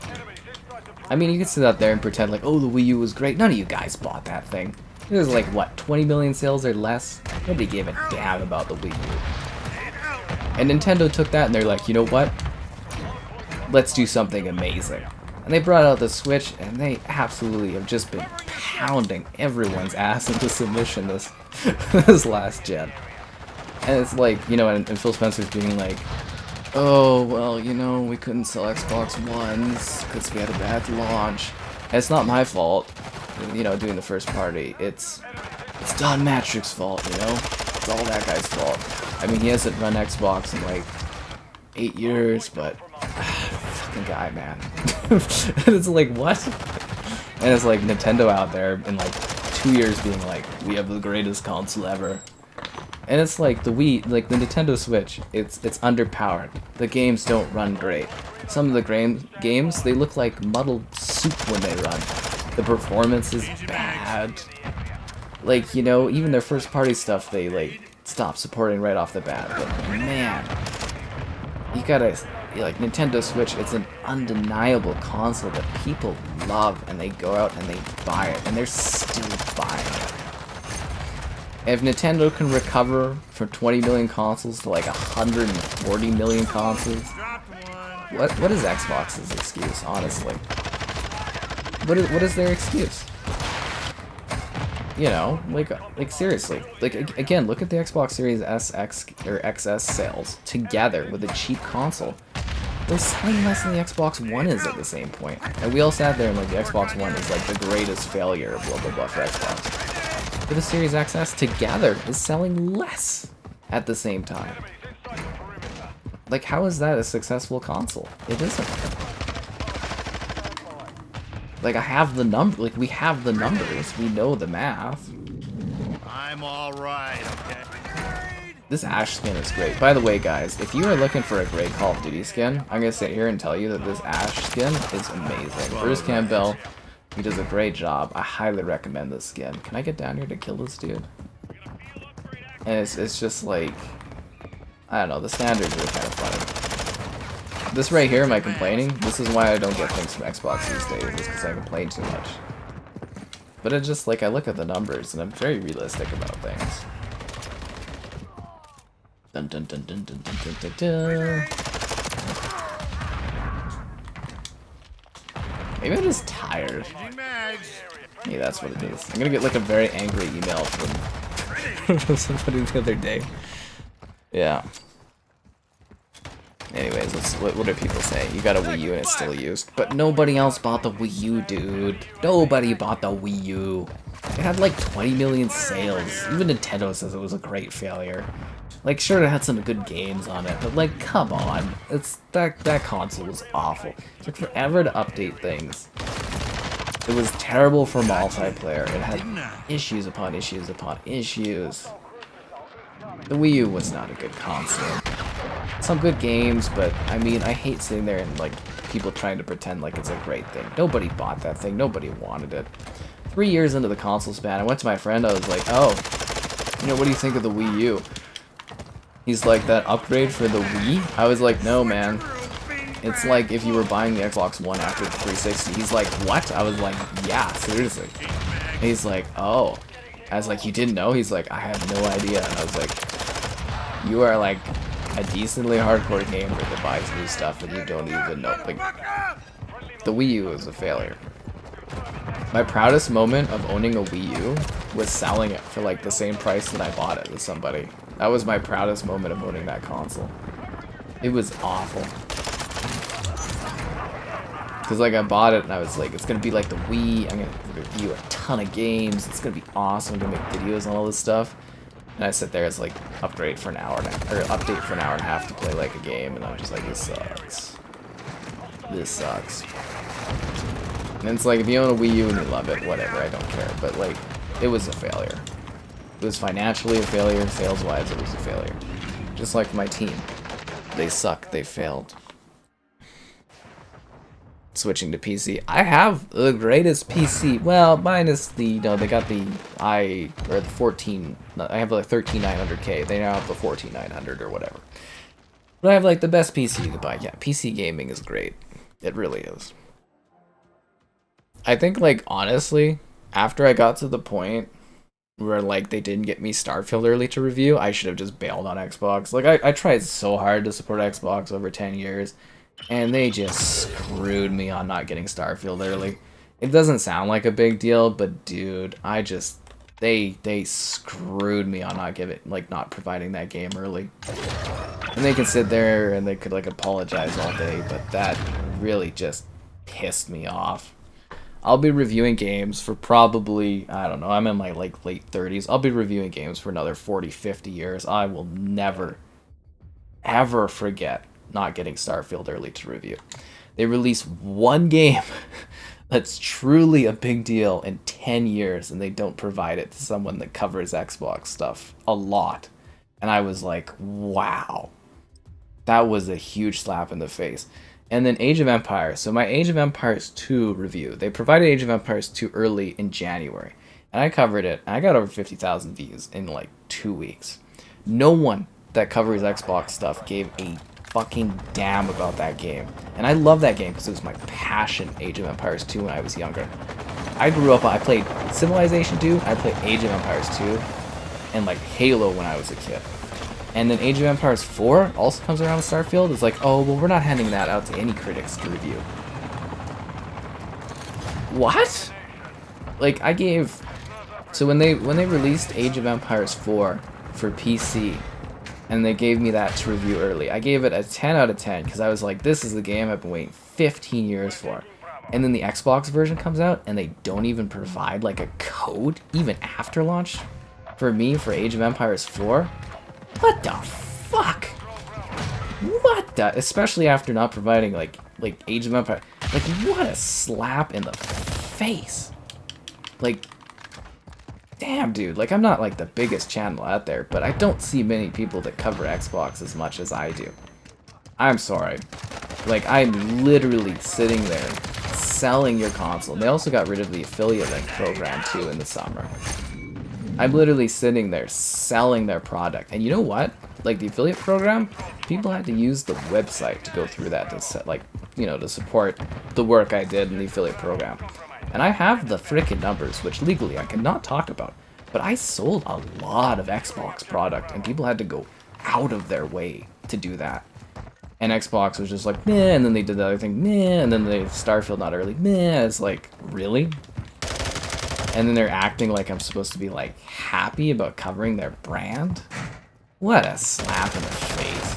I mean, you can sit out there and pretend like, oh, the Wii U was great. None of you guys bought that thing. It was like, what, 20 million sales or less? Nobody gave a damn about the Wii U. And Nintendo took that and they're like, you know what? Let's do something amazing. And they brought out the Switch and they absolutely have just been pounding everyone's ass into submission this this last gen. And it's like, you know, and Phil Spencer's being like, oh, well, you know, we couldn't sell Xbox Ones because we had a bad launch. And it's not my fault, you know, doing the first party. It's Don Matrick's fault, you know? It's all that guy's fault. I mean, he hasn't run Xbox in like 8 years, but fucking guy, man. And it's like, what? And it's like Nintendo out there in like 2 years being like, we have the greatest console ever. And it's like the Wii, like the Nintendo Switch, it's underpowered. The games don't run great. Some of the games, they look like muddled soup when they run. The performance is bad. Like, you know, even their first party stuff, they like stop supporting right off the bat. But man, you gotta, like, Nintendo Switch, it's an undeniable console that people love, and they go out and they buy it, and they're still buying it. If Nintendo can recover from 20 million consoles to like 140 million consoles, what is Xbox's excuse, honestly? What is their excuse? You know, like seriously. Like again, look at the Xbox Series S, X, or XS sales together with a cheap console. They're selling less than the Xbox One is at the same point. And we all sat there and like the Xbox One is like the greatest failure of blah blah blah for Xbox. But the Series XS together is selling less at the same time. Like, how is that a successful console? It isn't. Like, I have the number. Like, we have the numbers. We know the math. I'm all right, okay? This Ash skin is great. By the way, guys, if you are looking for a great Call of Duty skin, I'm gonna sit here and tell you that this Ash skin is amazing. Bruce Campbell, he does a great job. I highly recommend this skin. Can I get down here to kill this dude? And it's just like, I don't know, the standards are kind of funny. This right here, am I complaining? This is why I don't get things from Xbox these days, is because I complain too much. But it's just like, I look at the numbers, and I'm very realistic about things. Dun dun dun dun dun dun dun dun dun. Maybe I'm just tired. Maybe that's what it is. I'm gonna get like a very angry email from somebody the other day. Yeah. Anyways, what do people say? You got a Wii U and it's still used. But nobody else bought the Wii U, dude. Nobody bought the Wii U. It had like 20 million sales. Even Nintendo says it was a great failure. Like, sure, it had some good games on it, but like, come on. It's that console was awful. It took forever to update things. It was terrible for multiplayer. It had issues upon issues upon issues. The Wii U was not a good console. Some good games, but I mean, I hate sitting there and like people trying to pretend like it's a great thing. Nobody bought that thing. Nobody wanted it. 3 years into the console span, I went to my friend. I was like, "Oh, you know, what do you think of the Wii U?" He's like, "That upgrade for the Wii?" I was like, "No, man. It's like if you were buying the Xbox One after the 360. He's like, "What?" I was like, "Yeah, seriously." And he's like, "Oh." I was like, "You didn't know?" He's like, "I have no idea." And I was like, "You are like a decently hardcore gamer that buys new stuff and you don't even know." Like, the Wii U is a failure. My proudest moment of owning a Wii U was selling it for like the same price that I bought it with somebody. That was my proudest moment of owning that console. It was awful. Because like I bought it and I was like, it's going to be like the Wii. I'm going to review a ton of games. It's going to be awesome. I'm going to make videos and all this stuff. And I sit there as like upgrade for an hour and or update for an hour and a half to play like a game. And I'm just like, this sucks. This sucks. And it's like, if you own a Wii U and you love it, whatever, I don't care. But like, it was a failure. It was financially a failure. Sales-wise, it was a failure. Just like my team. They suck. They failed. Switching to PC. I have the greatest PC. Well, minus the, you know, they got the the 14. I have like 13900K. They now have the 14900 or whatever. But I have like the best PC you could buy. Yeah, PC gaming is great. It really is. I think like honestly, after I got to the point where like they didn't get me Starfield early to review, I should have just bailed on Xbox. Like I tried so hard to support Xbox over 10 years. And they just screwed me on not getting Starfield early. It doesn't sound like a big deal, but dude, they screwed me on not providing that game early. And they can sit there and they could like apologize all day, but that really just pissed me off. I'll be reviewing games for probably, I don't know, I'm in my like late 30s. I'll be reviewing games for another 40, 50 years. I will never, ever forget not getting Starfield early to review. They release one game that's truly a big deal in 10 years and they don't provide it to someone that covers Xbox stuff a lot. And I was like, wow. That was a huge slap in the face. And then Age of Empires. So my Age of Empires 2 review. They provided Age of Empires 2 early in January. And I covered it. And I got over 50,000 views in like 2 weeks. No one that covers Xbox stuff gave a fucking damn about that game. And I love that game because it was my passion, Age of Empires 2, when I was younger. I grew up, I played Civilization 2, I played Age of Empires 2, and like Halo when I was a kid. And then Age of Empires 4 also comes around with Starfield. It's like, oh, well, we're not handing that out to any critics to review. What? Like, I gave So when they released Age of Empires 4 for PC, and they gave me that to review early, I gave it a 10 out of 10 because I was like, this is the game I've been waiting 15 years for. And then the Xbox version comes out, and they don't even provide like a code even after launch for me for Age of Empires 4. What the fuck? What the? Especially after not providing like Age of Empires. Like, what a slap in the face. Like, damn, dude. Like, I'm not like the biggest channel out there, but I don't see many people that cover Xbox as much as I do. I'm sorry. Like, I'm literally sitting there selling your console. They also got rid of the affiliate link program too in the summer. I'm literally sitting there selling their product. And you know what? Like, the affiliate program, people had to use the website to go through that to set, like, you know, to support the work I did in the affiliate program. And I have the frickin' numbers, which legally I cannot talk about. But I sold a lot of Xbox product, and people had to go out of their way to do that. And Xbox was just like, meh, and then they did the other thing, meh, and then they Starfield not early, meh. It's like, really? And then they're acting like I'm supposed to be like happy about covering their brand? What a slap in the face.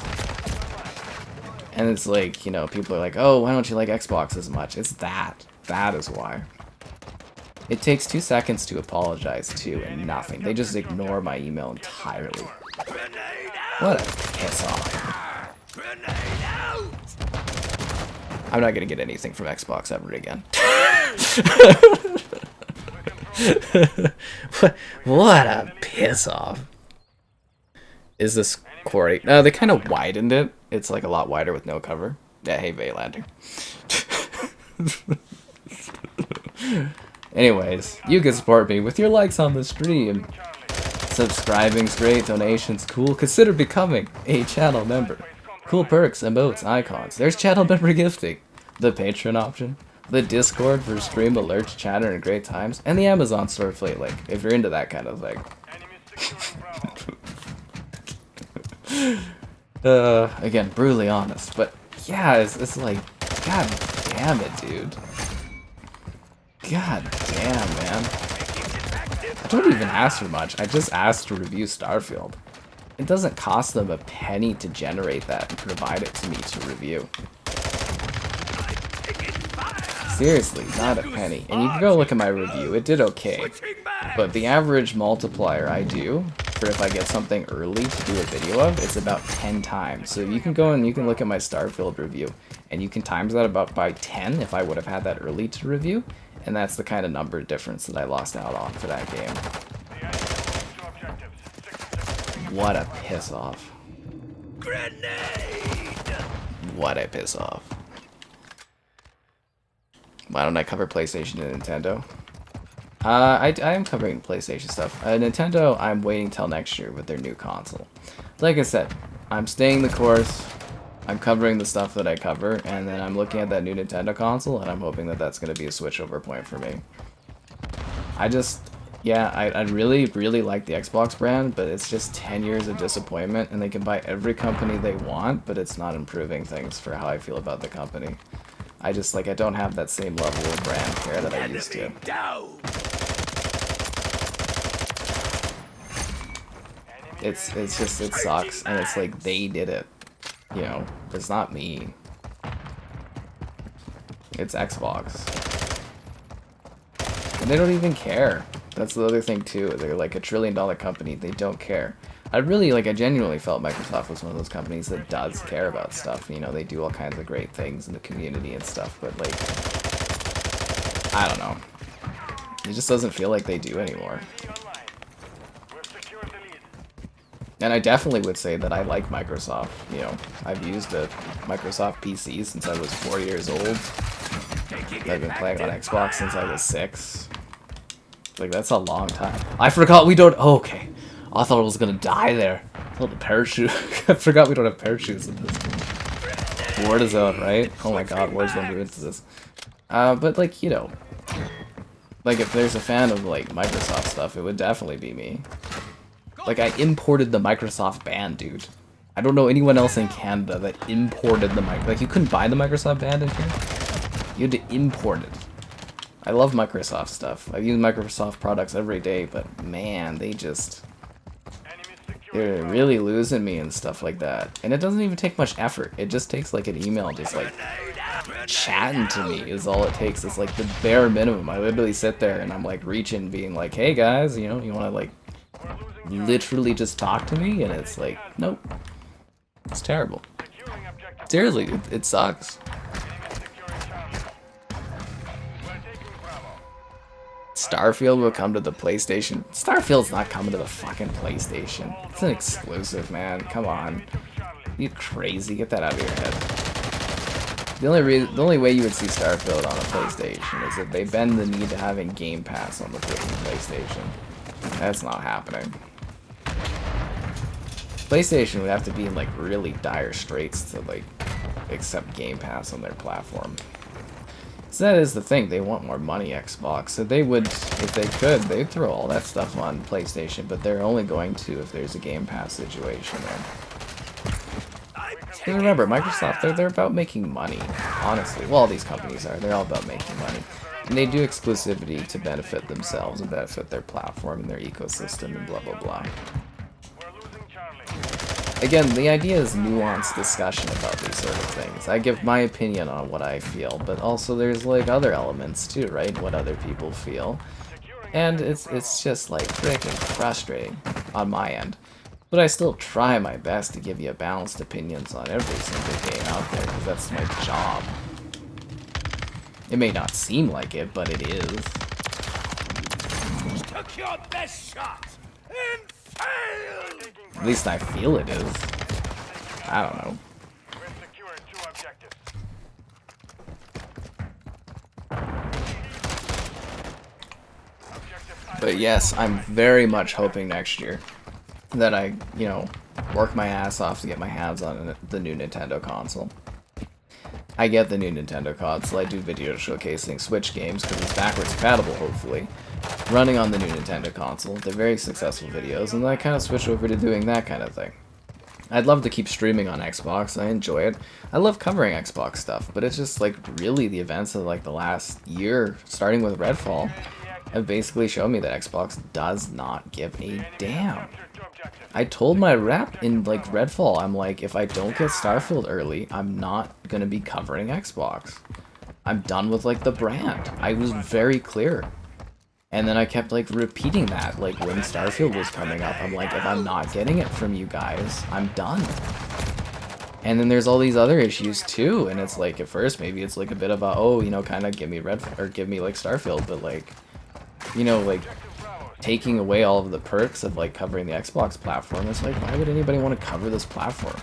And it's like, you know, people are like, oh, why don't you like Xbox as much? It's that. That is why. It takes 2 seconds to apologize to and nothing. They just ignore my email entirely. What a piss off. I'm not gonna get anything from Xbox ever again. What a piss off. Is this Quarry? No, they kind of widened it. It's like a lot wider with no cover. Yeah, hey, Vaylander. Anyways, you can support me with your likes on the stream. Subscribing's great, donations cool. Consider becoming a channel member. Cool perks, emotes, icons. There's channel member gifting, the Patreon option, the Discord for stream alerts, chatter, and great times, and the Amazon store affiliate link, if you're into that kind of thing. Again, brutally honest, but yeah, it's like, god damn it, dude. God damn, man. I don't even ask for much, I just asked to review Starfield. It doesn't cost them a penny to generate that and provide it to me to review. Seriously, not a penny. And you can go look at my review, it did okay. But the average multiplier I do, for if I get something early to do a video of, it's about 10 times. So you can go and you can look at my Starfield review, and you can times that about by 10 if I would have had that early to review. And that's the kind of number difference that I lost out on for that game. What a piss off. Grenade! What a piss off. Why don't I cover PlayStation and Nintendo? I am covering PlayStation stuff. Nintendo, I'm waiting till next year with their new console. Like I said, I'm staying the course. I'm covering the stuff that I cover, and then I'm looking at that new Nintendo console, and I'm hoping that that's going to be a switchover point for me. Yeah, I really, really like the Xbox brand, but it's just 10 years of disappointment, and they can buy every company they want, but it's not improving things for how I feel about the company. I don't have that same level of brand care that I used to. It's just, it sucks, and it's like, they did it. You know, it's not me. It's Xbox. And they don't even care. That's the other thing too. They're like a $1 trillion company. They don't care. I genuinely felt Microsoft was one of those companies that does care about stuff. You know, they do all kinds of great things in the community and stuff, but like, I don't know. It just doesn't feel like they do anymore. And I definitely would say that I like Microsoft. You know, I've used a Microsoft PC since I was 4 years old. I've been playing on Xbox since I was 6. Like, that's a long time. I forgot we don't... Oh, okay. I thought I was gonna die there. Oh, the parachute. I forgot we don't have parachutes in this. Warzone, right? Oh my god, Warzone moved into this. But, like, you know... Like, if there's a fan of, like, Microsoft stuff, it would definitely be me. Like, I imported the Microsoft band, dude. I don't know anyone else in Canada that imported the Like, you couldn't buy the Microsoft band in here? You had to import it. I love Microsoft stuff. I use Microsoft products every day, but man, they're really losing me and stuff like that. And it doesn't even take much effort. It just takes like an email, just like chatting to me is all it takes. It's like the bare minimum. I literally sit there and I'm like reaching, being like, hey guys, you know, you want to like literally just talk to me? And it's like, nope. It's terrible. Seriously, it sucks. Starfield will come to the PlayStation. Starfield's not coming to the fucking PlayStation. It's an exclusive, man. Come on. You crazy? Get that out of your head. The only way you would see Starfield on a PlayStation is if they bend the knee to having Game Pass on the PlayStation. That's not happening. PlayStation would have to be in like really dire straits to like accept Game Pass on their platform. So that is the thing, they want more money, Xbox. So they would, if they could, they'd throw all that stuff on PlayStation, but they're only going to if there's a Game Pass situation there. Because remember, Microsoft, they're about making money, honestly. Well, all these companies are. They're all about making money. And they do exclusivity to benefit themselves and benefit their platform and their ecosystem and blah, blah, blah. Again, the idea is nuanced discussion about these sort of things. I give my opinion on what I feel, but also there's like other elements too, right? What other people feel. And it's just like freaking frustrating on my end. But I still try my best to give you balanced opinions on every single game out there, because that's my job. It may not seem like it, but it is. Took your best shot and failed. At least I feel it is. I don't know. But yes, I'm very much hoping next year that I, you know, work my ass off to get my hands on the new Nintendo console. I get the new Nintendo console. I do videos showcasing Switch games because it's backwards compatible, hopefully, running on the new Nintendo console. They're very successful videos, and then I kind of switch over to doing that kind of thing. I'd love to keep streaming on Xbox. I enjoy it. I love covering Xbox stuff, but it's just like really the events of like the last year, starting with Redfall, have basically shown me that Xbox does not give a damn. I told my rep in like Redfall, I'm like, if I don't get Starfield early, I'm not gonna be covering Xbox. I'm done with like the brand. I was very clear. And then I kept like repeating that, like when Starfield was coming up, I'm like, if I'm not getting it from you guys, I'm done. And then there's all these other issues too, and it's like at first maybe it's like a bit of a, oh, you know, kind of give me give me like Starfield, but like, you know, like taking away all of the perks of like covering the Xbox platform. It's like, why would anybody want to cover this platform?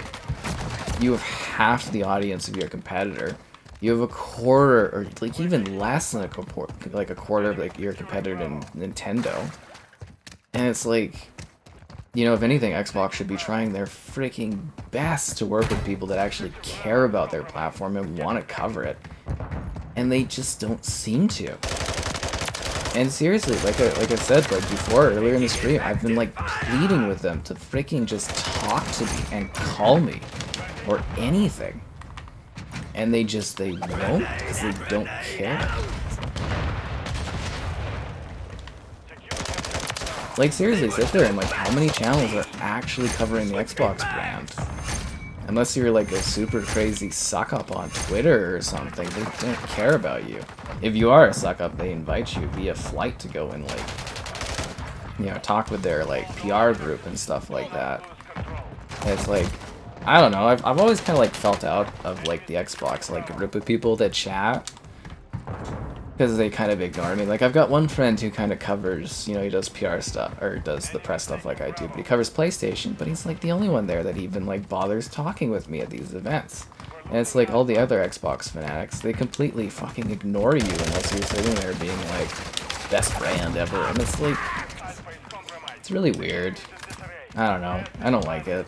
You have half the audience of your competitor. You have a quarter, or like even less than a quarter of like your competitor in Nintendo. And it's like, you know, if anything, Xbox should be trying their freaking best to work with people that actually care about their platform and want to cover it. And they just don't seem to. And seriously, like I said, like before, earlier in the stream, I've been like pleading with them to freaking just talk to me and call me or anything. And they won't, because they don't care. Like seriously, sit there and like, how many channels are actually covering the Xbox brand? Unless you're like a super crazy suck up on Twitter or something, they don't care about you. If you are a suck up, they invite you via flight to go and like, you know, talk with their like PR group and stuff like that. And it's like, I don't know, I've always kind of like felt out of like the Xbox like group of people that chat, because they kind of ignore me. Like I've got one friend who kind of covers, you know, he does PR stuff, or does the press stuff like I do, but he covers PlayStation, but he's like the only one there that even like bothers talking with me at these events. And it's like all the other Xbox fanatics, they completely fucking ignore you unless you're sitting there being like, best brand ever, and it's like, it's really weird. I don't know, I don't like it.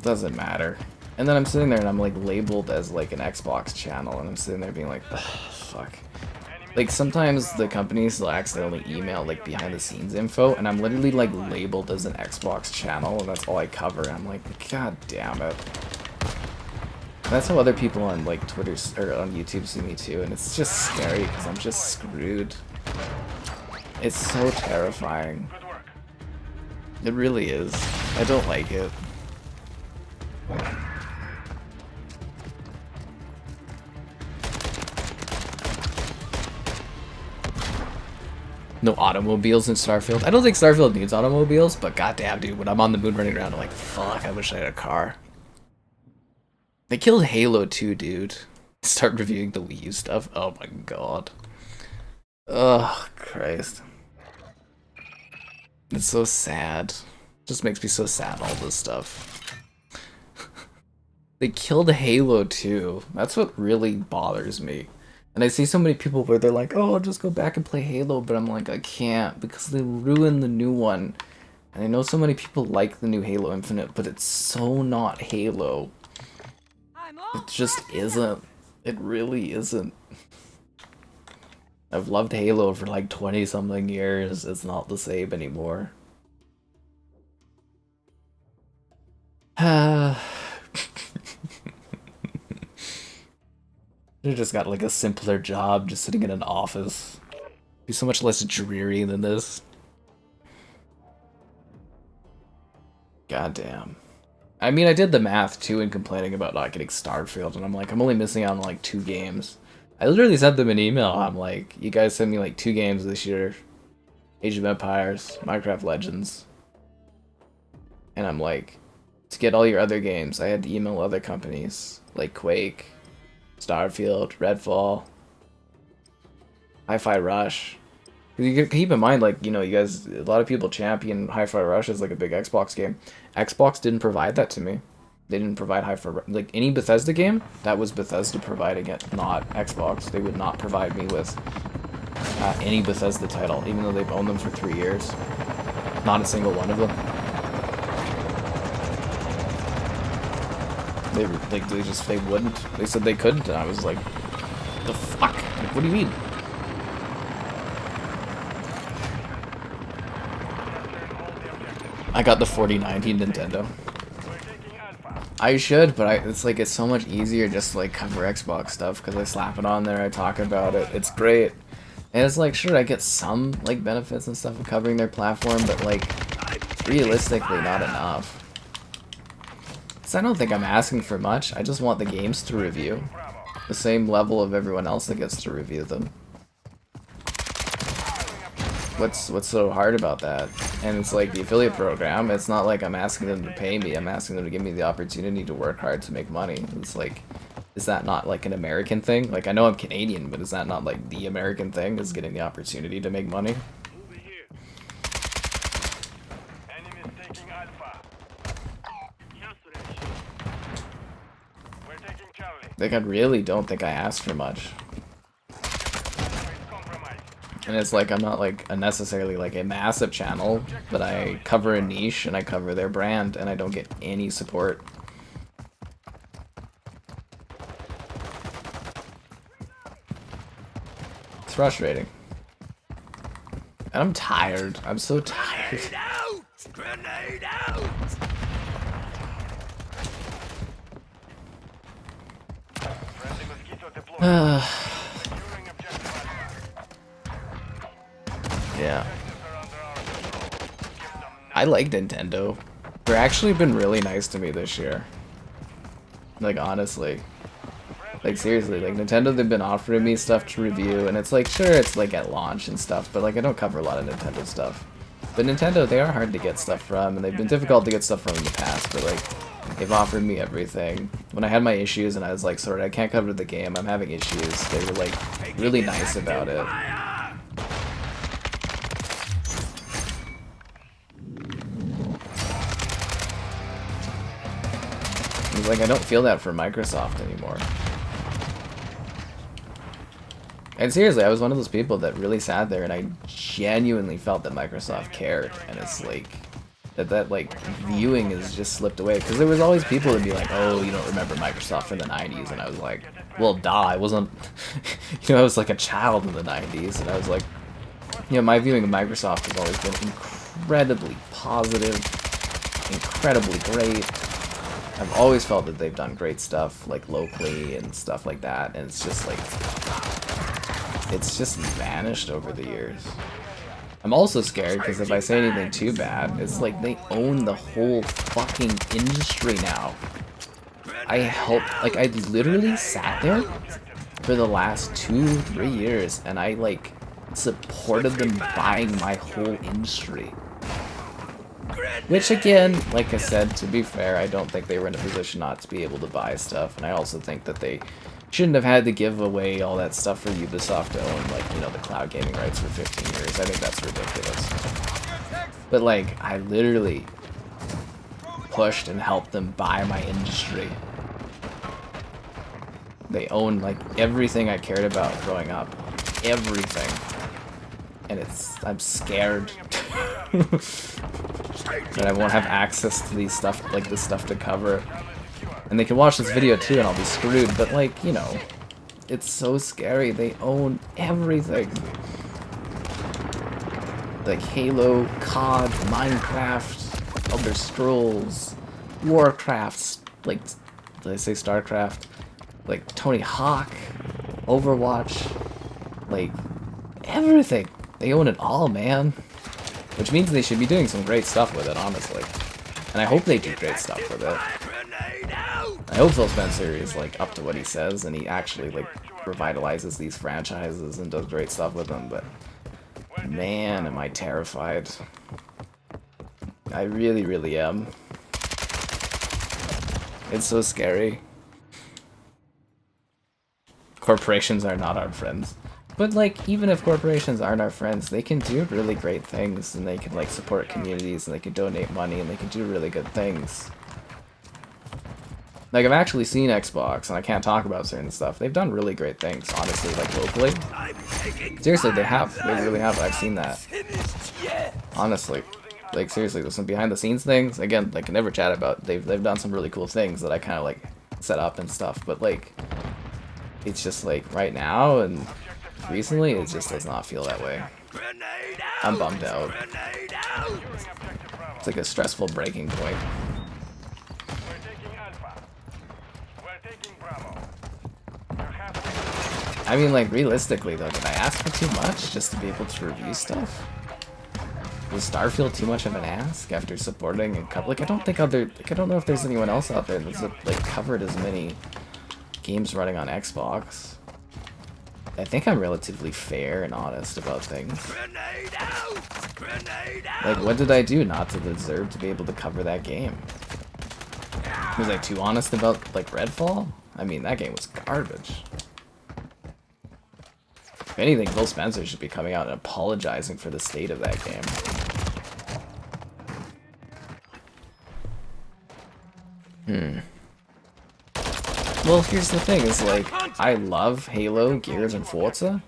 Doesn't matter. And then I'm sitting there and I'm like labeled as like an Xbox channel, and I'm sitting there being like, ugh, fuck. Like sometimes the companies will accidentally email like behind the scenes info, and I'm literally like labeled as an Xbox channel, and that's all I cover. And I'm like, god damn it. That's how other people on like Twitter or on YouTube see me too, and it's just scary because I'm just screwed. It's so terrifying. It really is. I don't like it. No automobiles in Starfield. I don't think Starfield needs automobiles, but goddamn, dude, when I'm on the moon running around, I'm like, fuck, I wish I had a car. They killed Halo 2, dude. Start reviewing the Wii U stuff. Oh my god. Oh, Christ. It's so sad. Just makes me so sad, all this stuff. They killed Halo 2. That's what really bothers me. And I see so many people where they're like, oh, I'll just go back and play Halo, but I'm like, I can't, because they ruined the new one. And I know so many people like the new Halo Infinite, but it's so not Halo. It just isn't. It really isn't. I've loved Halo for like 20-something years. It's not the same anymore. Should've just got like a simpler job, just sitting in an office. Be so much less dreary than this. Goddamn. I mean, I did the math too in complaining about not getting Starfield, and I'm like, I'm only missing out on like 2 games. I literally sent them an email. I'm like, you guys sent me like 2 games this year. Age of Empires, Minecraft Legends. And I'm like, to get all your other games, I had to email other companies, like Quake, Starfield, Redfall, Hi-Fi Rush. You can keep in mind, like, you know, you guys, a lot of people champion Hi-Fi Rush as like a big Xbox game. Xbox didn't provide that to me. They didn't provide Hi-Fi Rush. Like, any Bethesda game, that was Bethesda providing it, not Xbox. They would not provide me with any Bethesda title, even though they've owned them for 3 years. Not a single one of them. They wouldn't. They said they couldn't, and I was like, the fuck? Like, what do you mean? I got the 4090 Nintendo. I should, but it's like, it's so much easier just to like cover Xbox stuff, because I slap it on there, I talk about it, it's great. And it's like, sure, I get some like benefits and stuff of covering their platform, but like, realistically, not enough. I don't think I'm asking for much. I just want the games to review. The same level of everyone else that gets to review them. What's so hard about that? And it's like the affiliate program, it's not like I'm asking them to pay me, I'm asking them to give me the opportunity to work hard to make money. It's like, is that not like an American thing? Like, I know I'm Canadian, but is that not like the American thing, is getting the opportunity to make money? Like, I really don't think I asked for much. And it's like, I'm not like necessarily like a massive channel, but I cover a niche and I cover their brand and I don't get any support. It's frustrating. And I'm tired. I'm so tired. Grenade out! Grenade out! Yeah. I like Nintendo. They're actually been really nice to me this year. Like, honestly. Like, seriously, like, Nintendo, they've been offering me stuff to review, and it's like, sure, it's like at launch and stuff, but like, I don't cover a lot of Nintendo stuff. But Nintendo, they are hard to get stuff from, and they've been difficult to get stuff from in the past, but like, they've offered me everything. When I had my issues and I was like, sorry, I can't cover the game, I'm having issues, they were like, really nice about it. It's like, I don't feel that for Microsoft anymore. And seriously, I was one of those people that really sat there and I genuinely felt that Microsoft cared. And it's like, that like, viewing has just slipped away. Because there was always people that would be like, oh, you don't remember Microsoft from the 90s. And I was like, well, duh, I wasn't, you know, I was like a child in the 90s. And I was like, you know, my viewing of Microsoft has always been incredibly positive, incredibly great. I've always felt that they've done great stuff, like locally and stuff like that, and it's just like, it's just vanished over the years. I'm also scared because if I say anything too bad, it's like they own the whole fucking industry now. I literally sat there for the last 2-3 years and I like supported them buying my whole industry. Which again, like I said, to be fair, I don't think they were in a position not to be able to buy stuff, and I also think that they shouldn't have had to give away all that stuff for Ubisoft to own, like, you know, the cloud gaming rights for 15 years. I think that's ridiculous. But like, I literally pushed and helped them buy my industry. They own like everything I cared about growing up. Everything. And I'm scared that I won't have access to these stuff, like this stuff to cover. And they can watch this video too and I'll be screwed, but like, you know, it's so scary. They own everything. Like Halo, COD, Minecraft, Elder Scrolls, Warcraft, like, did I say StarCraft? Like Tony Hawk, Overwatch, like everything. They own it all, man. Which means they should be doing some great stuff with it, honestly. And I hope they do great stuff with it. I hope Phil Spencer is like up to what he says and he actually like revitalizes these franchises and does great stuff with them, but man, am I terrified. I really, really am. It's so scary. Corporations are not our friends. But like, even if corporations aren't our friends, they can do really great things, and they can like support communities, and they can donate money, and they can do really good things. Like, I've actually seen Xbox, and I can't talk about certain stuff. They've done really great things, honestly, like locally. Seriously, they have. They really have. I've seen that. Honestly. Like, seriously, there's some behind the scenes things. Again, like, I never chat about. They've done some really cool things that I kind of like set up and stuff, but like, it's just like right now and recently, it just does not feel that way. I'm bummed out. It's like a stressful breaking point. I mean, like, realistically though, did I ask for too much just to be able to review stuff? Was Starfield too much of an ask after supporting a couple? Like, I don't think I don't know if there's anyone else out there that's like covered as many games running on Xbox. I think I'm relatively fair and honest about things. Like, what did I do not to deserve to be able to cover that game? Was I too honest about, like, Redfall? I mean, that game was garbage. If anything, Phil Spencer should be coming out and apologizing for the state of that game. Well, here's the thing, is like, I love Halo, Gears, and Forza,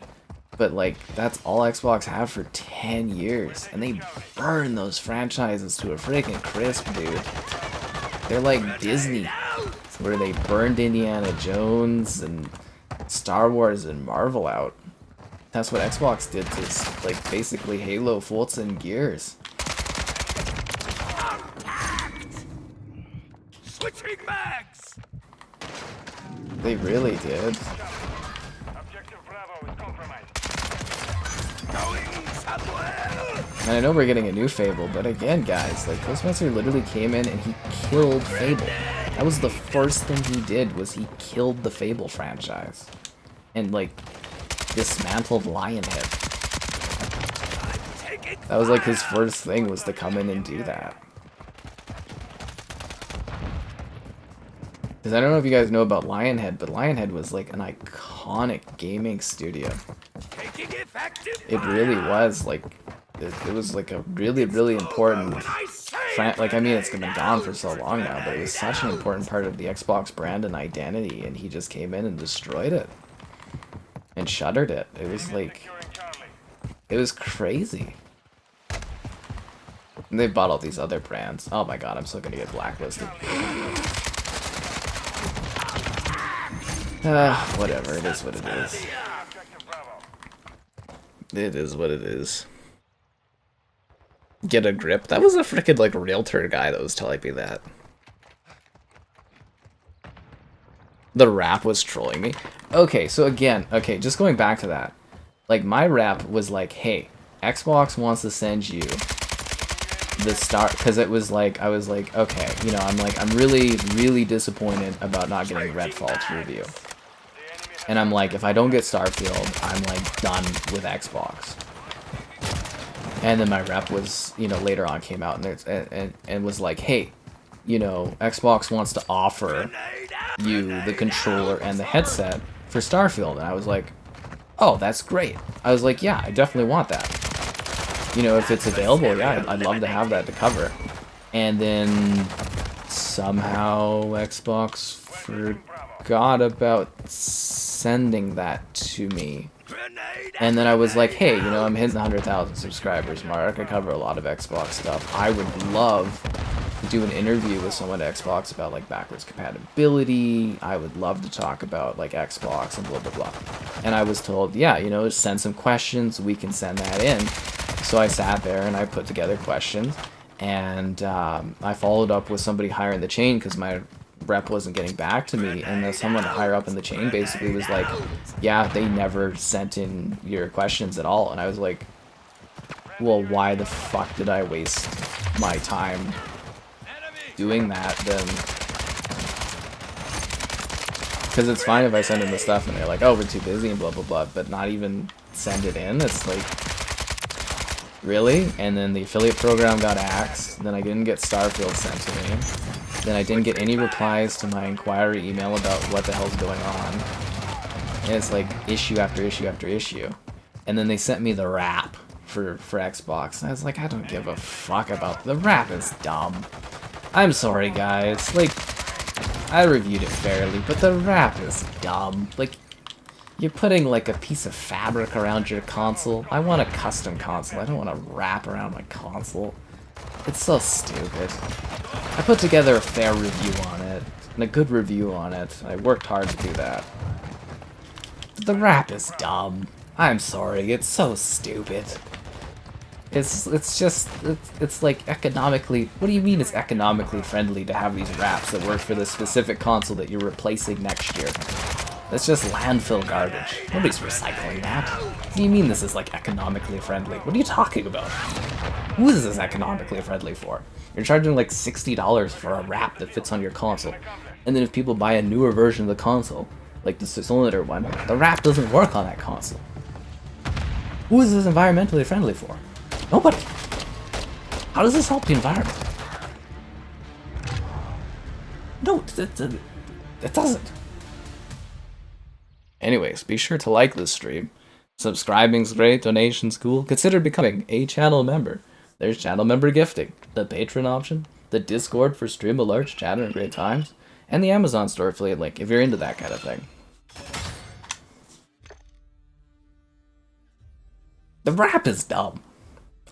but like, that's all Xbox have for 10 years, and they burn those franchises to a freaking crisp, dude. They're like Disney, where they burned Indiana Jones and Star Wars and Marvel out. That's what Xbox did to, like, basically Halo, Forza, and Gears. Switching mags. They really did. Objective Bravo is compromised. Going somewhere. And I know we're getting a new Fable, but again, guys, like, Phil Spencer literally came in and he killed Fable. That was the first thing he did, was he killed the Fable franchise. And, like, dismantled Lionhead. That was, like, his first thing, was to come in and do that. Because I don't know if you guys know about Lionhead, but Lionhead was like an iconic gaming studio. It really was, like, it was like a really, really important, like, I mean, it's been gone for so long now, but it was such an important part of the Xbox brand and identity, and he just came in and destroyed it. And shuttered it. It was like, it was crazy. And they bought all these other brands. Oh my god, I'm still gonna get blacklisted. Whatever, it is what it is. It is what it is. Get a grip. That was a freaking, like, realtor guy that was telling me that. The rap was trolling me. Okay, so again, okay, just going back to that. Like, my rap was like, hey, Xbox wants to send you the start, because it was like, I was like, okay, you know, I'm really, really disappointed about not getting Redfall to review. And I'm like, if I don't get Starfield, I'm like done with Xbox. And then my rep was, you know, later on came out and was like, hey, you know, Xbox wants to offer you the controller and the headset for Starfield. And I was like, oh, that's great. I was like, yeah, I definitely want that. You know, if it's available, yeah, I'd love to have that to cover. And then somehow Xbox forgot about sending that to me. And then I was like, hey, you know, I'm hitting 100,000 subscribers mark. I could cover a lot of Xbox stuff. I would love to do an interview with someone at Xbox about, like, backwards compatibility. I would love to talk about, like, Xbox and blah, blah, blah. And I was told, yeah, you know, send some questions. We can send that in. So I sat there and I put together questions. And I followed up with somebody higher in the chain because my rep wasn't getting back to me, and then someone higher up in the chain basically was like, yeah, they never sent in your questions at all. And I was like, well, why the fuck did I waste my time doing that then? Because it's fine if I send in the stuff and they're like, oh, we're too busy and blah blah blah, but not even send it in. It's like, really? And then the affiliate program got axed. Then I didn't get Starfield sent to me. Then I didn't get any replies to my inquiry email about what the hell's going on. And it's like issue after issue after issue. And then they sent me the wrap for Xbox. And I was like, I don't give a fuck about the wrap. Is dumb. I'm sorry, guys. Like, I reviewed it fairly, but the wrap is dumb. Like, you're putting like a piece of fabric around your console. I want a custom console. I don't want to wrap around my console. It's so stupid. I put together a fair review on it, and a good review on it. I worked hard to do that. The wrap is dumb. I'm sorry, it's so stupid. It's like economically, what do you mean it's economically friendly to have these wraps that work for the specific console that you're replacing next year? That's just landfill garbage. Nobody's recycling that. What do you mean this is like economically friendly? What are you talking about? Who is this economically friendly for? You're charging like $60 for a wrap that fits on your console. And then if people buy a newer version of the console, like the cylinder one, the wrap doesn't work on that console. Who is this environmentally friendly for? Nobody. How does this help the environment? No, it doesn't. Anyways, be sure to like this stream. Subscribing's great, donation's cool. Consider becoming a channel member. There's channel member gifting, the patron option, the Discord for stream alerts, chatter, and great times, and the Amazon store affiliate link if you're into that kind of thing. The wrap is dumb.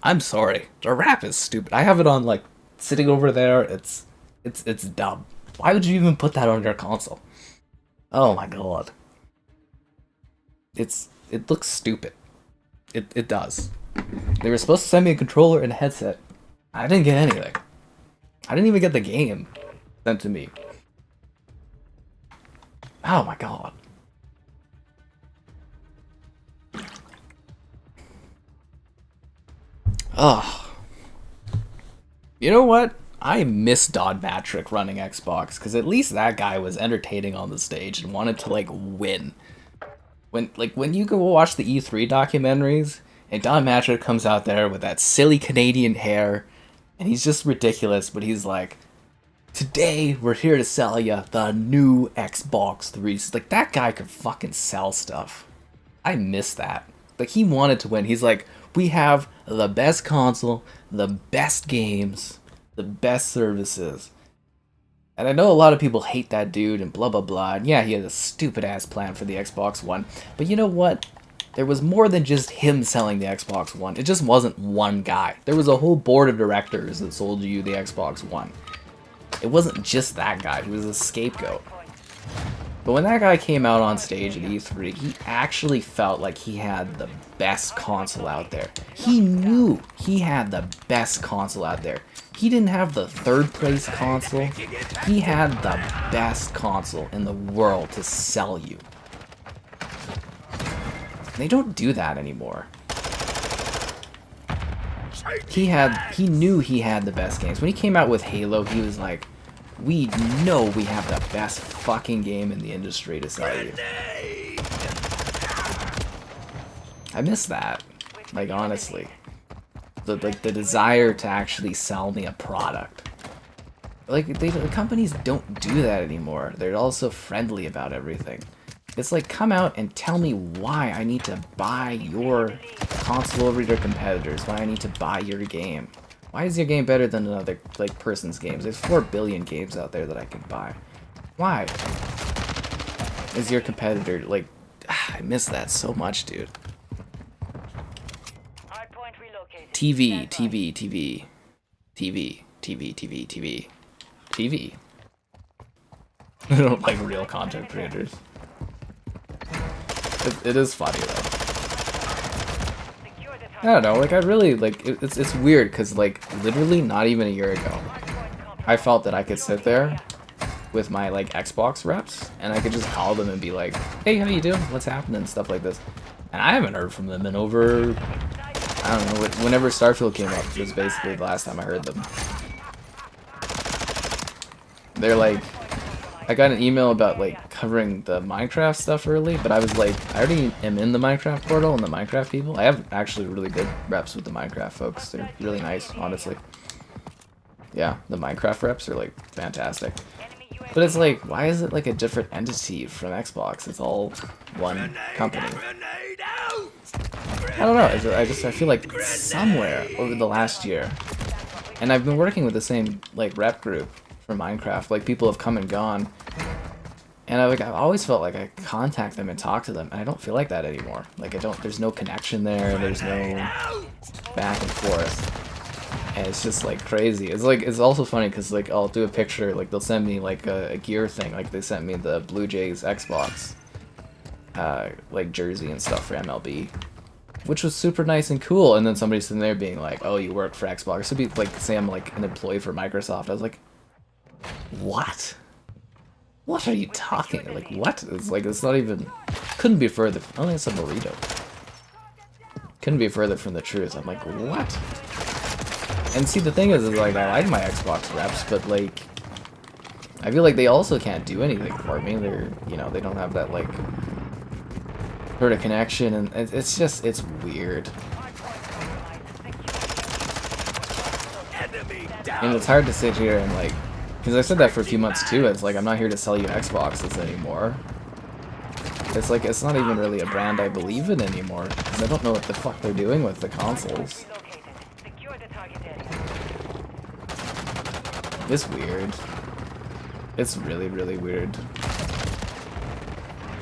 I'm sorry. The wrap is stupid. I have it on, like, sitting over there. It's dumb. Why would you even put that on your console? Oh my god. It looks stupid. It does. They were supposed to send me a controller and a headset. I didn't get anything. I didn't even get the game sent to me. Oh my god. Ugh. You know what? I miss Don Matrick running Xbox, because at least that guy was entertaining on the stage and wanted to, like, win. When you go watch the E3 documentaries, and Don Matrick comes out there with that silly Canadian hair, and he's just ridiculous, but he's like, today we're here to sell you the new Xbox 3. Like, that guy could fucking sell stuff. I miss that. Like, he wanted to win. He's like, we have the best console, the best games, the best services. And I know a lot of people hate that dude and blah blah blah. And yeah, he had a stupid ass plan for the Xbox One. But you know what? There was more than just him selling the Xbox One. It just wasn't one guy. There was a whole board of directors that sold you the Xbox One. It wasn't just that guy. He was a scapegoat. But when that guy came out on stage at E3, he actually felt like he had the best console out there. He knew he had the best console out there. He didn't have the third place console. He had the best console in the world to sell you. They don't do that anymore. He knew he had the best games. When he came out with Halo, he was like, we know we have the best fucking game in the industry to sell you. I miss that. Like, honestly. The desire to actually sell me a product. Like, the companies don't do that anymore. They're also friendly about everything. It's like, come out and tell me why I need to buy your console over your competitors, why I need to buy your game. Why is your game better than another, like, person's games? There's 4 billion games out there that I can buy. Why? Is your competitor, like, I miss that so much, dude. Hardpoint relocated. TV, TV, TV. TV, TV, TV, TV. TV. I don't like real content creators. It is funny though. I don't know, like I really, like, it's weird because like literally not even a year ago, I felt that I could sit there with my like Xbox reps and I could just call them and be like, hey, how you doing? What's happening? Stuff like this. And I haven't heard from them in over, I don't know, whenever Starfield came up, was basically the last time I heard them. They're like, I got an email about like covering the Minecraft stuff early, but I was like, I already am in the Minecraft portal and the Minecraft people. I have actually really good reps with the Minecraft folks. They're really nice, honestly. Yeah, the Minecraft reps are like fantastic. But it's like, why is it like a different entity from Xbox? It's all one company. I don't know. I feel like somewhere over the last year, and I've been working with the same like rep group for Minecraft. Like people have come and gone, and I've always felt like I contact them and talk to them, and I don't feel like that anymore. Like there's no connection there. There's no back and forth, and it's just like crazy. It's also funny because like I'll do a picture, like they'll send me like a gear thing. Like they sent me the Blue Jays Xbox like jersey and stuff for MLB, which was super nice and cool. And then somebody's sitting there being like, "Oh, you work for Xbox." So be like, say I'm like an employee for Microsoft. I was like, what? What are you talking? Like, what? It's like, it's not even, couldn't be further. Only it's a burrito. Couldn't be further from the truth. I'm like, what? And see, the thing is like, I like my Xbox reps, but like, I feel like they also can't do anything for me. They're, you know, they don't have that like sort of connection, and it's just, it's weird. And it's hard to sit here and like, because I said that for a few months too. It's like, I'm not here to sell you Xboxes anymore. It's like, it's not even really a brand I believe in anymore, because I don't know what the fuck they're doing with the consoles. It's weird. It's really, really weird.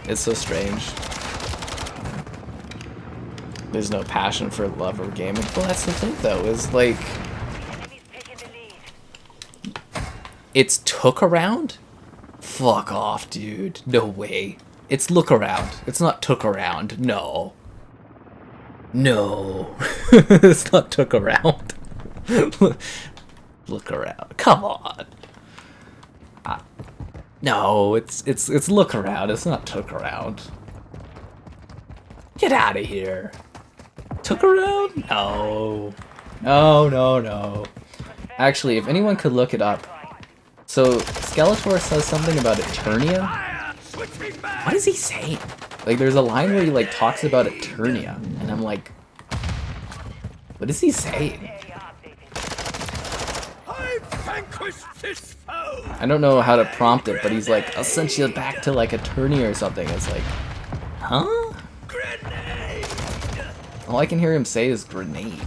It's so strange. There's no passion for love or gaming. Well, that's the thing though, is like, it's took around? Fuck off, dude. No way. It's look around. It's not took around. No. No. It's not took around. Look around. Come on. No, it's look around. It's not took around. Get out of here. Took around? No. No, no, no. Actually, if anyone could look it up. So, Skeletor says something about Eternia. What is he saying? Like, there's a line where he, like, talks about Eternia. And I'm like, what is he saying? I don't know how to prompt it, but he's like, I'll send you back to, like, Eternia or something. It's like, huh? All I can hear him say is grenade.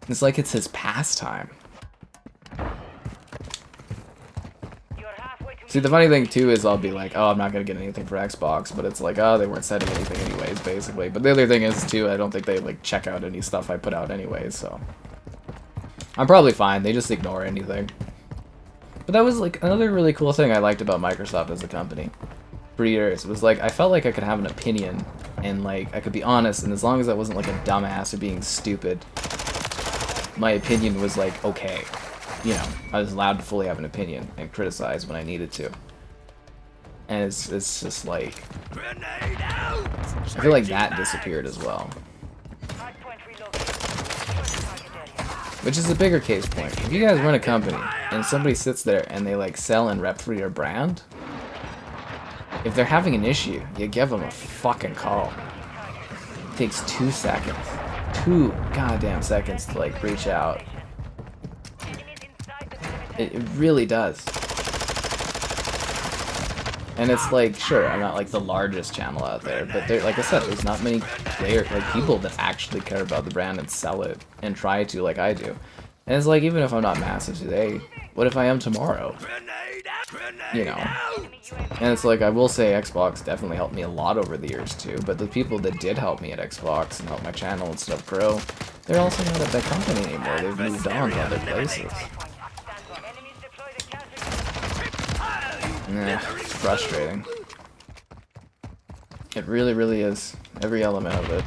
It's like it's his pastime. See, the funny thing too is I'll be like, oh, I'm not gonna get anything for Xbox, but it's like, oh, they weren't sending anything anyways, basically. But the other thing is too, I don't think they like check out any stuff I put out anyways, so I'm probably fine. They just ignore anything. But that was like another really cool thing I liked about Microsoft as a company for years. It was like I felt like I could have an opinion and like I could be honest, and as long as I wasn't like a dumbass or being stupid, my opinion was like okay. You know, I was allowed to fully have an opinion and criticize when I needed to. And it's just like Grenade out! I feel like that disappeared as well. Hardpoint relocated. Target area. Which is a bigger case point. If you guys run a company and somebody sits there and they like sell and rep for your brand, if they're having an issue, you give them a fucking call. It takes 2 seconds. 2 goddamn seconds to like reach out. Enemies inside the perimeter. It really does. And it's like, sure, I'm not like the largest channel out there, but there, like I said, there's not many people that actually care about the brand and sell it and try to like I do. And it's like, even if I'm not massive today, what if I am tomorrow? Grenade out! Grenade You know. out! Enemy UAV. And it's like, I will say Xbox definitely helped me a lot over the years too, but the people that did help me at Xbox and help my channel and stuff grow, they're also not at that company anymore. They've moved on to other places. Enemies deploy the counter. Nah, it's frustrating. It really, really is. Every element of it.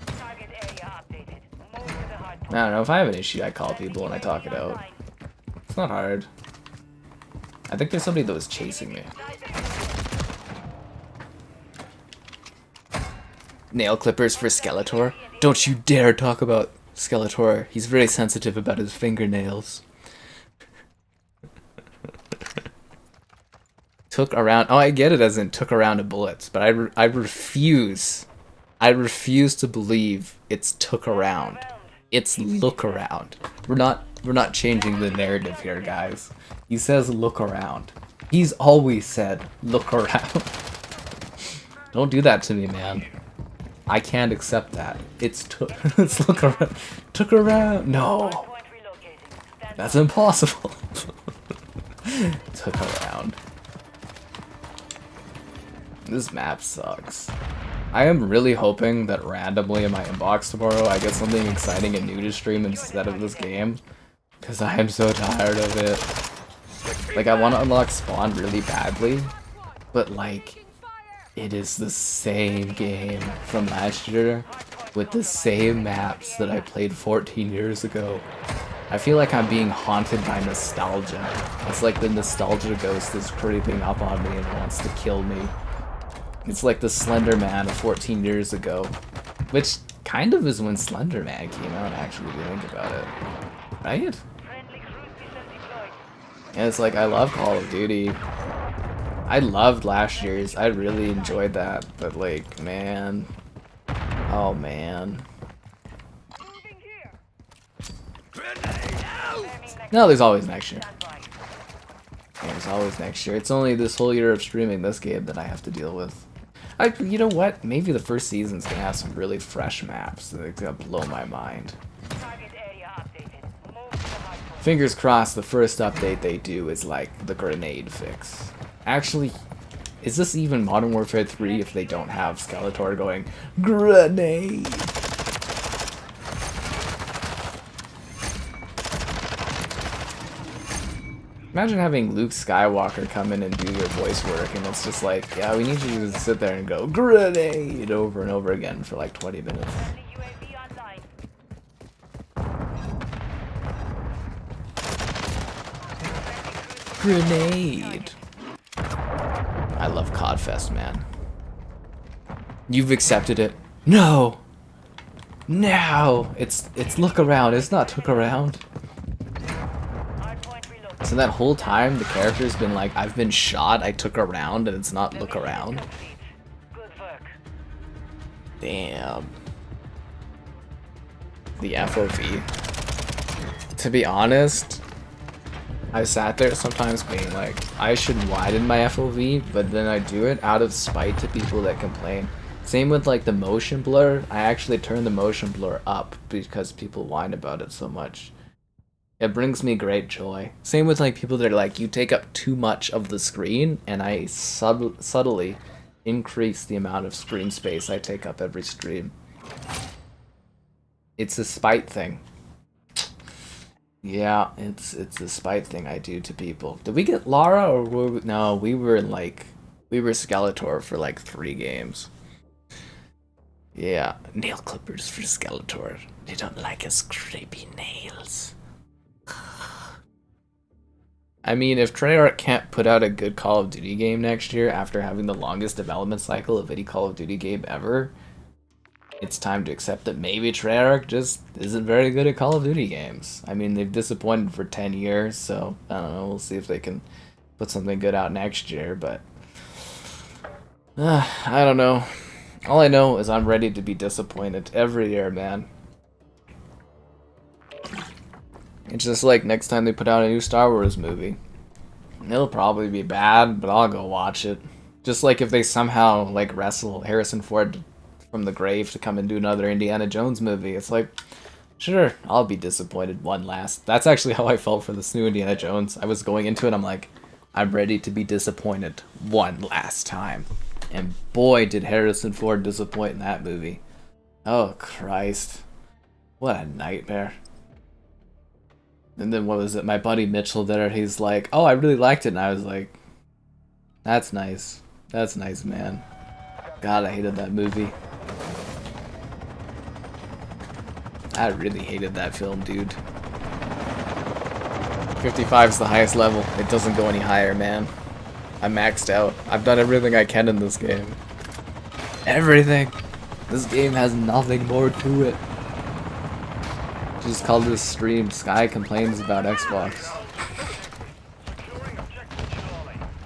Target area updated. Move to the hard point. I don't know, if I have an issue, I call people and I talk it out. It's not hard. I think there's somebody that was chasing me. Nail clippers for Skeletor? Don't you dare talk about Skeletor. He's very sensitive about his fingernails. Took around. Oh, I get it as in took around a bullets, but I refuse. I refuse to believe it's took around. It's look around. We're not changing the narrative here, guys. He says look around. He's always said look around. Don't do that to me, man. I can't accept that. It's took. It's look around. Took around. No, Point relocating. Stand that's impossible. Took around. This map sucks. I am really hoping that randomly in my inbox tomorrow I get something exciting and new to stream instead of this game. Because I am so tired of it. Like, I want to unlock Spawn really badly. But, like, it is the same game from last year with the same maps that I played 14 years ago. I feel like I'm being haunted by nostalgia. It's like the nostalgia ghost is creeping up on me and wants to kill me. It's like the Slender Man of 14 years ago. Which kind of is when Slender Man came out, actually, if you think about it. Right? friendly cruise missile deployed. And it's like, I love Call of Duty. I loved last year's. I really enjoyed that. But, like, man. Oh, man. Moving here. Grenade out! No, there's always next year. Stand by. There's always next year. It's only this whole year of streaming this game that I have to deal with. You know what? Maybe the first season's gonna have some really fresh maps that are gonna blow my mind. Target area updated. Move to the hard point. Fingers crossed the first update they do is like the grenade fix. Actually, is this even Modern Warfare 3 if they don't have Skeletor going, grenade? Imagine having Luke Skywalker come in and do your voice work, and it's just like, yeah, we need you to sit there and go, grenade, over and over again for like 20 minutes. Friendly UAV online. Grenade. I love Codfest, man. You've accepted it. No! No! It's look around, it's not took around. Hardpoint relocated. So that whole time, the character's been like, I've been shot, I took around, and it's not look around. Complete. Good work. Damn. The FOV. To be honest, I sat there sometimes being like, I should widen my FOV, but then I do it out of spite to people that complain. Same with like the motion blur. I actually turn the motion blur up because people whine about it so much. It brings me great joy. Same with like people that are like, you take up too much of the screen, and I subtly increase the amount of screen space I take up every stream. It's a spite thing. Yeah, it's a spite thing I do to people. Did we get Lara or no? We were Skeletor for like 3 games. Yeah, nail clippers for Skeletor. They don't like his creepy nails. I mean, if Treyarch can't put out a good Call of Duty game next year after having the longest development cycle of any Call of Duty game ever, it's time to accept that maybe Treyarch just isn't very good at Call of Duty games. I mean, they've disappointed for 10 years, so I don't know. We'll see if they can put something good out next year, but I don't know. All I know is I'm ready to be disappointed every year, man. It's just like next time they put out a new Star Wars movie. It'll probably be bad, but I'll go watch it. Just like if they somehow like wrestle Harrison Ford from the grave to come and do another Indiana Jones movie. It's like, sure, I'll be disappointed one last. That's actually how I felt for this new Indiana Jones. I was going into it, I'm like, I'm ready to be disappointed one last time. And boy, did Harrison Ford disappoint in that movie. Oh, Christ. What a nightmare. And then what was it? My buddy Mitchell there, he's like, oh, I really liked it. And I was like, that's nice. That's nice, man. God, I hated that movie. I really hated that film, dude. 55 is the highest level. It doesn't go any higher, man. I'm maxed out. I've done everything I can in this game. Everything! This game has nothing more to it. Just call this stream Sky Complains About Xbox.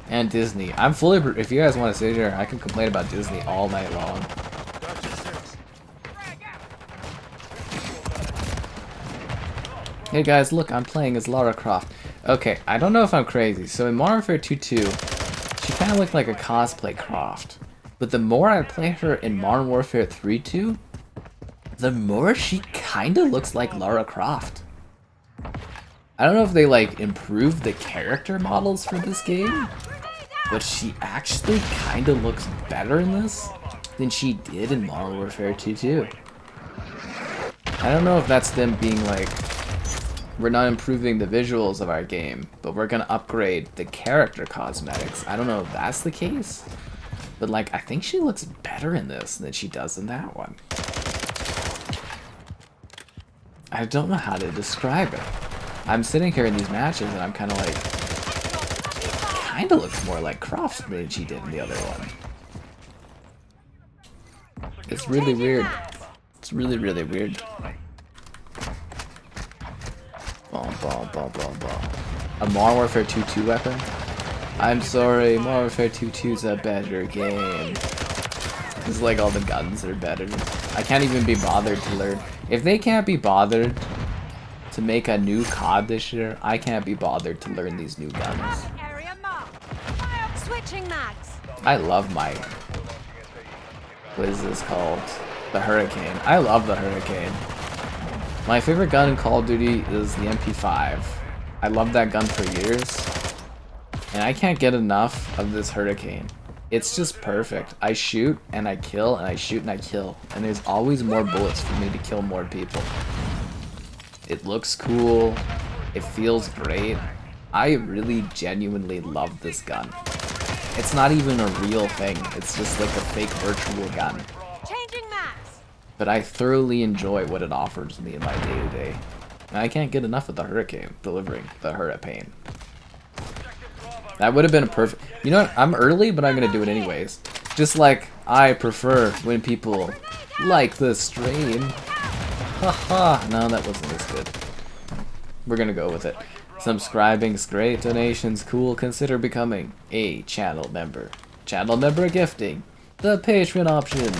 And Disney. I'm fully... If you guys want to sit here, I can complain about Disney all night long. Hey guys, look, I'm playing as Lara Croft. Okay, I don't know if I'm crazy. So in Modern Warfare 2.2, she kind of looked like a cosplay Croft. But the more I play her in Modern Warfare 3.2, the more she kind of looks like Lara Croft. I don't know if they like improved the character models for this game, but she actually kind of looks better in this than she did in Modern Warfare 2.2. I don't know if that's them being like, we're not improving the visuals of our game, but we're gonna upgrade the character cosmetics. I don't know if that's the case, but like, I think she looks better in this than she does in that one. I don't know how to describe it. I'm sitting here in these matches and I'm kind of like, kind of looks more like Croft than she did in the other one. It's really weird. It's really, really weird. A Modern Warfare 2.2 weapon? I'm sorry, Modern Warfare 2.2 is a better game. It's like all the guns are better. I can't even be bothered to learn. If they can't be bothered to make a new COD this year, I can't be bothered to learn these new guns. I love my... What is this called? The Hurricane. I love the Hurricane. My favorite gun in Call of Duty is the MP5. I loved that gun for years. And I can't get enough of this Hurricane. It's just perfect. I shoot and I kill and I shoot and I kill. And there's always more bullets for me to kill more people. It looks cool. It feels great. I really genuinely love this gun. It's not even a real thing. It's just like a fake virtual gun. But I thoroughly enjoy what it offers me in my day-to-day. And I can't get enough of the Hurricane delivering the Hurricane. That would have been a perfect... You know what? I'm early, but I'm going to do it anyways. Just like I prefer when people like the stream. Haha. No, that wasn't as good. We're going to go with it. Subscribing's great. Donations cool. Consider becoming a channel member. Channel member gifting. The Patreon option.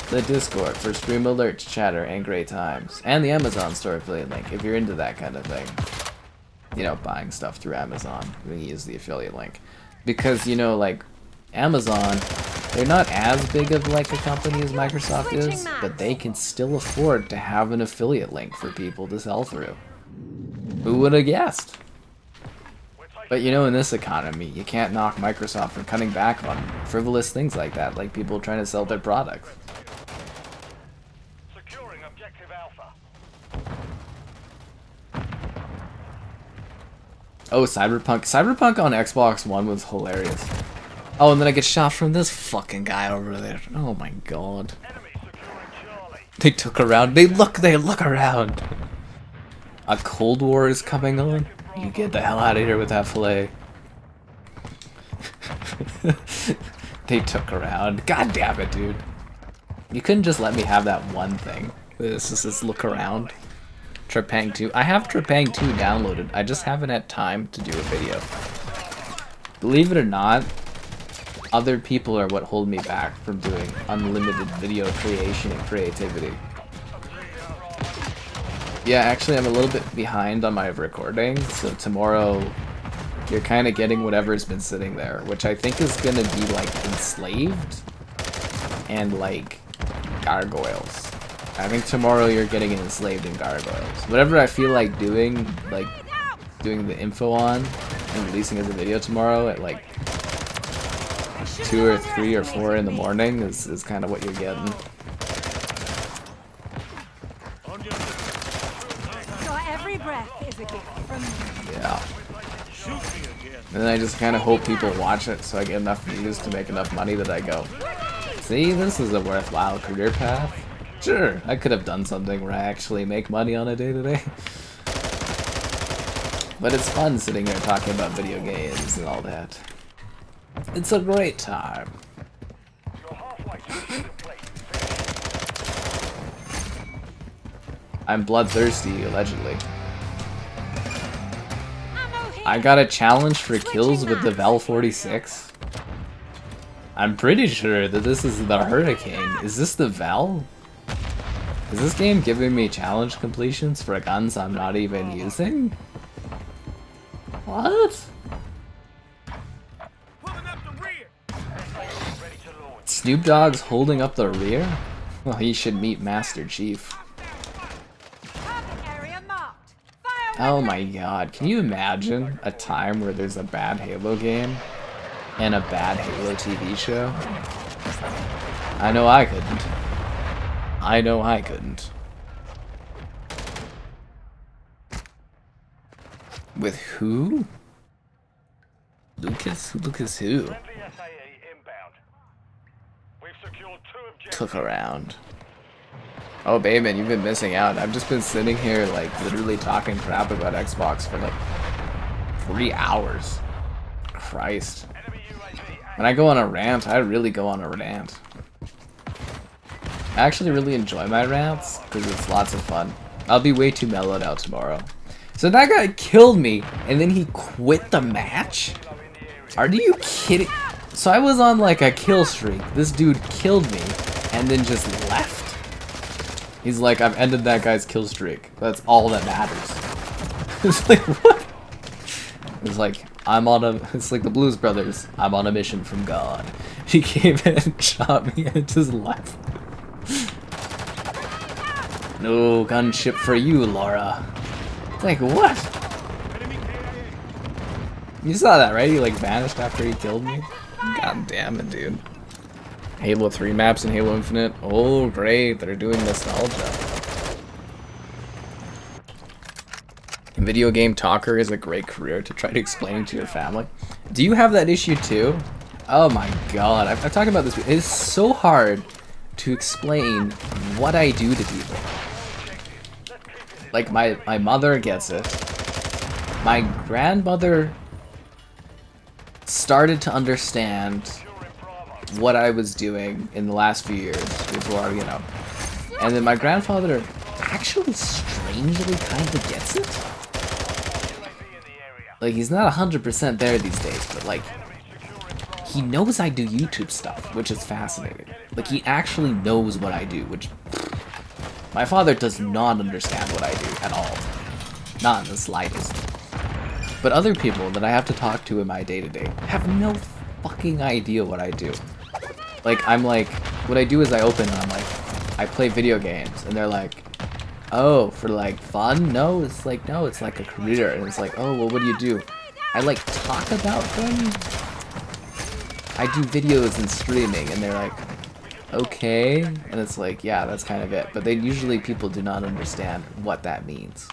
The Discord for stream alerts, chatter, and great times. And the Amazon store affiliate link if you're into that kind of thing. You know, buying stuff through Amazon. You can use the affiliate link. Because, you know, like, Amazon, they're not as big of like a company as Microsoft is, but they can still afford to have an affiliate link for people to sell through. Who would have guessed? But you know, in this economy, you can't knock Microsoft for cutting back on frivolous things like that, like people trying to sell their products. Oh, Cyberpunk. Cyberpunk on Xbox One was hilarious. Oh, and then I get shot from this fucking guy over there. Oh my god. They took around. They look around. A Cold War is coming on. You get the hell out of here with that fillet. They took around. God damn it, dude. You couldn't just let me have that one thing. This is this look around. Trepang 2. I have Trepang 2 downloaded. I just haven't had time to do a video. Believe it or not, other people are what hold me back from doing unlimited video creation and creativity. Yeah, actually I'm a little bit behind on my recording, so tomorrow you're kind of getting whatever's been sitting there, which I think is going to be like enslaved and like gargoyles. I think tomorrow you're getting enslaved and gargoyles. Whatever I feel like doing, like doing the info on and releasing as a video tomorrow at like 2 or 3 or 4 in the morning is kind of what you're getting. So every breath is a gift from me. Yeah. And then I just kind of hope people watch it so I get enough views to make enough money that I go, see, this is a worthwhile career path. Sure, I could have done something where I actually make money on a day-to-day. But it's fun sitting here talking about video games and all that. It's a great time. I'm bloodthirsty, allegedly. I got a challenge for kills with the Vel 46. I'm pretty sure that this is the Hurricane. Is this the Vel? Is this game giving me challenge completions for guns I'm not even using? What? Snoop Dogg's holding up the rear? Well, he should meet Master Chief. Oh my god, can you imagine a time where there's a bad Halo game and a bad Halo TV show? I know I couldn't. I know I couldn't. With who? Lucas? Lucas who? Took around. Oh, Bayman, you've been missing out. I've just been sitting here, like, literally talking crap about Xbox for, like, 3 hours. Christ. When I go on a rant, I really go on a rant. I actually really enjoy my rants, because it's lots of fun. I'll be way too mellowed out tomorrow. So that guy killed me, and then he quit the match? Are you kidding? So I was on, like, a kill streak. This dude killed me, and then just left? He's like, I've ended that guy's kill streak. That's all that matters. It's like, what? It's like, it's like the Blues Brothers. I'm on a mission from God. He came in and shot me and just left. No gunship for you, Laura. It's like, what? You saw that, right? He like vanished after he killed me? God damn it, dude. Halo 3 maps and Halo Infinite. Oh, great. They're doing nostalgia. Video game talker is a great career to try to explain to your family. Do you have that issue too? Oh my god. I've talked about this. It is so hard to explain what I do to people. Like, my mother gets it. My grandmother started to understand what I was doing in the last few years before, you know. And then my grandfather actually strangely kind of gets it. Like, he's not 100% there these days, but like, he knows I do YouTube stuff, which is fascinating. Like, he actually knows what I do, which my father does not understand what I do at all. Not in the slightest. But other people that I have to talk to in my day-to-day have no fucking idea what I do. Like, I'm like, what I do is I open and I'm like, I play video games, and they're like, oh, for like fun? No, it's like, no, it's like a career. And it's like, oh, well, what do you do? I like talk about them. I do videos and streaming, and they're like, okay. And it's like, yeah, that's kind of it. But they usually, people do not understand what that means.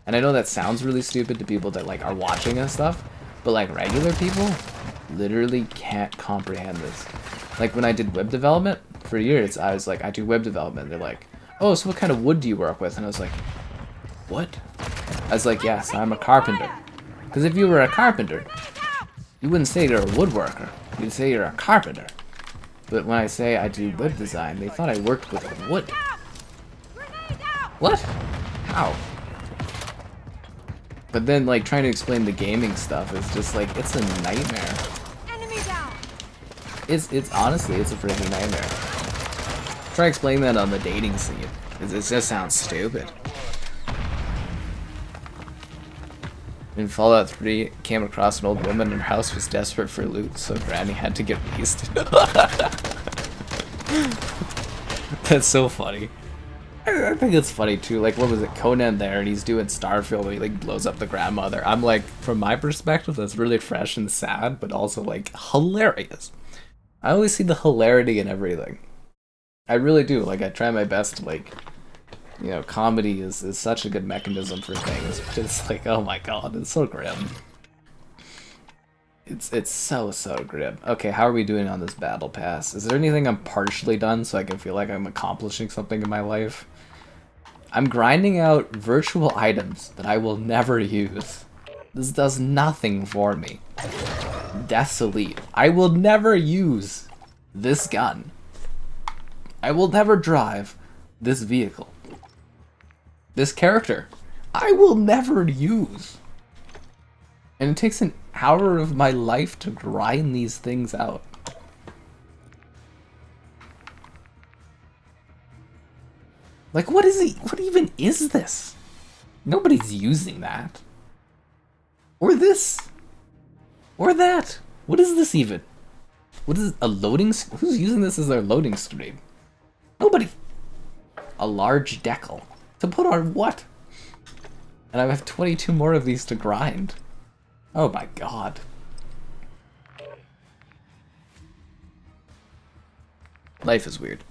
And I know that sounds really stupid to people that like are watching and stuff, but like regular people literally can't comprehend this. Like when I did web development for years, I was like, I do web development. They're like, oh, so what kind of wood do you work with? And I was like, what? I was like, yes, I'm a carpenter. Because if you were a carpenter, you wouldn't say you're a woodworker. You'd say you're a carpenter. But when I say I do web design, they thought I worked with wood. What? How? But then, like, trying to explain the gaming stuff is just like, it's a nightmare. Enemy down. It's honestly, it's a freaking nightmare. Try explaining that on the dating scene. It just sounds stupid. In Fallout 3, came across an old woman and her house was desperate for loot, so Granny had to get released. That's so funny. I think it's funny too. Like, what was it, Conan there, and he's doing Starfield where he like blows up the grandmother. I'm like, from my perspective, that's really fresh and sad, but also like hilarious. I always see the hilarity in everything. I really do. Like, I try my best to like, you know, comedy is such a good mechanism for things, but it's like, oh my god, it's so grim. It's so grim. Okay, how are we doing on this battle pass? Is there anything I'm partially done so I can feel like I'm accomplishing something in my life? I'm grinding out virtual items that I will never use. This does nothing for me. Death's Elite. I will never use this gun. I will never drive this vehicle. This character, I will never use. And it takes an hour of my life to grind these things out. Like, what is it? What even is this? Nobody's using that. Or this. Or that. What is this even? What is a loading? Who's using this as their loading screen? Nobody. A large decal. To put on what? And I have 22 more of these to grind. Oh my god. Life is weird.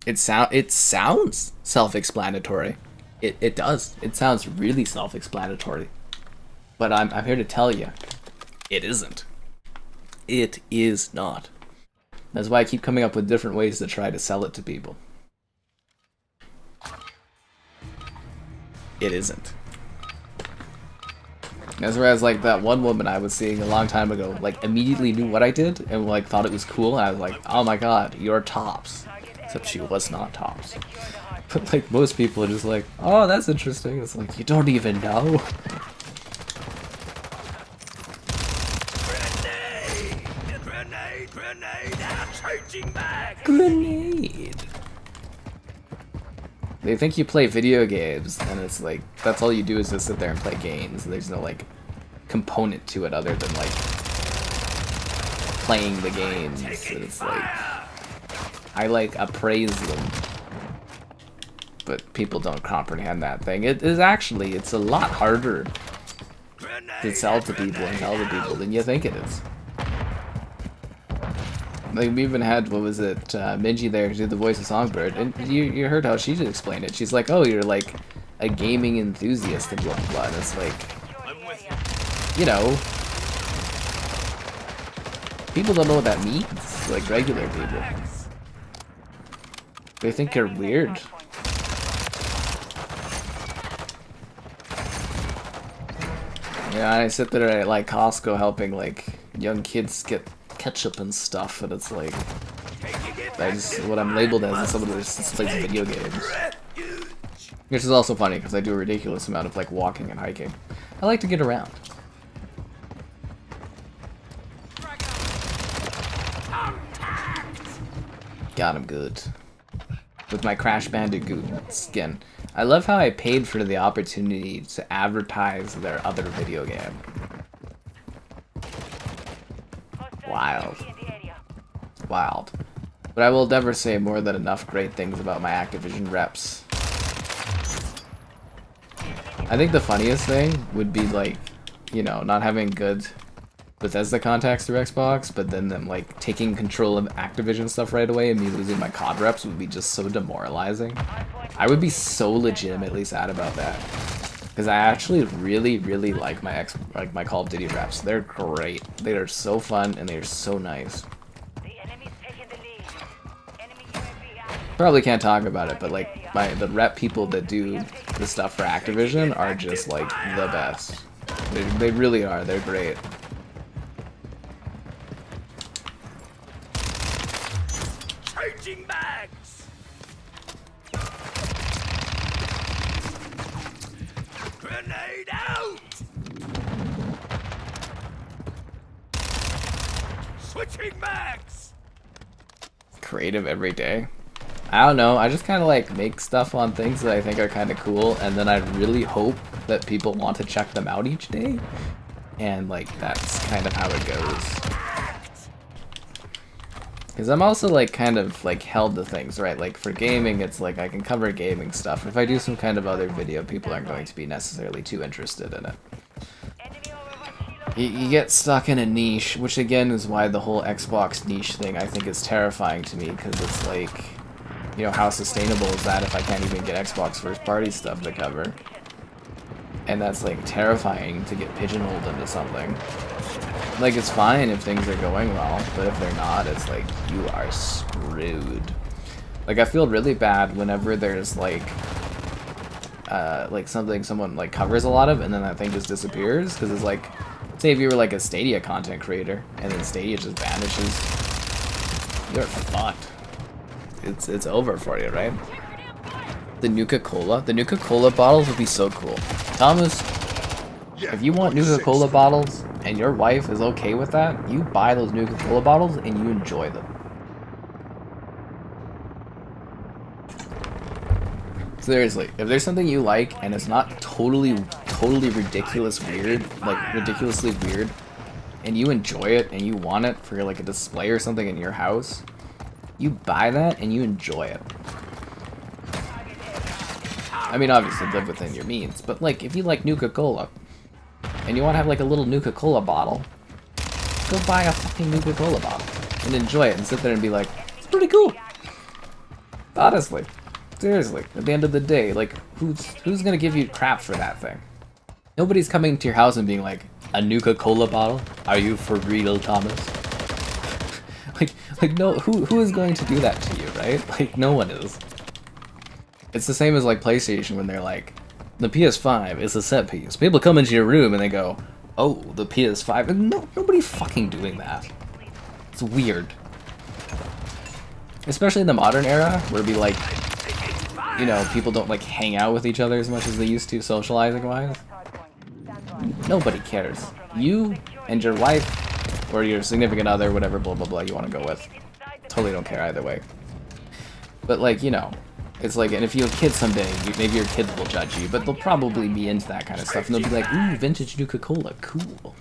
It sounds self-explanatory. It does. It sounds really self-explanatory. But I'm here to tell you, it isn't. It is not. That's why I keep coming up with different ways to try to sell it to people. It isn't. That's whereas like that one woman I was seeing a long time ago, like immediately knew what I did and like thought it was cool, and I was like, oh my god, you're tops. Except she was not tops. But like most people are just like, oh, that's interesting. It's like, you don't even know. Grenade! They think you play video games, and it's like, that's all you do is just sit there and play games. There's no like component to it other than like playing the games. And it's like, I like appraise them, but people don't comprehend that thing. It is actually, it's a lot harder to sell to people and tell to people than you think it is. Like, we even had, what was it, Minji there who did the voice of Songbird, and you heard how she did explain it. She's like, oh, you're like a gaming enthusiast and blah blah blah, and it's like, you know, people don't know what that means, like regular people. They think you're weird. Yeah, I sit there at like Costco helping like young kids get ketchup and stuff, and it's like, what I'm labeled as is someone who just plays video games. Which is also funny because I do a ridiculous amount of like walking and hiking. I like to get around. Got him good. With my Crash Bandicoot skin. I love how I paid for the opportunity to advertise their other video game. Wild. Wild. But I will never say more than enough great things about my Activision reps. I think the funniest thing would be like, you know, not having good Bethesda contacts through Xbox, but then them like taking control of Activision stuff right away and me losing my COD reps would be just so demoralizing. I would be so legitimately sad about that. Because I actually really like my Call of Duty reps. They're great. They are so fun and they are so nice. The enemy's taking the lead. Enemy UAV active. Probably can't talk about it, but like the rep people that do the stuff for Activision are just like the best. They really are. They're great. Changing bags. Grenade out. Switching mags. Creative every day. I don't know. I just kind of like make stuff on things that I think are kind of cool, and then I really hope that people want to check them out each day. And like that's kind of how it goes. Because I'm also like kind of like held to things, right? Like for gaming, it's like I can cover gaming stuff. If I do some kind of other video, people aren't going to be necessarily too interested in it. You get stuck in a niche, which again is why the whole Xbox niche thing I think is terrifying to me, because it's like, you know, how sustainable is that if I can't even get Xbox first party stuff to cover? And that's like terrifying to get pigeonholed into something. Like it's fine if things are going well, but if they're not, it's like you are screwed. Like I feel really bad whenever there's like something someone like covers a lot of and then that thing just disappears, because it's like, say if you were like a Stadia content creator and then Stadia just vanishes, you're fucked. It's over for you, right? The Nuka-Cola bottles would be so cool. Thomas, if you want Nuka-Cola bottles and your wife is okay with that, you buy those Nuka-Cola bottles and you enjoy them. Seriously, if there's something you like and it's not totally ridiculously weird, and you enjoy it and you want it for like a display or something in your house, you buy that and you enjoy it. I mean, obviously live within your means, but like if you like Nuka-Cola and you want to have like a little Nuka-Cola bottle, go buy a fucking Nuka-Cola bottle and enjoy it and sit there and be like, it's pretty cool. Honestly, seriously, at the end of the day, like who's gonna give you crap for that thing? Nobody's coming to your house and being like, a Nuka-Cola bottle? Are you for real, Thomas? like no, who is going to do that to you, right? Like no one is. It's the same as like PlayStation when they're like, the PS5 is a set piece. People come into your room and they go, oh, the PS5. No, nobody's fucking doing that. It's weird. Especially in the modern era, where it'd be like, you know, people don't like hang out with each other as much as they used to, socializing wise. Nobody cares. You and your wife, or your significant other, whatever blah blah blah you want to go with. Totally don't care either way. But like, you know, it's like, and if you have kids someday, maybe your kids will judge you, but they'll probably be into that kind of stuff, and they'll be like, ooh, vintage Nuka-Cola, cool.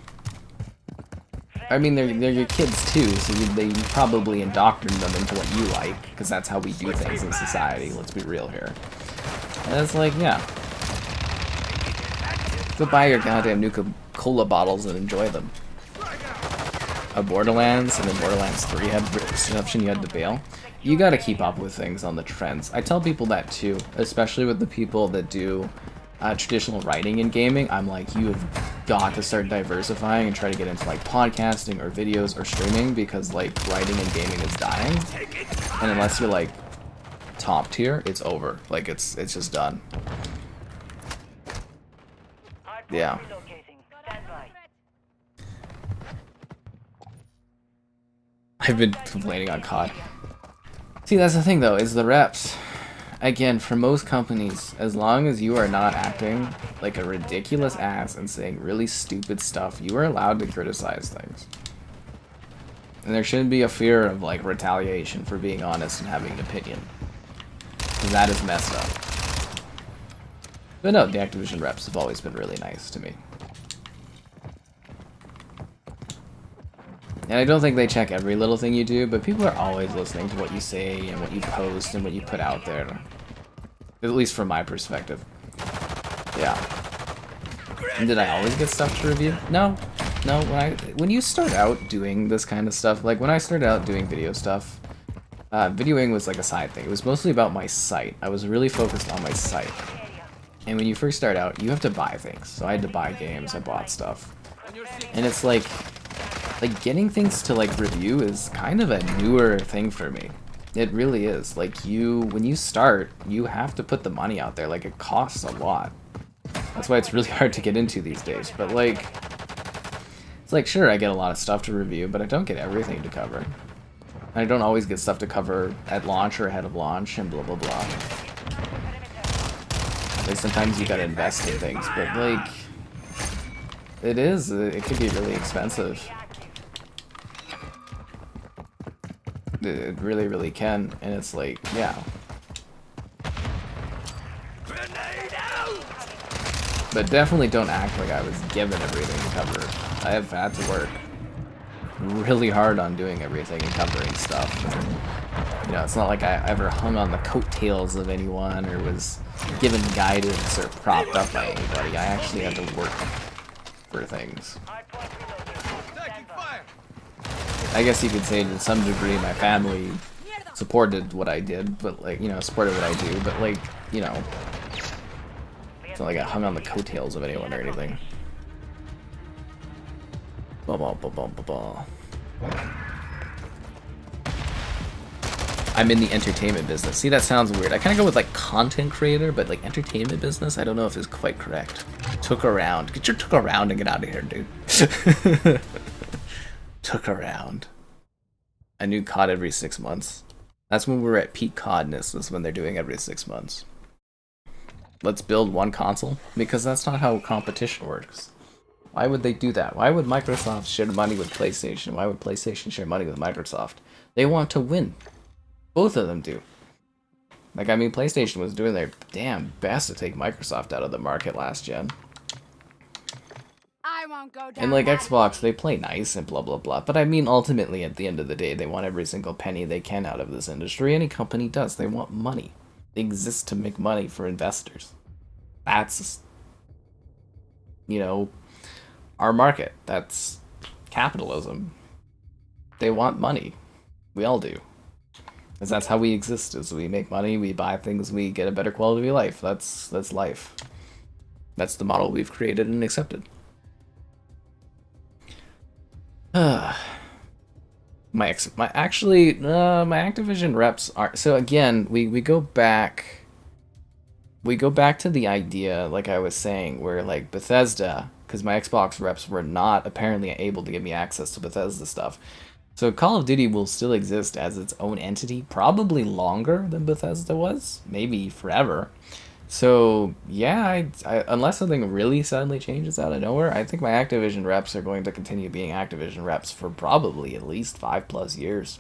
I mean, they're your kids too, so they probably indoctrinate them into what you like, because that's how we do things in society, let's be real here. And it's like, yeah. Go buy your goddamn Nuka-Cola bottles and enjoy them. A Borderlands, and then Borderlands 3 had reception, you had to bail. You gotta keep up with things on the trends. I tell people that too, especially with the people that do traditional writing in gaming. I'm like, you have got to start diversifying and try to get into like podcasting or videos or streaming, because like writing and gaming is dying. And unless you're like top tier, it's over. Like it's just done. Yeah. I've been complaining on COD. See, that's the thing though, is the reps. Again, for most companies, as long as you are not acting like a ridiculous ass and saying really stupid stuff, you are allowed to criticize things. And there shouldn't be a fear of like retaliation for being honest and having an opinion. Because that is messed up. But no, the Activision reps have always been really nice to me. And I don't think they check every little thing you do, but people are always listening to what you say and what you post and what you put out there. At least from my perspective. Yeah. And did I always get stuff to review? No. No, when you start out doing this kind of stuff, like when I started out doing video stuff, videoing was like a side thing. It was mostly about my site. I was really focused on my site. And when you first start out, you have to buy things. So I had to buy games, I bought stuff. And it's like getting things to like review is kind of a newer thing for me. It really is. Like when you start, you have to put the money out there. Like it costs a lot. That's why it's really hard to get into these days. But like, it's like, sure, I get a lot of stuff to review, but I don't get everything to cover. I don't always get stuff to cover at launch or ahead of launch and blah blah blah. Like sometimes you gotta invest in things, but like it can be really expensive. It really, really can, and it's like, yeah. But definitely don't act like I was given everything to cover. I have had to work really hard on doing everything and covering stuff. And, you know, it's not like I ever hung on the coattails of anyone or was given guidance or propped up by anybody. I actually had to work for things. I guess you could say to some degree my family supported what I did, but like, you know, supported what I do, but like, you know, it's not like I hung on the coattails of anyone or anything. I'm in the entertainment business. See, that sounds weird. I kind of go with like content creator, but like entertainment business, I don't know if it's quite correct. Took around. Get your took around and get out of here, dude. Took around. I knew COD every 6 months. That's when we were at peak CODness, is when they're doing every 6 months. Let's build one console, because that's not how competition works. Why would they do that? Why would Microsoft share money with PlayStation? Why would PlayStation share money with Microsoft? They want to win. Both of them do. Like, I mean, PlayStation was doing their damn best to take Microsoft out of the market last gen. I won't go down. And like Xbox, they play nice and blah blah blah. But I mean, ultimately, at the end of the day, they want every single penny they can out of this industry. Any company does. They want money. They exist to make money for investors. That's, you know, our market. That's capitalism. They want money. We all do. Because that's how we exist, is we make money, we buy things, we get a better quality of life. That's life. That's the model we've created and accepted. My Activision reps are, so again, we go back to the idea, like I was saying, where like Bethesda, because my Xbox reps were not apparently able to give me access to Bethesda stuff. So Call of Duty will still exist as its own entity, probably longer than Bethesda was, maybe forever. So yeah, unless something really suddenly changes out of nowhere, I think my Activision reps are going to continue being Activision reps for probably at least 5+ years.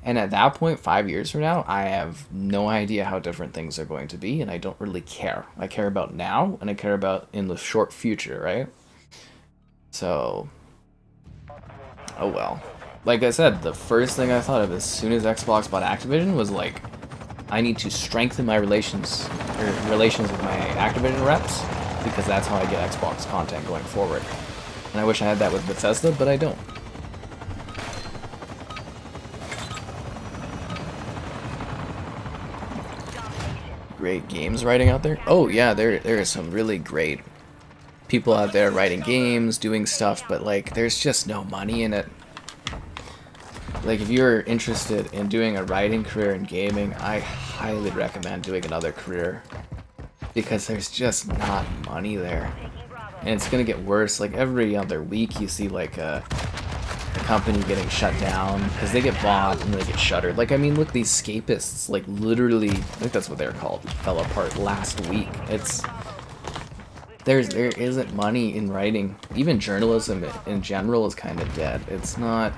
And at that point, 5 years from now, I have no idea how different things are going to be, and I don't really care. I care about now, and I care about in the short future, right? So, oh well. Like I said, the first thing I thought of as soon as Xbox bought Activision was like, I need to strengthen my relations with my Activision reps, because that's how I get Xbox content going forward. And I wish I had that with Bethesda, but I don't. Great games writing out there? Oh yeah, there are some really great people out there writing games, doing stuff, but like there's just no money in it. Like, if you're interested in doing a writing career in gaming, I highly recommend doing another career, because there's just not money there, and it's gonna get worse. Like, every other week you see like a company getting shut down because they get bought and they get shuttered. Like, I mean, look, these Scapists, like, literally, I think that's what they're called, fell apart last week. There isn't money in writing. Even journalism in general is kind of dead. It's not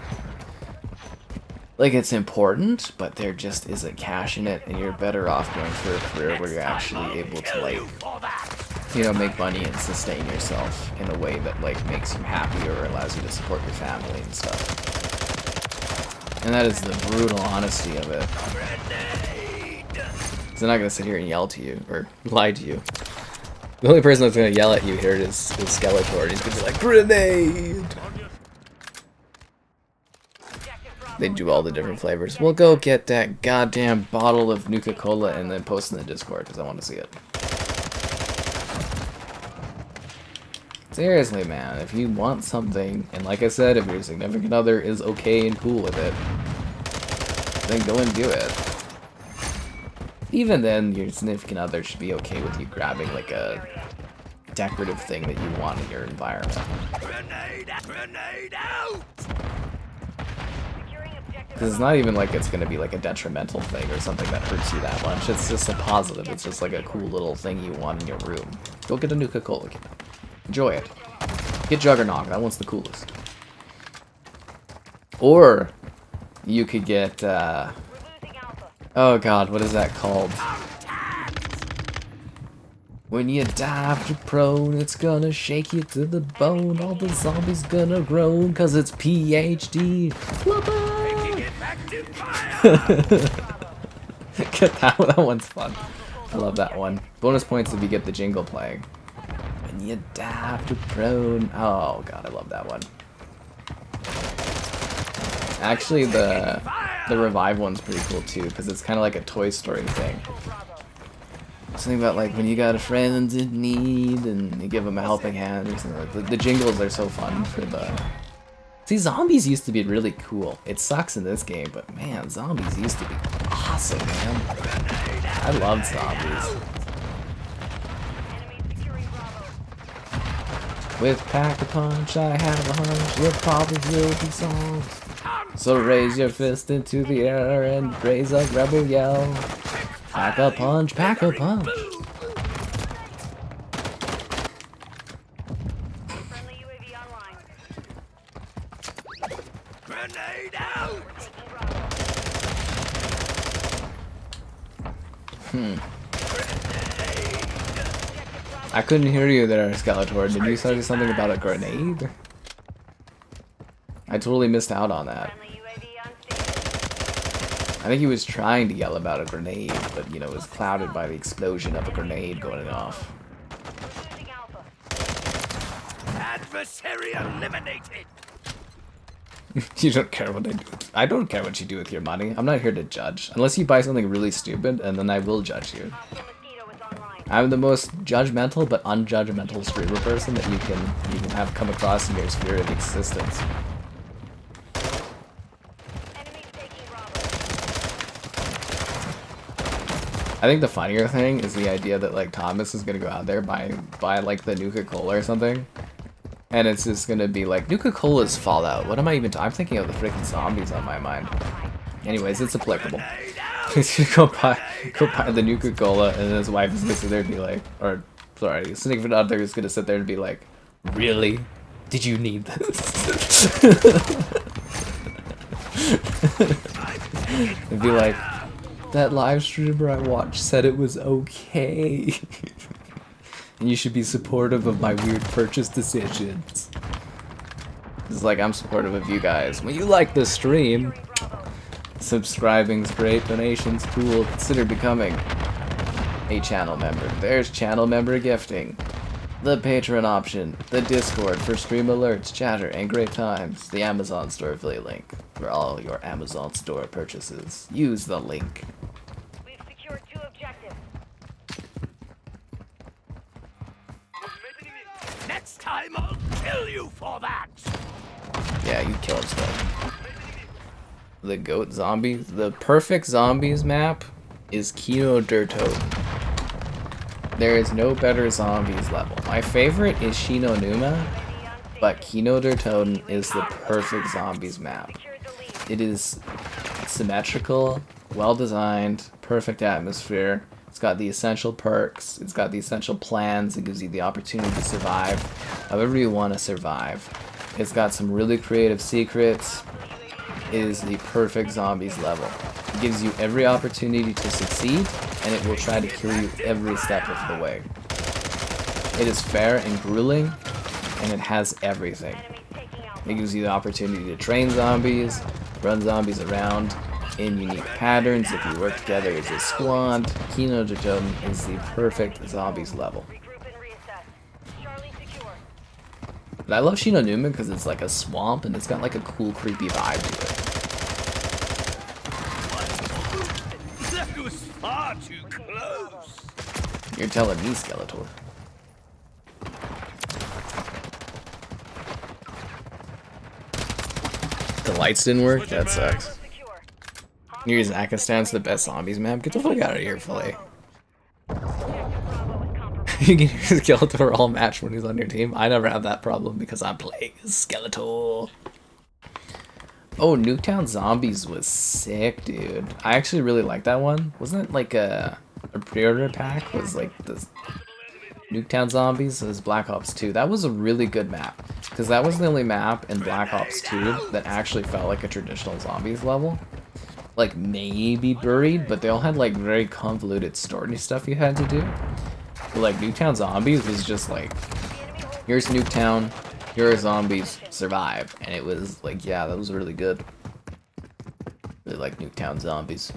like it's important, but there just isn't cash in it, and you're better off going for a career where you're actually able to, like, you know, make money and sustain yourself in a way that, like, makes you happy or allows you to support your family and stuff. And that is the brutal honesty of it. So I'm not gonna sit here and yell to you or lie to you. The only person that's gonna yell at you here is Skeletor. He's gonna be like, grenade! They do all the different flavors. We'll go get that goddamn bottle of Nuka-Cola and then post in the Discord because I want to see it. Seriously, man, if you want something, and like I said, if your significant other is okay and cool with it, then go and do it. Even then, your significant other should be okay with you grabbing like a decorative thing that you want in your environment. Grenade out! Because it's not even like it's going to be like a detrimental thing or something that hurts you that much. It's just a positive. It's just like a cool little thing you want in your room. Go get a Nuka-Cola. Enjoy it. Get Juggernaut. That one's the coolest. Or you could get... oh god, what is that called? When you dive to prone, it's gonna shake you to the bone. All the zombies gonna groan, cause it's PhD. Get that one. That one's fun. I love that one. Bonus points if you get the jingle playing. When you dive to prone. Oh god, I love that one. Actually, the revive one's pretty cool too, because it's kind of like a Toy Story thing. Something about like when you got a friend in need and you give them a helping hand or something. Like the jingles are so fun for the. See, zombies used to be really cool. It sucks in this game, but man, zombies used to be awesome, man. I loved zombies. With Pack-a-Punch, I have a hunch your problems will be solved. So raise your fist into the air and raise a rebel yell. Pack-a-Punch, Pack-a-Punch. Grenade out! I couldn't hear you there, Skeletor. Did you say something about a grenade? I totally missed out on that. I think he was trying to yell about a grenade, but you know, it was clouded by the explosion of a grenade going off. Adversary eliminated! You don't care what I do. I don't care what you do with your money. I'm not here to judge. Unless you buy something really stupid, and then I will judge you. I'm the most judgmental but unjudgmental streamer person that you can have come across in your sphere of existence. I think the funnier thing is the idea that like Thomas is gonna go out there buy like the Nuka-Cola or something, and it's just gonna be like Nuka-Cola's Fallout. What am I even? I'm thinking of the freaking zombies on my mind. Anyways, it's applicable. He's gonna go buy the Nuka-Cola, and his wife is gonna sit there and be like, or sorry, his significant other is gonna sit there and be like, really? Did you need this? And be like, that live streamer I watched said it was okay. And you should be supportive of my weird purchase decisions. It's like, I'm supportive of you guys. When you like the stream, subscribing's great, donations cool, consider becoming a channel member. There's channel member gifting, the Patreon option, the Discord for stream alerts, chatter, and great times, the Amazon store affiliate link for all your Amazon store purchases. Use the link. We've secured 2 objectives. Next time I'll kill you for that! Yeah, you kill him still. The goat zombies. The perfect zombies map is Kino der Toten. There is no better zombies level. My favorite is Shino Numa, but Kino der Toten is the perfect zombies map. It is symmetrical, well designed, perfect atmosphere. It's got the essential perks, it's got the essential plans, it gives you the opportunity to survive however you want to survive. It's got some really creative secrets. It is the perfect zombies level. It gives you every opportunity to succeed, and it will try to kill you every step of the way. It is fair and grueling, and it has everything. It gives you the opportunity to train zombies, run zombies around in unique patterns if you work together as a squad. Kino der Toten is the perfect zombies level. But I love Shino Newman because it's like a swamp and it's got like a cool, creepy vibe to it. That was far too close. You're telling me, Skeletor. The lights didn't work? That sucks. Your Zakistan's the best zombies map? Get the fuck out of here, Filet. You can use Skeletor all match when he's on your team. I never have that problem because I'm playing Skeletor. Oh, Nuketown Zombies was sick, dude. I actually really like that one. Wasn't it like a pre-order pack? Was like the Nuketown Zombies? It was Black Ops 2. That was a really good map. Because that was the only map in Black Ops 2 that actually felt like a traditional zombies level. Like maybe buried, but they all had like very convoluted story stuff you had to do. But like Nuketown Zombies was just like, here's Nuketown, here are zombies, survive. And it was like, yeah, that was really good. Really like Nuketown Zombies.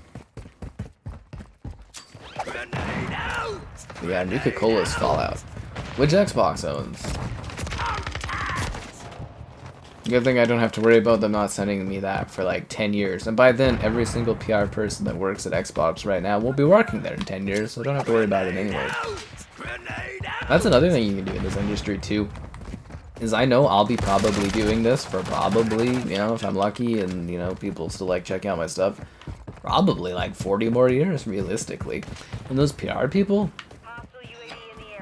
But yeah, Nuka-Cola's Fallout. Which Xbox owns? Good thing I don't have to worry about them not sending me that for like 10 years. And by then, every single PR person that works at Xbox right now will be working there in 10 years, so I don't have to worry about it anyway. That's another thing you can do in this industry too. Is I know I'll be probably doing this for probably, you know, if I'm lucky and, you know, people still like checking out my stuff, probably like 40 more years, realistically. And those PR people,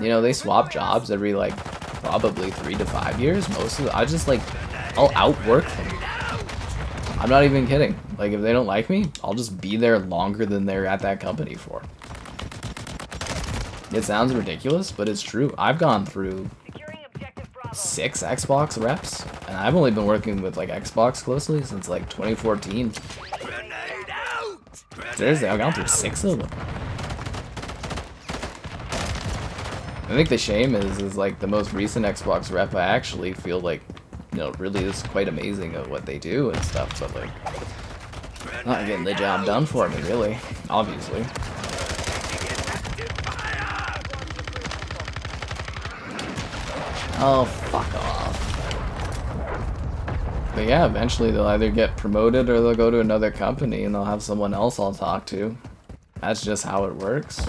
you know, they swap jobs every like probably 3 to 5 years. Most of it, I just like, I'll outwork them. I'm not even kidding. Like, if they don't like me, I'll just be there longer than they're at that company for. It sounds ridiculous, but it's true. I've gone through 6 Xbox reps, and I've only been working with like Xbox closely since like 2014. Seriously, I've gone through 6 of them. I think the shame is like the most recent Xbox rep, I actually feel like, you know, really is quite amazing at what they do and stuff, but like, not getting the job done for me, really, obviously. Oh, fuck off. But yeah, eventually they'll either get promoted or they'll go to another company and they'll have someone else I'll talk to. That's just how it works.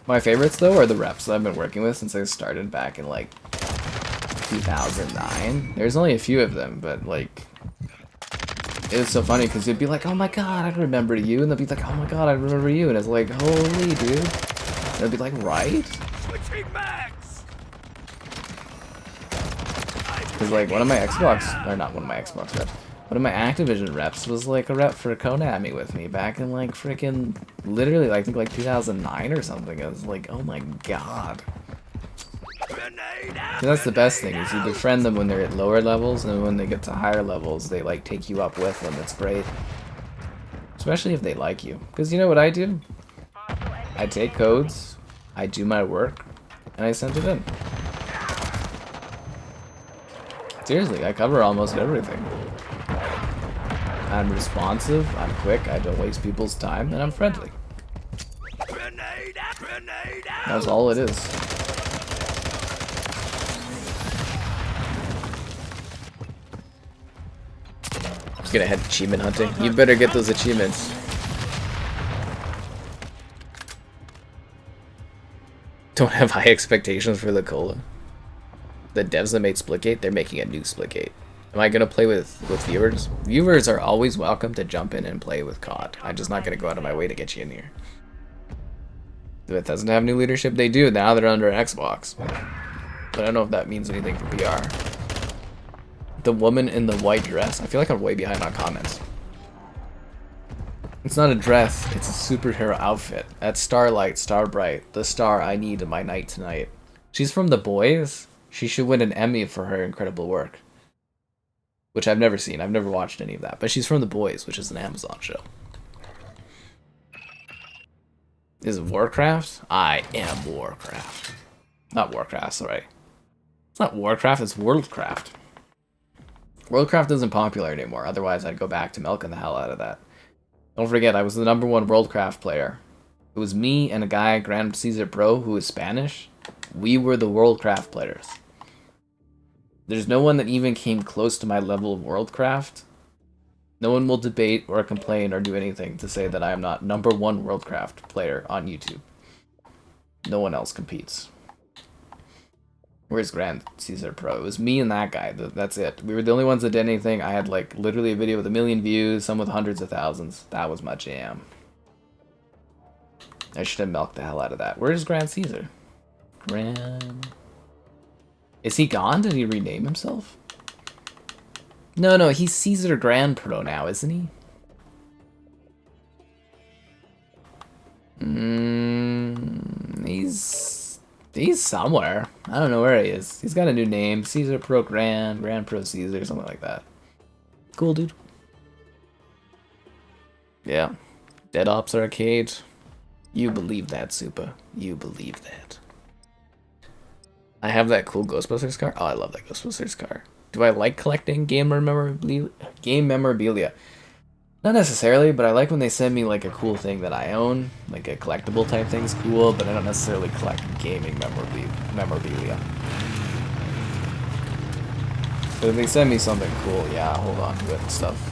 My favorites, though, are the reps that I've been working with since I started back in, like, 2009. There's only a few of them, but, like, it was so funny because you'd be like, oh my god, I remember you, and they'll be like, oh my god, I remember you, and it's like, holy dude. And they'll be like, right? Because, like, one of my Xbox, or not one of my Xbox reps, one of my Activision reps was, like, a rep for Konami with me back in, like, freaking, literally, I think, like, 2009 or something. I was like, oh my god. And that's the best thing, is you befriend them when they're at lower levels, and when they get to higher levels, they, like, take you up with them. It's great. Especially if they like you. Because you know what I do? I take codes, I do my work, and I send it in. Seriously, I cover almost everything. I'm responsive, I'm quick, I don't waste people's time, and I'm friendly. That's all it is. Just gonna head achievement hunting. You better get those achievements. Don't have high expectations for the cola. The devs that made Splitgate, they're making a new Splitgate. Am I gonna play with viewers? Viewers are always welcome to jump in and play with COD. I'm just not gonna go out of my way to get you in here. If it doesn't have new leadership, they do. Now they're under Xbox. But I don't know if that means anything for PR. The woman in the white dress. I feel like I'm way behind on comments. It's not a dress, it's a superhero outfit. That's Starlight, Starbright, the star I need in my night tonight. She's from The Boys. She should win an Emmy for her incredible work. Which I've never seen. I've never watched any of that. But she's from The Boys, which is an Amazon show. Is it Warcraft? I am Warcraft. Not Warcraft, sorry. It's not Warcraft, it's Worldcraft. Worldcraft isn't popular anymore. Otherwise, I'd go back to milking the hell out of that. Don't forget, I was the #1 Worldcraft player. It was me and a guy, Grand Caesar Pro, who was Spanish. We were the Worldcraft players. There's no one that even came close to my level of Worldcraft. No one will debate or complain or do anything to say that I am not #1 Worldcraft player on YouTube. No one else competes. Where's Grand Caesar Pro? It was me and that guy. That's it. We were the only ones that did anything. I had like literally a video with 1 million views, some with hundreds of thousands. That was my jam. I should have milked the hell out of that. Where's Grand Caesar? Is he gone? Did he rename himself? No, he's Caesar Grand Pro now, isn't he? He's somewhere. I don't know where he is. He's got a new name. Caesar Pro Grand, Grand Pro Caesar, something like that. Cool, dude. Yeah. Dead Ops Arcade. You believe that, Supa. You believe that. I have that cool Ghostbusters car. Oh, I love that Ghostbusters car. Do I like collecting game memorabilia? Not necessarily, but I like when they send me like a cool thing that I own. Like a collectible type thing's cool, but I don't necessarily collect gaming memorabilia. So if they send me something cool, yeah, I'll hold on to it and stuff.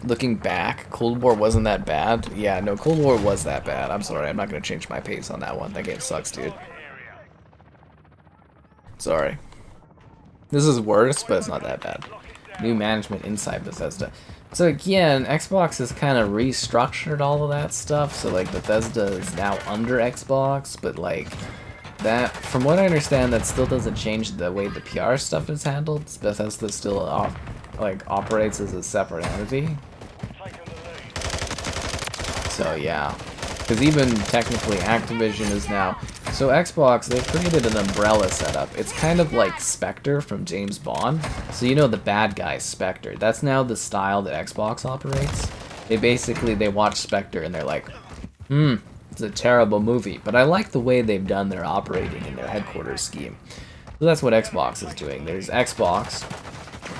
Looking back, Cold War wasn't that bad. Yeah, no, Cold War was that bad. I'm sorry, I'm not going to change my pace on that one. That game sucks, dude. Sorry. This is worse, but it's not that bad. New management inside Bethesda. So again, Xbox has kind of restructured all of that stuff. So like Bethesda is now under Xbox, but like that, from what I understand, that still doesn't change the way the PR stuff is handled. Bethesda still operates as a separate entity. So yeah, because even technically Activision is now, so Xbox, they've created an umbrella setup. It's kind of like Spectre from James Bond. So you know the bad guy Spectre. That's now the style that Xbox operates. They watch Spectre and they're like, it's a terrible movie. But I like the way they've done their operating in their headquarters scheme. So that's what Xbox is doing. There's Xbox.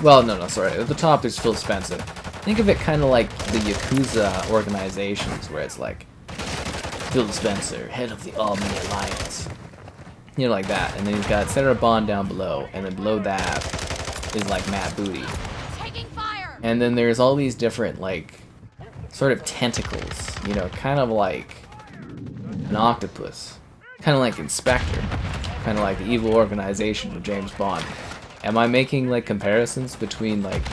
Well, no, sorry. At the top there's Phil Spencer. Think of it kind of like the Yakuza organizations, where it's like Phil Spencer, head of the All-Me Alliance. You know, like that. And then you've got Sarah Bond down below, and then below that is like Matt Booty. Taking fire. And then there's all these different, like, sort of tentacles, you know, kind of like an octopus. Kind of like Inspector. Kind of like the evil organization of James Bond. Am I making, like, comparisons between, like,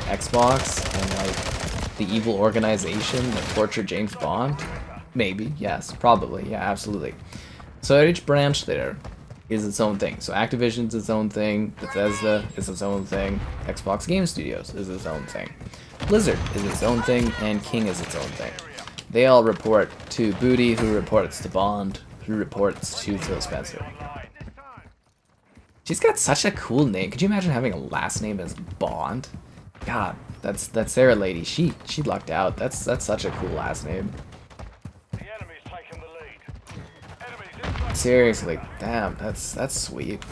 Xbox and, like, the evil organization that tortured James Bond? Maybe, yes, probably, yeah, absolutely. So each branch there is its own thing. So Activision's its own thing, Bethesda is its own thing, Xbox Game Studios is its own thing, Blizzard is its own thing, and King is its own thing. They all report to Booty, who reports to Bond, who reports to Phil Spencer. She's got such a cool name. Could you imagine having a last name as Bond? God, that Sarah lady, she lucked out. That's such a cool last name. Seriously, damn, that's sweet.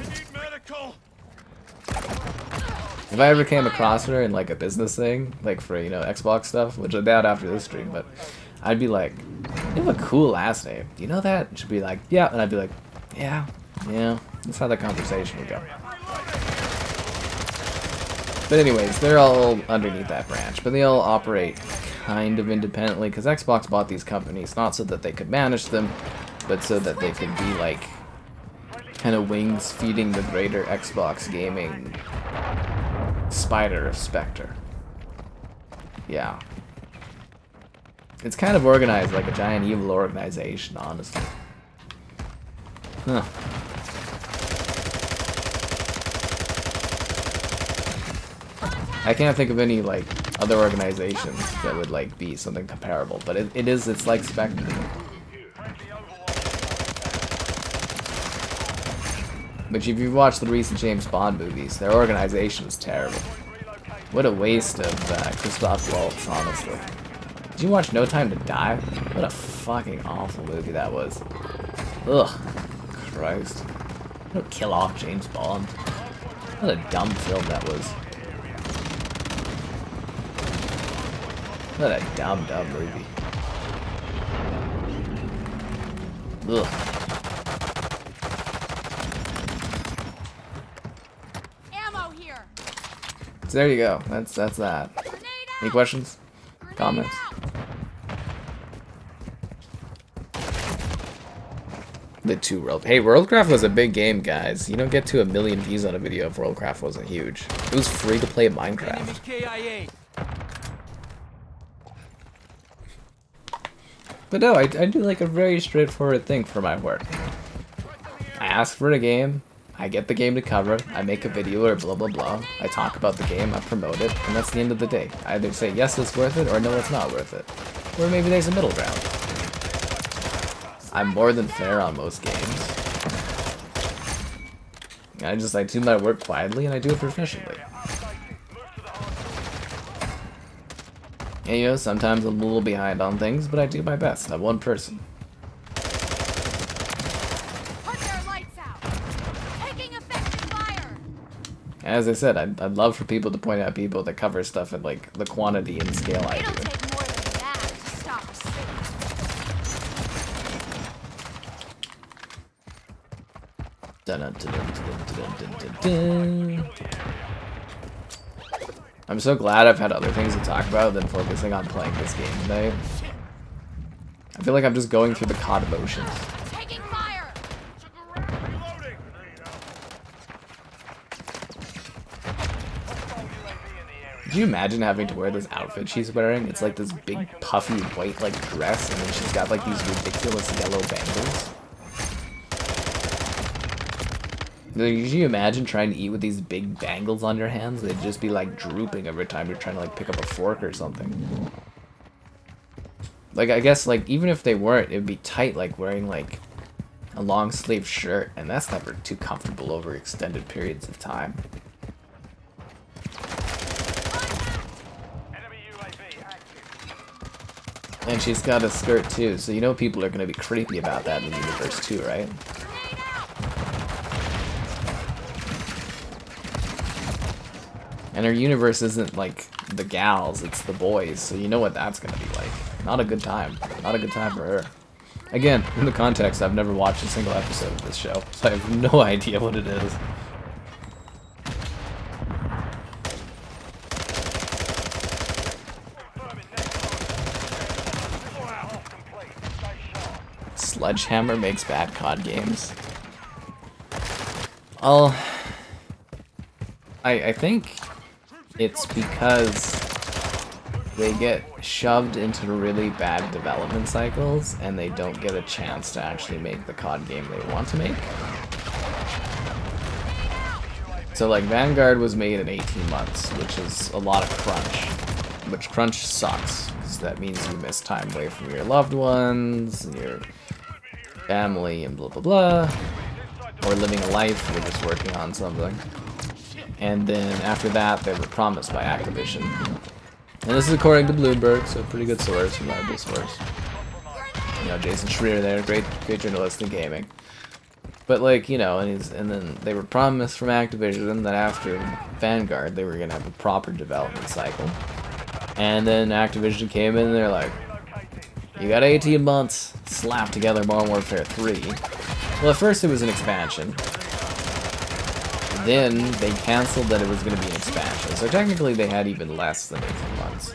If I ever came across her in like a business thing, like for, you know, Xbox stuff, which I doubt after this stream, but I'd be like, you have a cool last name. Do you know that? And she'd be like, yeah, and I'd be like, yeah. That's how that conversation would go. But anyways, they're all underneath that branch, but they all operate kind of independently, because Xbox bought these companies not so that they could manage them, but so that they could be like kind of wings feeding the greater Xbox gaming spider of Spectre. Yeah. It's kind of organized like a giant evil organization, honestly. Huh. I can't think of any like other organizations that would like be something comparable, but it's like Spectre. But if you've watched the recent James Bond movies, their organization is terrible. What a waste of Christoph Waltz, honestly. Did you watch No Time to Die? What a fucking awful movie that was. Ugh. Christ. Don't kill off James Bond. What a dumb film that was. What a dumb movie. Ugh. Ammo here. So there you go. That's that. Grenade Any out. questions? Grenade Comments? out. The 2 World. Hey, Worldcraft was a big game, guys. You don't get to 1 million views on a video if Worldcraft wasn't huge. It was free to play Minecraft. KIA. But no, I do like a very straightforward thing for my work. I ask for a game, I get the game to cover, I make a video or blah blah blah, I talk about the game, I promote it, and that's the end of the day. I either say yes, it's worth it, or no, it's not worth it. Or maybe there's a middle ground. I'm more than fair on most games. I do my work quietly and I do it proficiently. And you know, sometimes I'm a little behind on things, but I do my best. I'm one person. Put their lights out. Taking effective fire. As I said, I'd love for people to point out people that cover stuff at like the quantity and scale I It'll do. take more than that to stop a city. Dun-dun-dun-dun-dun-dun-dun-dun. I'm so glad I've had other things to talk about than focusing on playing this game today. I feel like I'm just going through the COD motions. Taking fire. Reloading. Could you imagine having to wear this outfit she's wearing? It's like this big puffy white like dress, and then she's got like these ridiculous yellow bangles. Like, could you imagine trying to eat with these big bangles on your hands? They'd just be like drooping every time you're trying to like pick up a fork or something. Like, I guess like even if they weren't, it'd be tight like wearing like a long sleeve shirt, and that's never too comfortable over extended periods of time. And she's got a skirt too, so you know people are gonna be creepy about that in the universe too, right? And her universe isn't like the gals, it's the boys, so you know what that's gonna be like. Not a good time. Not a good time for her. Again, in the context, I've never watched a single episode of this show, so I have no idea what it is. Sledgehammer makes bad COD games. Well, I think it's because they get shoved into really bad development cycles and they don't get a chance to actually make the COD game they want to make. So like Vanguard was made in 18 months, which is a lot of crunch. Which crunch sucks, because that means you miss time away from your loved ones, and your family, and blah blah blah. Or living a life, you're just working on something. And then after that, they were promised by Activision. And this is according to Bloomberg, so a pretty good source, reliable source. You know, Jason Schreier there, great journalist in gaming. But like, you know, and then they were promised from Activision that after Vanguard, they were gonna have a proper development cycle. And then Activision came in and they're like, you got 18 months, slap together Modern Warfare 3. Well, at first it was an expansion. Then they canceled that it was going to be an expansion. So technically they had even less than 18 months.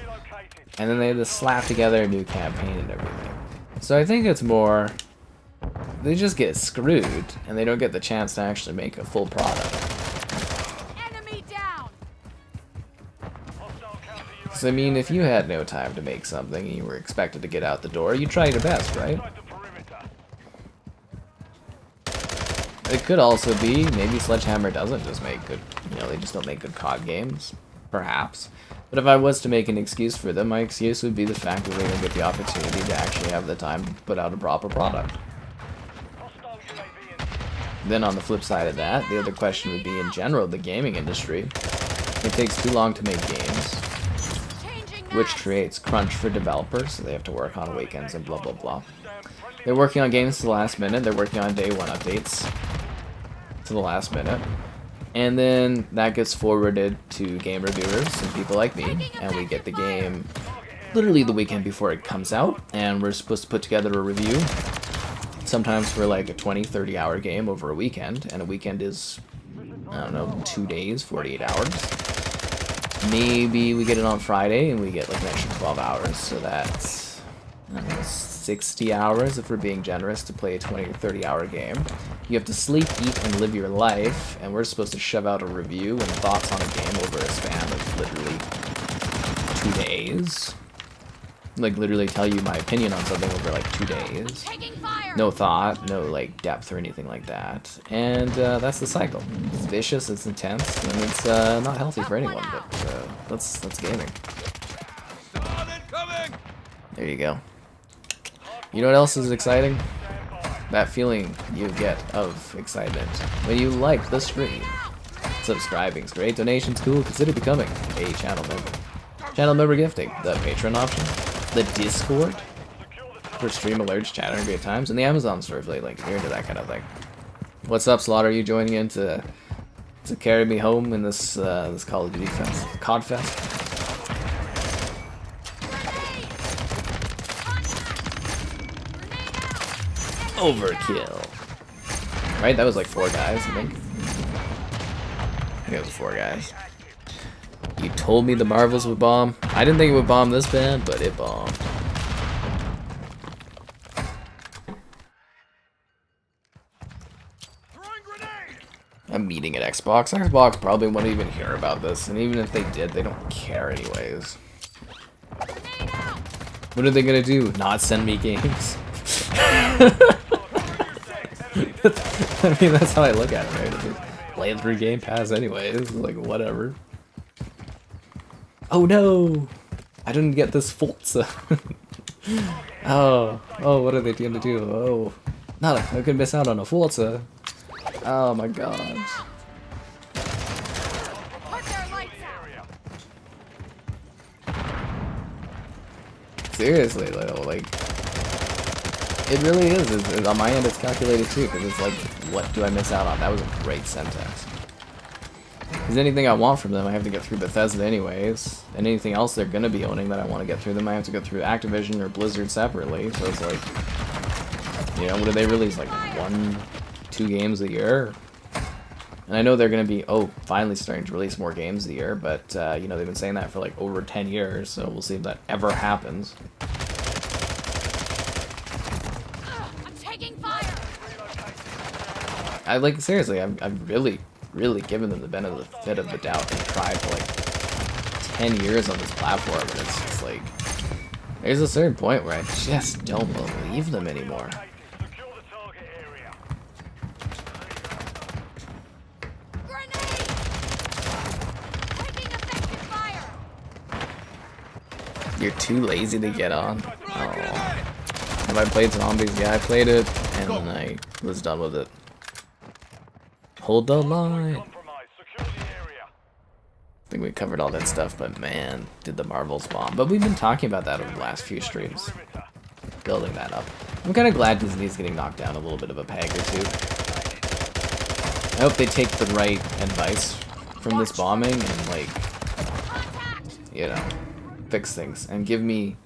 And then they had to slap together a new campaign and everything. So I think it's more, they just get screwed and they don't get the chance to actually make a full product. Enemy down. So I mean, if you had no time to make something and you were expected to get out the door, you try your best, right? It could also be, maybe Sledgehammer doesn't just make good, you know, they just don't make good COD games. Perhaps. But if I was to make an excuse for them, my excuse would be the fact that they don't get the opportunity to actually have the time to put out a proper product. Then on the flip side of that, the other question would be, in general, the gaming industry. It takes too long to make games, which creates crunch for developers, so they have to work on weekends and blah blah blah. They're working on games to the last minute, they're working on day one updates to the last minute, and then that gets forwarded to game reviewers and people like me, and we get the game literally the weekend before it comes out, and we're supposed to put together a review. Sometimes for like a 20-30 hour game over a weekend, and a weekend is, I don't know, 2 days, 48 hours. Maybe we get it on Friday and we get like an extra 12 hours, so that's, I don't know, 60 hours if we're being generous to play a 20 or 30 hour game. You have to sleep, eat, and live your life, and we're supposed to shove out a review and thoughts on a game over a span of literally 2 days. Like, literally tell you my opinion on something over like 2 days. No thought, no like depth or anything like that. And that's the cycle. It's vicious, it's intense, and it's not healthy for anyone, but that's gaming. There you go. You know what else is exciting? That feeling you get of excitement when you like the stream. Subscribing's great, donation's cool, consider becoming a channel member. Channel member gifting, the Patreon option, the Discord for stream alerts, chat, and great times, and the Amazon store if you're into that kind of thing. What's up, Slaughter? Are you joining in to carry me home in this this Call of Duty fest, COD fest? Overkill. Right? That was like 4 guys, I think. I think it was 4 guys. You told me the Marvels would bomb. I didn't think it would bomb this bad, but it bombed. A meeting at Xbox. Xbox probably won't even hear about this, and even if they did, they don't care anyways. What are they gonna do? Not send me games? I mean, that's how I look at it, right? Just playing through Game Pass anyways, like, whatever. Oh no! I didn't get this Forza. Oh, what are they gonna do? Oh, I could miss out on a Forza. Oh my gosh. Seriously, though, like, it really is. On my end, it's calculated too, because it's like, what do I miss out on? That was a great syntax. Because anything I want from them, I have to get through Bethesda anyways. And anything else they're going to be owning that I want to get through them, I have to go through Activision or Blizzard separately. So it's like, you know, what do they release? Like 1-2 games a year? And I know they're going to be, finally starting to release more games a year. But, you know, they've been saying that for like over 10 years. So we'll see if that ever happens. I'm taking fire. Seriously, I've really given them the benefit of the doubt and tried for like 10 years on this platform, and it's just like, there's a certain point where I just don't believe them anymore. You're too lazy to get on? Oh. Have I played Zombies? Yeah, I played it, and then I was done with it. Hold the line. I think we covered all that stuff, but man, did the Marvels bomb. But we've been talking about that over the last few streams. Building that up. I'm kind of glad Disney's getting knocked down a little bit of a peg or two. I hope they take the right advice from this bombing and, like, you know, fix things. And give me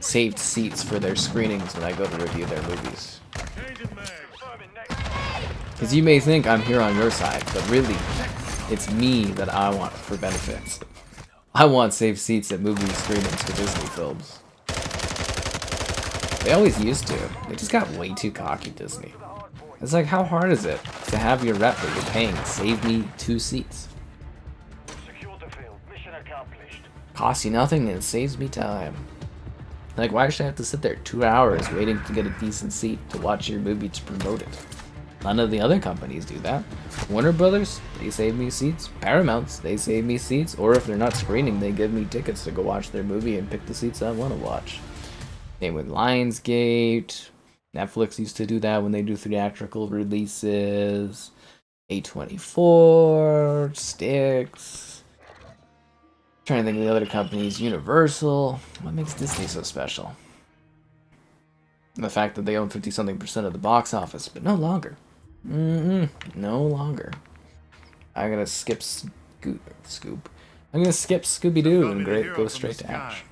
saved seats for their screenings when I go to review their movies. Because you may think I'm here on your side, but really, it's me that I want for benefits. I want safe seats at movie screenings for Disney films. They always used to. They just got way too cocky, Disney. It's like, how hard is it to have your rep that you're paying save me 2 seats? Costs you nothing and it saves me time. Like, why should I have to sit there 2 hours waiting to get a decent seat to watch your movie to promote it? None of the other companies do that. Warner Brothers, they save me seats. Paramounts, they save me seats. Or if they're not screening, they give me tickets to go watch their movie and pick the seats I want to watch. Same with Lionsgate. Netflix used to do that when they do theatrical releases. A24, Styx. Trying to think of the other companies. Universal. What makes Disney so special? And the fact that they own 50-something% of the box office, but no longer. No longer. I'm gonna skip Scoop. I'm gonna skip Scooby-Doo and go straight to Ash.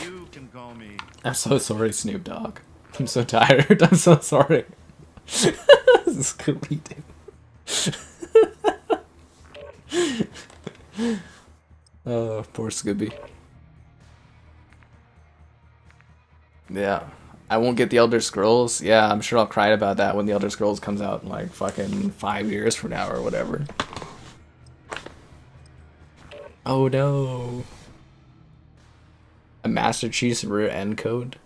You can call me. I'm so sorry, Snoop Dogg. I'm so tired. I'm so sorry. Scooby-Doo. Oh, poor Scooby. Yeah. I won't get the Elder Scrolls. Yeah, I'm sure I'll cry about that when the Elder Scrolls comes out in like fucking 5 years from now or whatever. Oh no. A Master Chief's rear end code?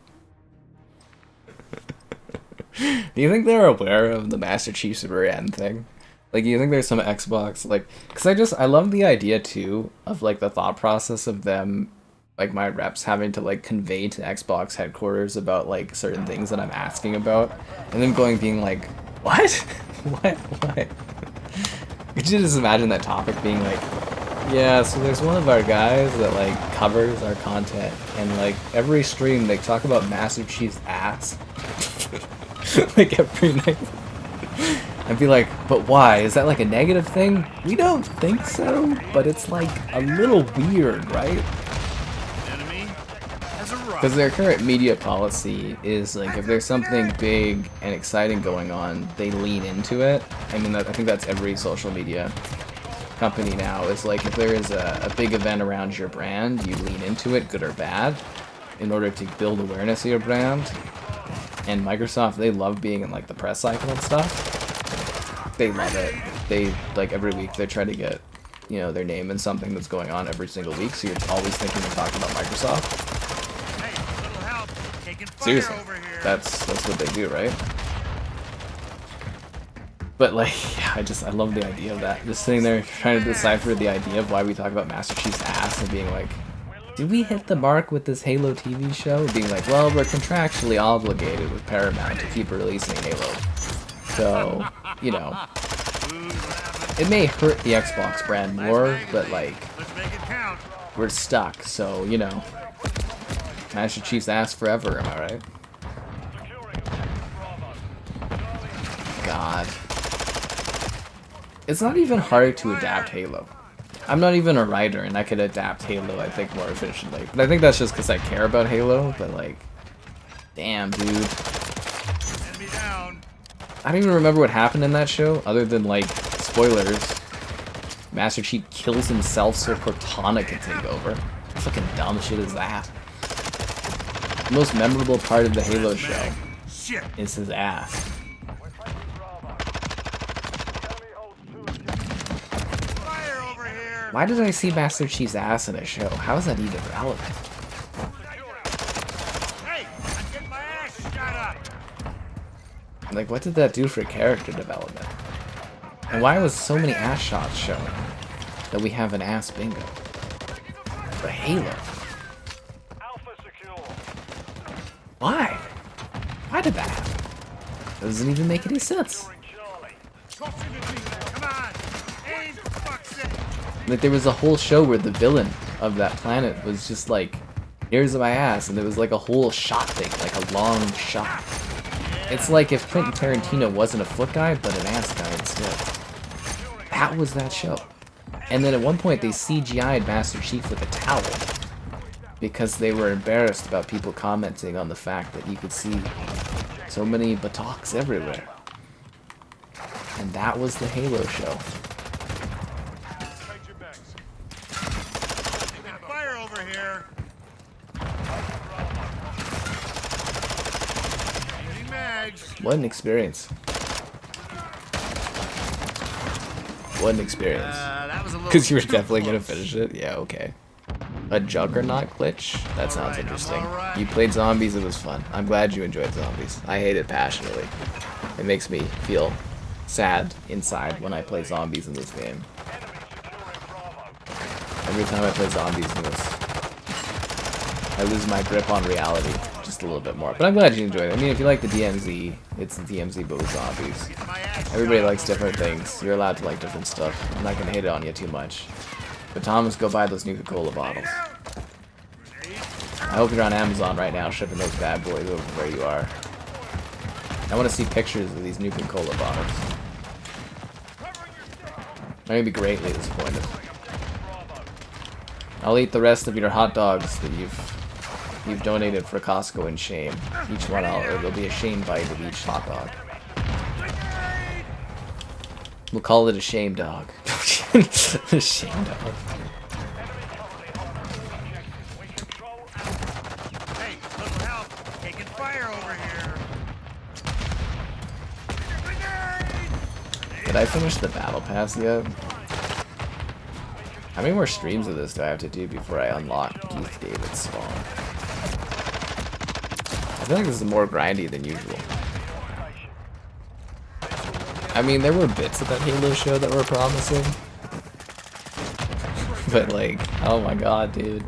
Do you think they're aware of the Master Chief's rear end thing? Like, do you think there's some Xbox, like, because I love the idea too of like the thought process of them, like my reps having to like convey to Xbox headquarters about like certain things that I'm asking about, and then being like, what? what? Could you just imagine that topic being like, yeah, so there's one of our guys that like covers our content, and like every stream they talk about Master Chief's ass, like every night. I'd be like, but why? Is that like a negative thing? We don't think so, but it's like a little weird, right? Because their current media policy is like, if there's something big and exciting going on, they lean into it. I mean, I think that's every social media company now, is like, if there is a big event around your brand, you lean into it, good or bad, in order to build awareness of your brand. And Microsoft, they love being in like the press cycle and stuff. They love it. They, like, every week they try to get, you know, their name in something that's going on every single week, so you're always thinking and talking about Microsoft. Hey, little help. Taking fire Seriously, over here. that's what they do, right? But like, yeah, I love the idea of that. Just sitting there trying to decipher the idea of why we talk about Master Chief's ass and being like, did we hit the mark with this Halo TV show? Being like, well, we're contractually obligated with Paramount to keep releasing Halo. So, you know, it may hurt the Xbox brand more, but like, Let's make it count. we're stuck, so, you know, Master Chief's ass forever, am I right? God. It's not even hard to adapt Halo. I'm not even a writer, and I could adapt Halo, I think, more efficiently. But I think that's just because I care about Halo, but like, damn, dude. Enemy down. I don't even remember what happened in that show, other than, like, spoilers. Master Chief kills himself so Cortana can take over. What fucking dumb shit is that? The most memorable part of the Halo show Shit. is his ass. Fire over here. Why did I see Master Chief's ass in a show? How is that even relevant? Hey, I'm getting my ass shot up. Like, what did that do for character development? And why was so many ass shots shown that we have an ass bingo? For Halo. Why? Why did that happen? That doesn't even make any sense. Come on. Aim, for fuck's sake. Like, there was a whole show where the villain of that planet was just like, here's my ass, and there was like a whole shot thing, like a long shot. It's like if Quentin Tarantino wasn't a foot guy, but an ass guy instead. That was that show. And then at one point they CGI'd Master Chief with a towel because they were embarrassed about people commenting on the fact that you could see so many buttocks everywhere. And that was the Halo show. Taking fire over here. Using mags. What an experience. What an experience. That was a little. Because you were too definitely going to close. finish it? Yeah, okay. A Juggernaut glitch? That sounds Alright, interesting. alright. You played zombies, it was fun. I'm glad you enjoyed zombies. I hate it passionately. It makes me feel sad inside when I play zombies in this game. Every time I play zombies in this, I lose my grip on reality just a little bit more. But I'm glad you enjoyed it. I mean, if you like the DMZ, it's the DMZ but with zombies. Getting my ass Everybody shot likes up different over here. things. You're allowed to like different stuff. I'm not gonna hate it on you too much. But Thomas, go buy those Nuka-Cola bottles. I hope you're on Amazon right now shipping those bad boys over where you are. I want to see pictures of these Nuka-Cola bottles. I'm gonna be greatly disappointed. I'll eat the rest of your hot dogs that you've you've donated for Costco and Shame. Each one, there'll be a Shame bite of each hot dog. We'll call it a Shame dog. A Shame dog. Hey, little help. Taking fire over here. Did I finish the battle pass yet? How many more streams of this do I have to do before I unlock Keith David's spawn? I feel like this is more grindy than usual. I mean, there were bits of that Halo show that were promising. But like, oh my god, dude.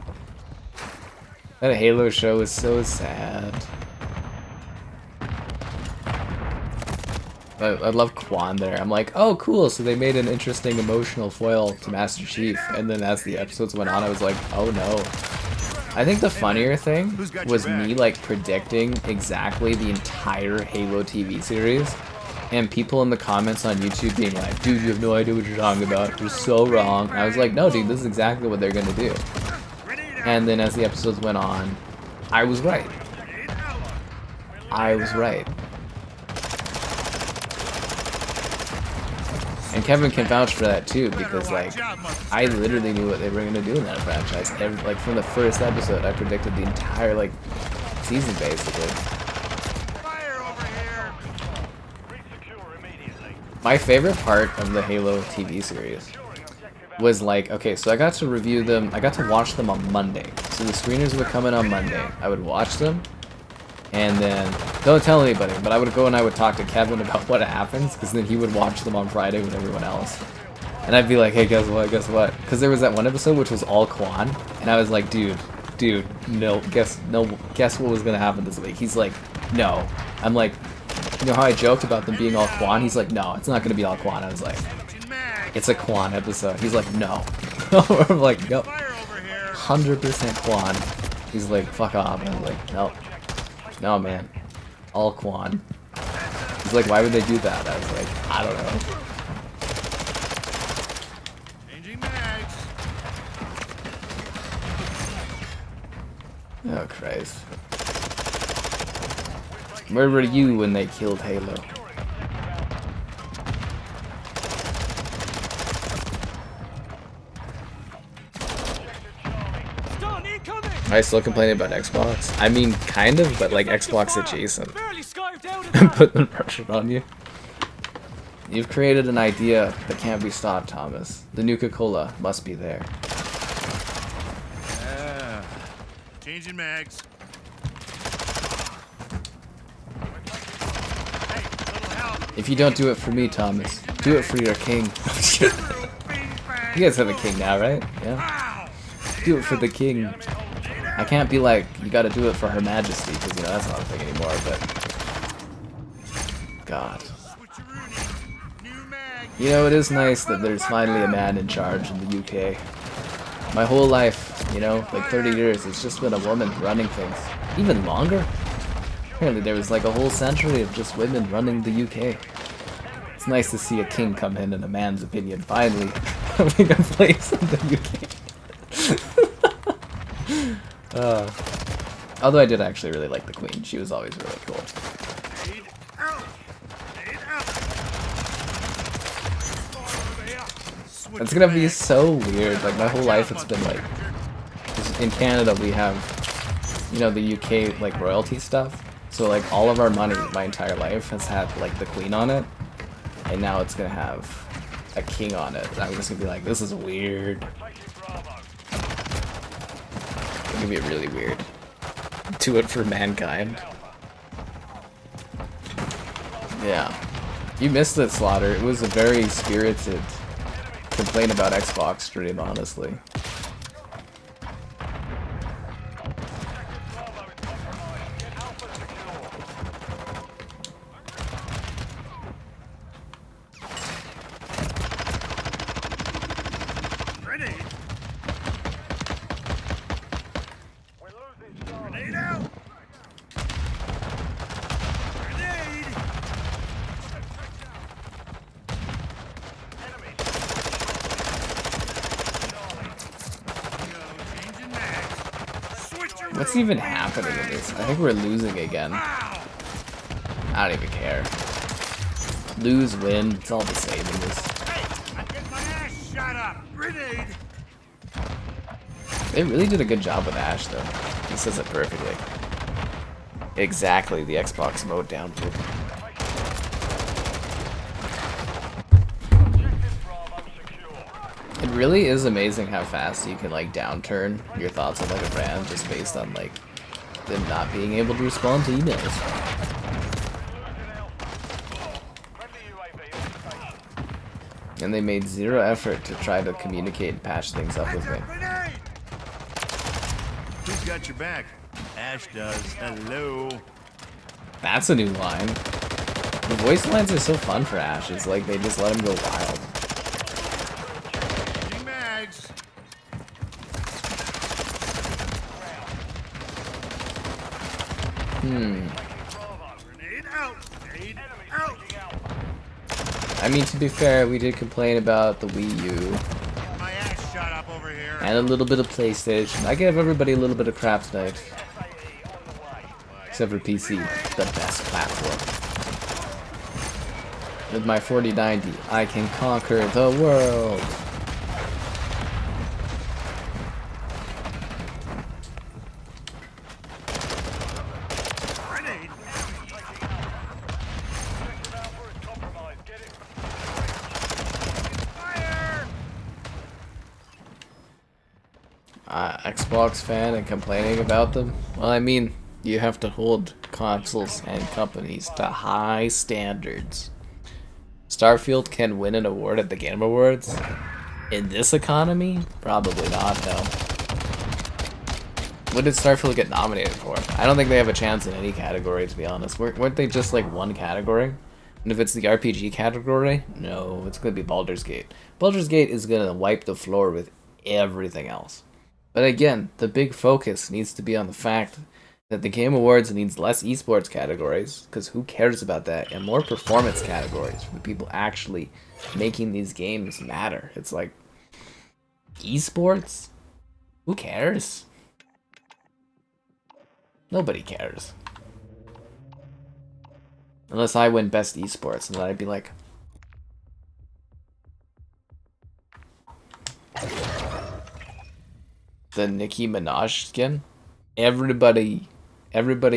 That Halo show is so sad. I love Quan there. I'm like, oh cool, so they made an interesting emotional foil to Master Chief. And then as the episodes went on, I was like, oh no. I think the funnier thing was me like predicting exactly the entire Halo TV series. And people in the comments on YouTube being like, dude, you have no idea what you're talking about. You're so wrong. And I was like, no dude, this is exactly what they're gonna do. And then as the episodes went on, I was right. I was right. And Kevin can vouch for that too, because like, I literally knew what they were gonna do in that franchise. Like from the first episode, I predicted the entire like season basically. My favorite part of the Halo TV series was like, okay, so I got to review them, I got to watch them on Monday. So the screeners would come in on Monday. I would watch them, and then, don't tell anybody, but I would go and I would talk to Kevin about what happens, because then he would watch them on Friday with everyone else. And I'd be like, hey, guess what? Because there was that one episode which was all Quan, and I was like, dude, no, guess what was gonna happen this week? He's like, no. I'm like, you know how I joked about them being all Quan? He's like, no, it's not gonna be all Quan. I was like, it's a Quan episode. He's like, no. I'm like, nope. 100% Quan. He's like, fuck off. I was like, nope. No, man. All Quan. He's like, why would they do that? I was like, I don't know. Oh, Christ. Where were you when they killed Halo? Am I still complaining about Xbox? I mean, kind of, but like Xbox adjacent. I'm putting the pressure on you. You've created an idea that can't be stopped, Thomas. The Nuka-Cola must be there. Changing mags. If you don't do it for me, Thomas, do it for your king. You guys have a king now, right? Yeah. Do it for the king. I can't be like, you gotta do it for Her Majesty, because, you know, that's not a thing anymore, but... God. You know, it is nice that there's finally a man in charge in the UK. My whole life, you know, like 30 years, it's just been a woman running things. Even longer? Apparently there was like a whole century of just women running the UK. It's nice to see a king come in a man's opinion, finally having a place in the UK. Although I did actually really like the Queen. She was always really cool. It's gonna be so weird. Like my whole life it's been like, in Canada we have, you know, the UK like royalty stuff. So like all of our money, my entire life has had like the Queen on it. And now it's gonna have a king on it. And I'm just gonna be like, this is weird. It's gonna be really weird. Do it for mankind. Yeah. You missed it, Slaughter. It was a very spirited complaint about Xbox stream, honestly. What's even happening in this? I think we're losing again. I don't even care. Lose, win, it's all the same in this. I get my ass shot up. Grenade. They really did a good job with Ash, though. He says it perfectly. Exactly the Xbox mode down to. It really is amazing how fast you can like downturn your thoughts on like a brand just based on like them not being able to respond to emails. And they made zero effort to try to communicate and patch things up with me. Who's got your back? Ash does. Hello. That's a new line. The voice lines are so fun for Ash. It's like they just let him go wild. Mags. Grenade out. Grenade out. I mean, to be fair, we did complain about the Wii U My ass shot up over here. and a little bit of PlayStation. I give everybody a little bit of crap tonight. Except for PC, the best platform. With my 4090, I can conquer the world. Grenade. Fire. Xbox fan and complaining about them? Well, I mean, you have to hold consoles and companies to high standards. Starfield can win an award at the Game Awards? In this economy? Probably not, no. What did Starfield get nominated for? I don't think they have a chance in any category, to be honest. Weren't they just like one category? And if it's the RPG category, no, it's going to be Baldur's Gate. Baldur's Gate is going to wipe the floor with everything else. But again, the big focus needs to be on the fact that the Game Awards needs less esports categories, because who cares about that, and more performance categories for the people actually making these games matter. It's like, esports? Who cares? Nobody cares. Unless I win best esports, and then I'd be like, the Nicki Minaj skin? Everybody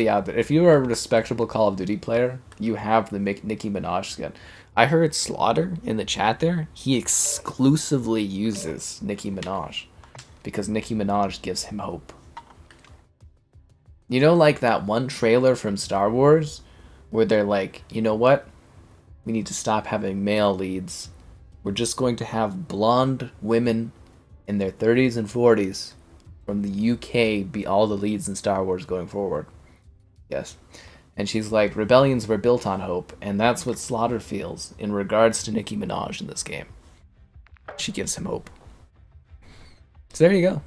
out there, if you are a respectable Call of Duty player, you have the Nicki Minaj skin. I heard Slaughter in the chat there, he exclusively uses Nicki Minaj because Nicki Minaj gives him hope. You know, like that one trailer from Star Wars where they're like, you know what? We need to stop having male leads. We're just going to have blonde women in their 30s and 40s from the UK be all the leads in Star Wars going forward. Yes. And she's like, rebellions were built on hope, and that's what Slaughter feels in regards to Nicki Minaj in this game. She gives him hope. So there you go.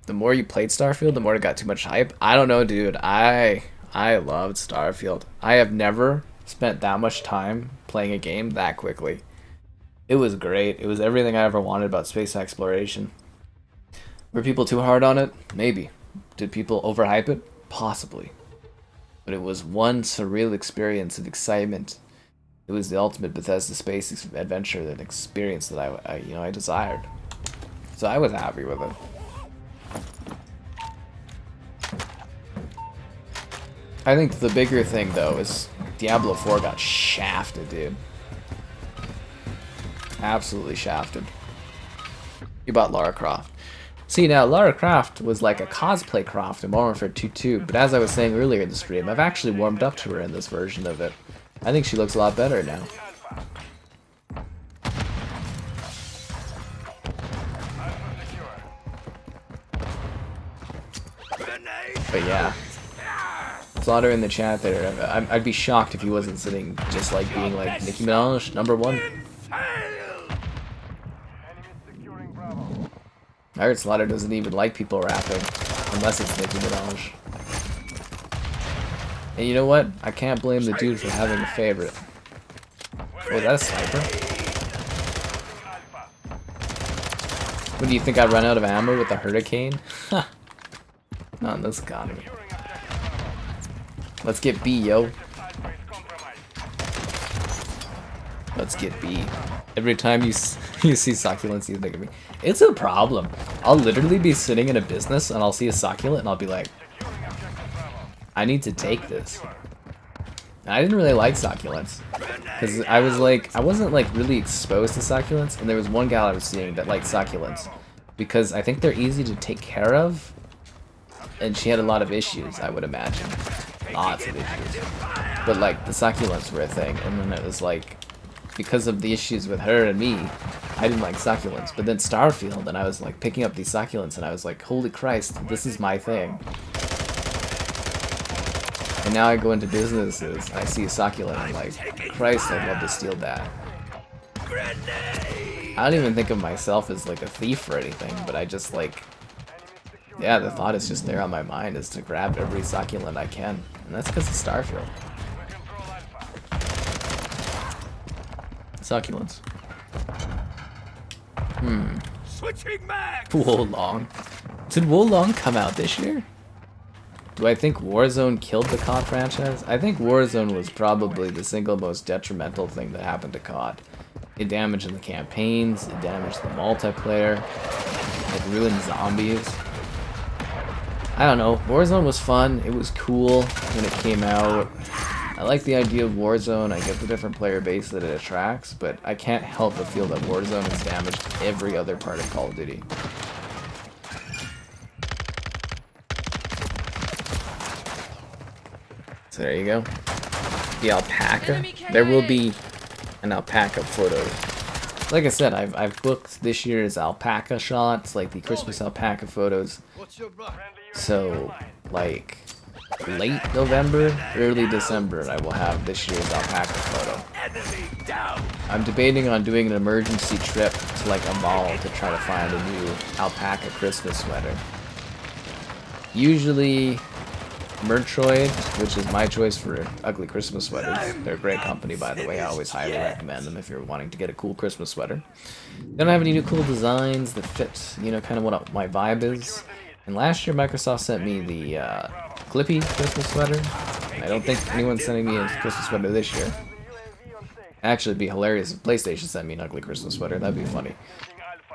The more you played Starfield, the more it got too much hype. I don't know, dude. I loved Starfield. I have never spent that much time playing a game that quickly. It was great. It was everything I ever wanted about space exploration. Were people too hard on it? Maybe. Did people overhype it? Possibly. But it was one surreal experience of excitement. It was the ultimate Bethesda space adventure, an experience that I desired. So I was happy with it. I think the bigger thing though is Diablo 4 got shafted, dude. Absolutely shafted. You bought Lara Croft. See, now Lara Croft was like a cosplay Croft in Modern Warfare 2, but as I was saying earlier in the stream, I've actually warmed up to her in this version of it. I think she looks a lot better now. But yeah. Slaughter in the chat there. I'd be shocked if he wasn't sitting just like being like Nicki Minaj, #1. I heard Slaughter doesn't even like people rapping unless it's Nicki Minaj. And you know what? I can't blame the dude for having a favorite. Oh, is that a sniper? What do you think, I run out of ammo with the hurricane? Ha! Not in this economy. Let's get B, yo. Let's get B. Every time you you see succulents, you think of me. It's a problem. I'll literally be sitting in a business and I'll see a succulent and I'll be like, I need to take this. And I didn't really like succulents because I wasn't like really exposed to succulents, and there was one gal I was seeing that liked succulents because I think they're easy to take care of, and she had a lot of issues, I would imagine. Lots of issues. But like the succulents were a thing, and then it was like, because of the issues with her and me, I didn't like succulents. But then Starfield, and I was like picking up these succulents, and I was like, holy Christ, this is my thing. And now I go into businesses, and I see a succulent, and I'm like, Christ, I'd love to steal that. I don't even think of myself as like a thief or anything, but I just like, yeah, the thought is just there on my mind, is to grab every succulent I can. And that's because of Starfield. Succulents. Switching back. Wolong. Did Wolong come out this year? Do I think Warzone killed the COD franchise? I think Warzone was probably the single most detrimental thing that happened to COD. It damaged the campaigns, it damaged the multiplayer, it ruined zombies. I don't know, Warzone was fun, it was cool when it came out. I like the idea of Warzone, I get the different player base that it attracts, but I can't help but feel that Warzone has damaged every other part of Call of Duty. So there you go. The alpaca. There will be an alpaca photo. Like I said, I've booked this year's alpaca shots, like the Christmas alpaca photos. So, like, late November, early December, I will have this year's alpaca photo. I'm debating on doing an emergency trip to like a mall to try to find a new alpaca Christmas sweater. Usually Merchoid, which is my choice for ugly Christmas sweaters. They're a great company, by the way. I always highly recommend them if you're wanting to get a cool Christmas sweater. They don't have any new cool designs that fit, you know, kind of what my vibe is. And last year, Microsoft sent me the Clippy Christmas sweater. I don't think anyone's sending me a Christmas sweater this year. Actually, it'd be hilarious if PlayStation sent me an ugly Christmas sweater. That'd be funny.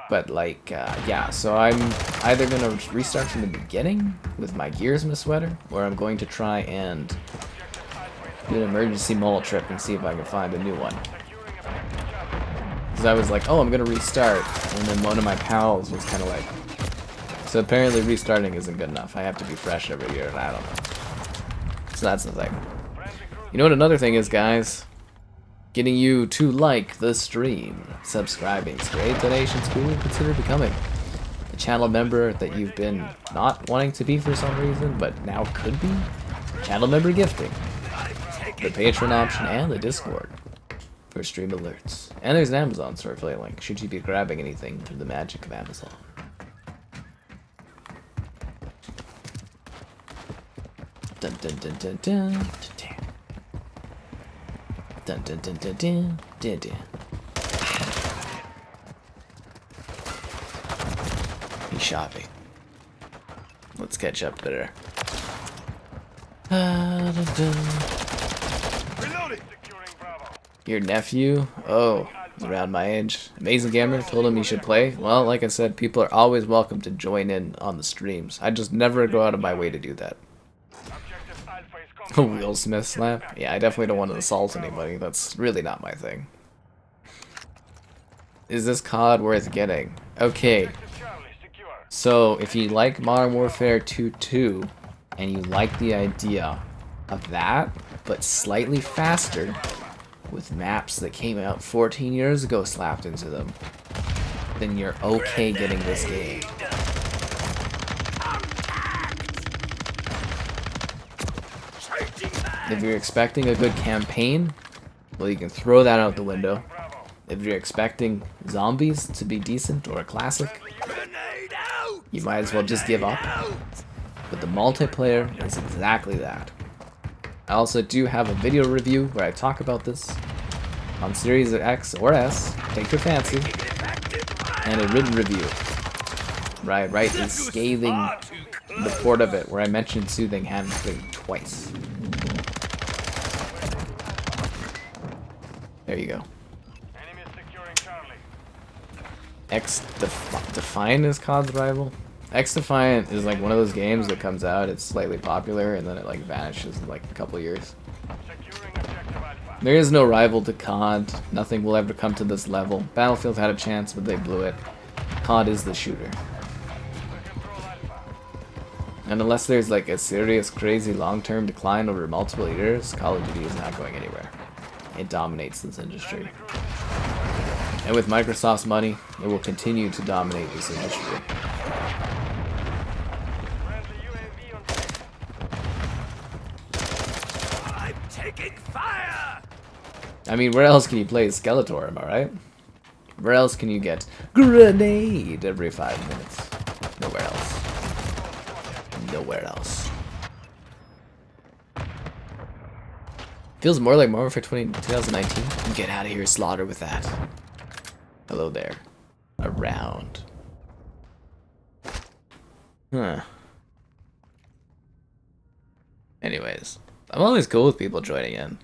But like, yeah, so I'm either going to restart from the beginning with my Gearsmith sweater, or I'm going to try and do an emergency mall trip and see if I can find a new one. Because I was like, oh, I'm going to restart, and then one of my pals was kind of like, so apparently restarting isn't good enough. I have to be fresh every year, and I don't know. So that's the thing. You know what another thing is, guys? Getting you to like the stream. Subscribing is great. Donations cool. Consider becoming a channel member that you've been not wanting to be for some reason, but now could be. Channel member gifting. The Patreon option and the Discord for stream alerts. And there's an Amazon store affiliate link should you be grabbing anything through the magic of Amazon. Dun dun dun dun dun dun. Dun dun dun dun dun dun dun. He shot me. Let's catch up there. Your nephew? Oh, he's around my age. Amazing Gamer told him he should play. Well, like I said, people are always welcome to join in on the streams. I just never go out of my way to do that. A Will Smith slap? Yeah, I definitely don't want to assault anybody. That's really not my thing. Is this COD worth getting? Okay. So, if you like Modern Warfare 2.2, and you like the idea of that, but slightly faster, with maps that came out 14 years ago slapped into them, then you're okay getting this game. If you're expecting a good campaign, well, you can throw that out the window. If you're expecting zombies to be decent or a classic, you might as well just give up. But the multiplayer is exactly that. I also do have a video review where I talk about this on Series X or S, take your fancy, and a written review. right is scathing the port of it, where I mentioned soothing handling twice. There you go. Enemy securing Charlie. Defiant is COD's rival. Defiant is like one of those games that comes out, it's slightly popular, and then it like vanishes in like a couple years. Securing objective Alpha. There is no rival to COD. Nothing will ever come to this level. Battlefield had a chance, but they blew it. COD is the shooter. Control Alpha. And unless there's like a serious, crazy long-term decline over multiple years, Call of Duty is not going anywhere. It dominates this industry. And with Microsoft's money, it will continue to dominate this industry. Friendly UAV on station. I'm taking fire! I mean, where else can you play Skeletor, am I right? Where else can you get grenade every 5 minutes? Nowhere else. Nowhere else. Feels more like Modern Warfare 2019. Get out of here, Slaughter, with that. Hello there. Around. Huh. Anyways, I'm always cool with people joining in.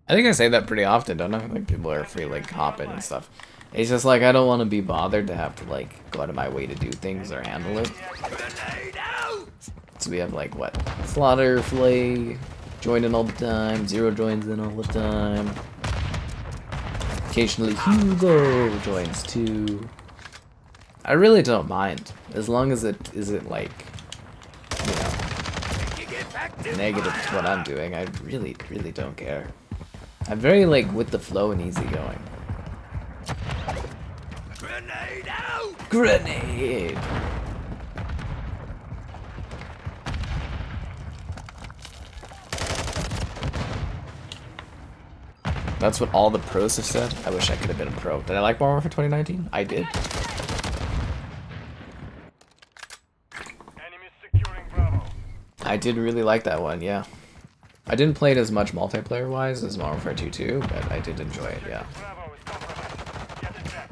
I think I say that pretty often, don't I? Like, people are free, like, hop in and stuff. It's just like, I don't want to be bothered to have to, like, go out of my way to do things or handle it. Grenade out! So we have, like, what? Slaughter, Flay, join in all the time. Zero joins in all the time. Occasionally Hugo joins too. I really don't mind. As long as it isn't, like, you know, negative to what I'm doing. I really, really don't care. I'm very, like, with the flow and easygoing. Grenade out! Grenade! That's what all the pros have said. I wish I could have been a pro. Did I like Modern Warfare 2019? I did. Enemy securing Bravo. I did really like that one, yeah. I didn't play it as much multiplayer-wise as Modern Warfare 2 too, but I did enjoy it, yeah. Bravo is compromised. Get it back.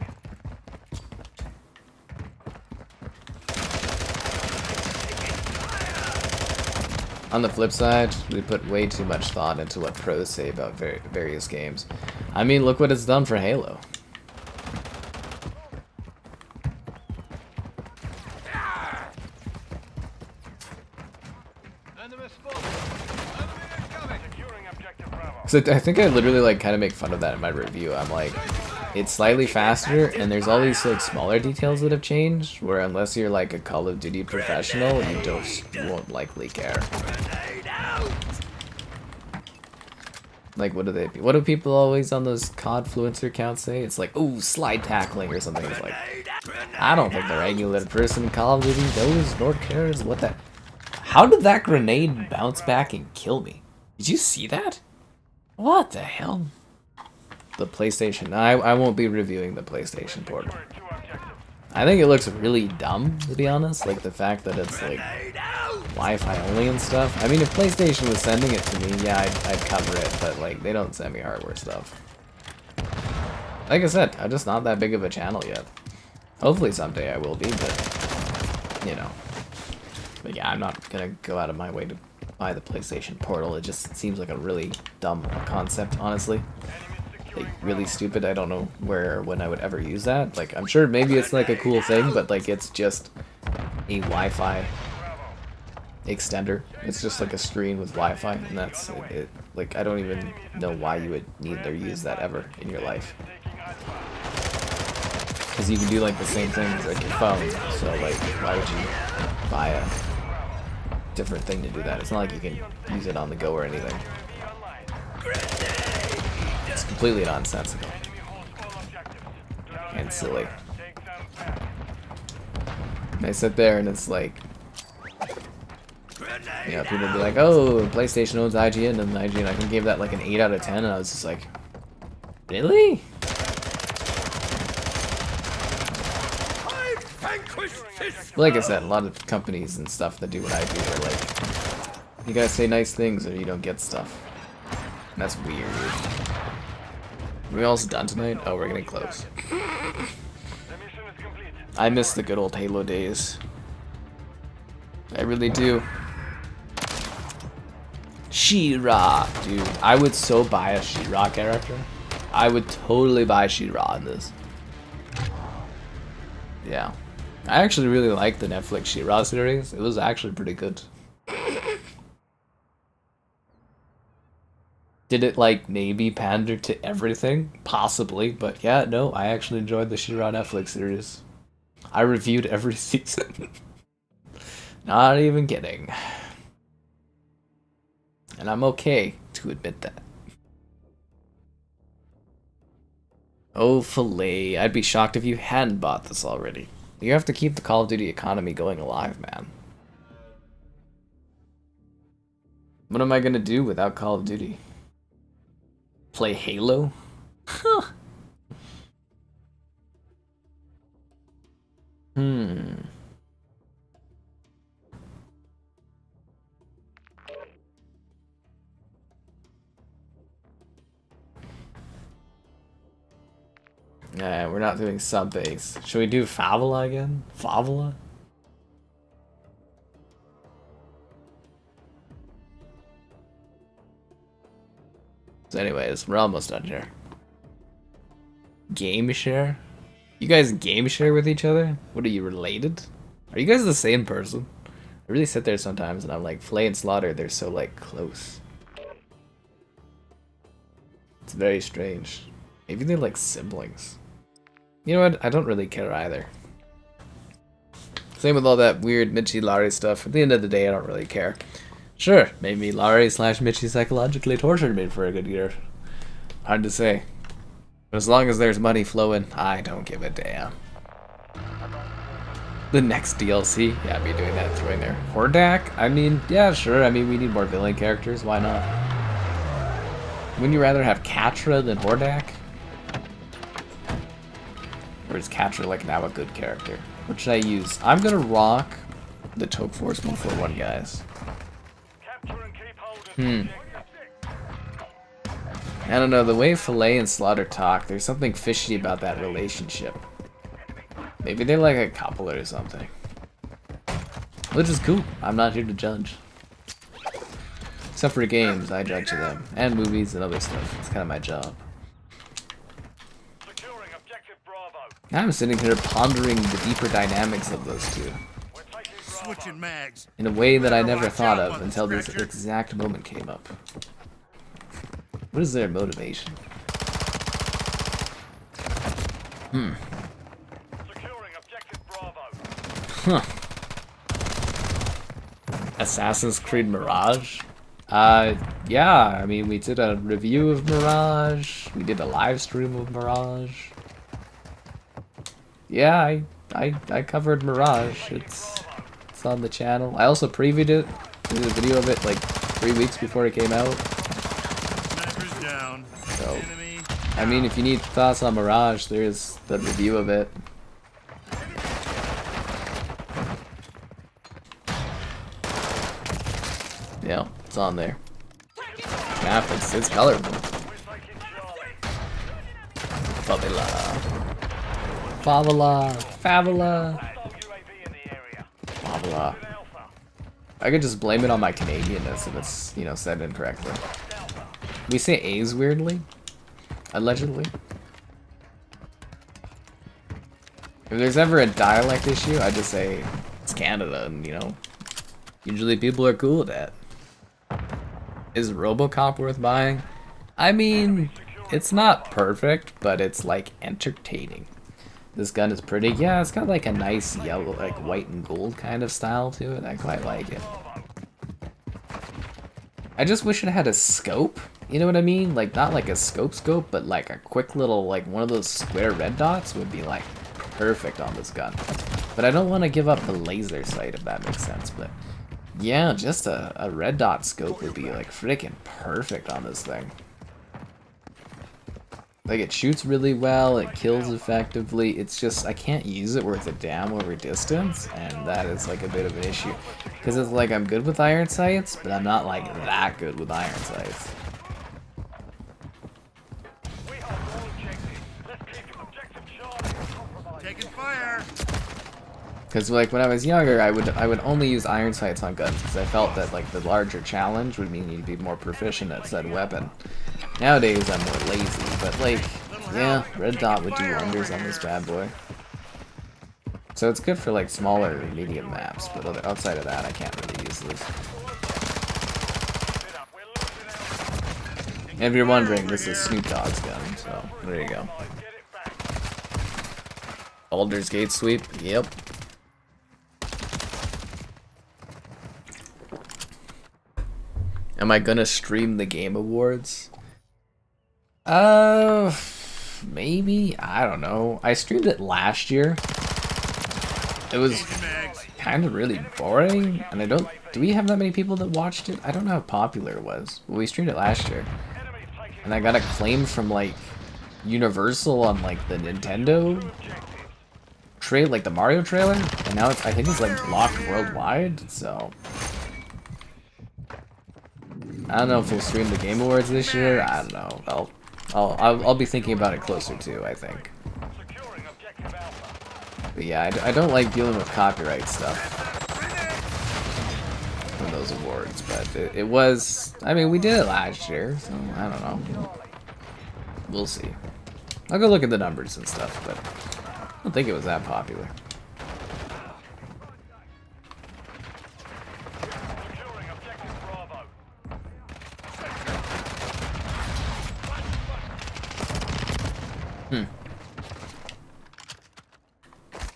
On the flip side, we put way too much thought into what pros say about various games. I mean, look what it's done for Halo. Securing objective Bravo. So I think I literally like kind of make fun of that in my review. I'm like, it's slightly faster, and there's all these like smaller details that have changed. Where unless you're like a Call of Duty professional, you won't likely care. Grenade out! Like, what do people always on those CODfluencer accounts say? It's like, ooh, slide tackling or something. It's like, I don't think the regular person in Call of Duty knows nor cares what that. How did that grenade bounce back and kill me? Did you see that? What the hell? The PlayStation. I won't be reviewing the PlayStation portal. Securing 2 objectives. I think it looks really dumb, to be honest. Like the fact that it's like Grenade out! Wi-Fi only and stuff. I mean, if PlayStation was sending it to me, yeah, I'd cover it. But like, they don't send me hardware stuff. Like I said, I'm just not that big of a channel yet. Hopefully someday I will be, but you know. But yeah, I'm not gonna go out of my way to buy the PlayStation portal. It just seems like a really dumb concept, honestly. Like, really stupid. I don't know where or when I would ever use that. Like, I'm sure maybe it's like a cool thing, but like it's just a Wi-Fi extender. It's just like a screen with Wi-Fi, and that's it. Like, I don't even know why you would need or use that ever in your life. Because you can do like the same thing as like your phone. So like, why would you buy a different thing to do that? It's not like you can use it on the go or anything. It's completely nonsensical and silly. And I sit there and it's like, you know, people be like, oh, PlayStation owns IGN, and IGN, I can give that like an 8 out of 10, and I was just like, really? Like I said, a lot of companies and stuff that do what I do are like, you gotta say nice things or you don't get stuff. And that's weird. Are we almost done tonight? Oh, we're getting close. I miss the good old Halo days. I really do. She-Ra, dude. I would so buy a She-Ra character. I would totally buy She-Ra in this. Yeah. I actually really liked the Netflix She-Ra series. It was actually pretty good. Did it, like, maybe pander to everything? Possibly, but yeah, no, I actually enjoyed the She-Ra Netflix series. I reviewed every season. Not even kidding. And I'm okay to admit that. Oh, Filet. I'd be shocked if you hadn't bought this already. You have to keep the Call of Duty economy going alive, man. What am I gonna do without Call of Duty? Play Halo? Huh. Yeah, we're not doing sub-base. Should we do Favela again? Favela? So anyways, we're almost done here. Game share? You guys game share with each other? What are you, related? Are you guys the same person? I really sit there sometimes and I'm like, Flay and Slaughter, they're so like close. It's very strange. Maybe they're like siblings. You know what? I don't really care either. Same with all that weird Michi Lari stuff. At the end of the day, I don't really care. Sure, maybe Lari / Michi psychologically tortured me for a good year. Hard to say. But as long as there's money flowing, I don't give a damn. The next DLC? Yeah, I'd be doing that through in there. Hordak? I mean, yeah, sure. I mean, we need more villain characters. Why not? Wouldn't you rather have Katra than Hordak? Or is Katra like now a good character? What should I use? I'm gonna rock the Toke Force 141 guys. I don't know, the way Filet and Slaughter talk, there's something fishy about that relationship. Maybe they're like a couple or something. Which is cool. I'm not here to judge. Except for games, I judge them. And movies and other stuff. It's kind of my job. I'm sitting here pondering the deeper dynamics of those two. Switching mags. In a way that I never thought of until this exact moment came up. What is their motivation? Securing objective Bravo. Huh. Assassin's Creed Mirage? Yeah, I mean, we did a review of Mirage. We did a live stream of Mirage. Yeah, I covered Mirage. It's on the channel. I also previewed it. Did a video of it like 3 weeks before it came out. Snipers down. So, Enemy. I mean, if you need thoughts on Mirage, there's the review of it. Yeah, it's on there. Map, it's colorful. Favela. I could just blame it on my Canadianness if it's, you know, said incorrectly. We say A's weirdly. Allegedly. If there's ever a dialect issue, I just say it's Canada, and you know, usually people are cool with that. Is RoboCop worth buying? I mean, it's not perfect, but it's like entertaining. This gun is pretty. Yeah, it's got like a nice yellow, like white and gold kind of style to it. I quite like it. I just wish it had a scope. You know what I mean? Like, not like a scope, but like a quick little, like one of those square red dots would be like perfect on this gun. But I don't want to give up the laser sight, if that makes sense. But yeah, just a red dot scope would be like freaking perfect on this thing. Like, it shoots really well, it kills effectively, it's just, I can't use it worth a damn over distance, and that is like a bit of an issue. Because it's like, I'm good with iron sights, but I'm not like that good with iron sights. Taking fire. Because like when I was younger, I would only use iron sights on guns because I felt that like the larger challenge would mean you'd be more proficient at said weapon. Nowadays I'm more lazy, but like, yeah, red dot would do wonders on this bad boy. So it's good for like smaller or medium maps, but outside of that I can't really use this. And if you're wondering, this is Snoop Dogg's gun, so there you go. Baldur's Gate sweep, yep. Am I gonna stream the Game Awards? Maybe? I don't know. I streamed it last year. It was kind of really boring, and I don't... Do we have that many people that watched it? I don't know how popular it was. Well, we streamed it last year. And I got a claim from, like, Universal on, like, the Nintendo like, the Mario trailer. And now it's, I think it's, like, blocked worldwide, so... I don't know if we'll stream the Game Awards this year. I don't know. I'll be thinking about it closer too, I think. But yeah, I don't like dealing with copyright stuff from those awards, but it was... I mean, we did it last year, so I don't know. We'll see. I'll go look at the numbers and stuff, but I don't think it was that popular.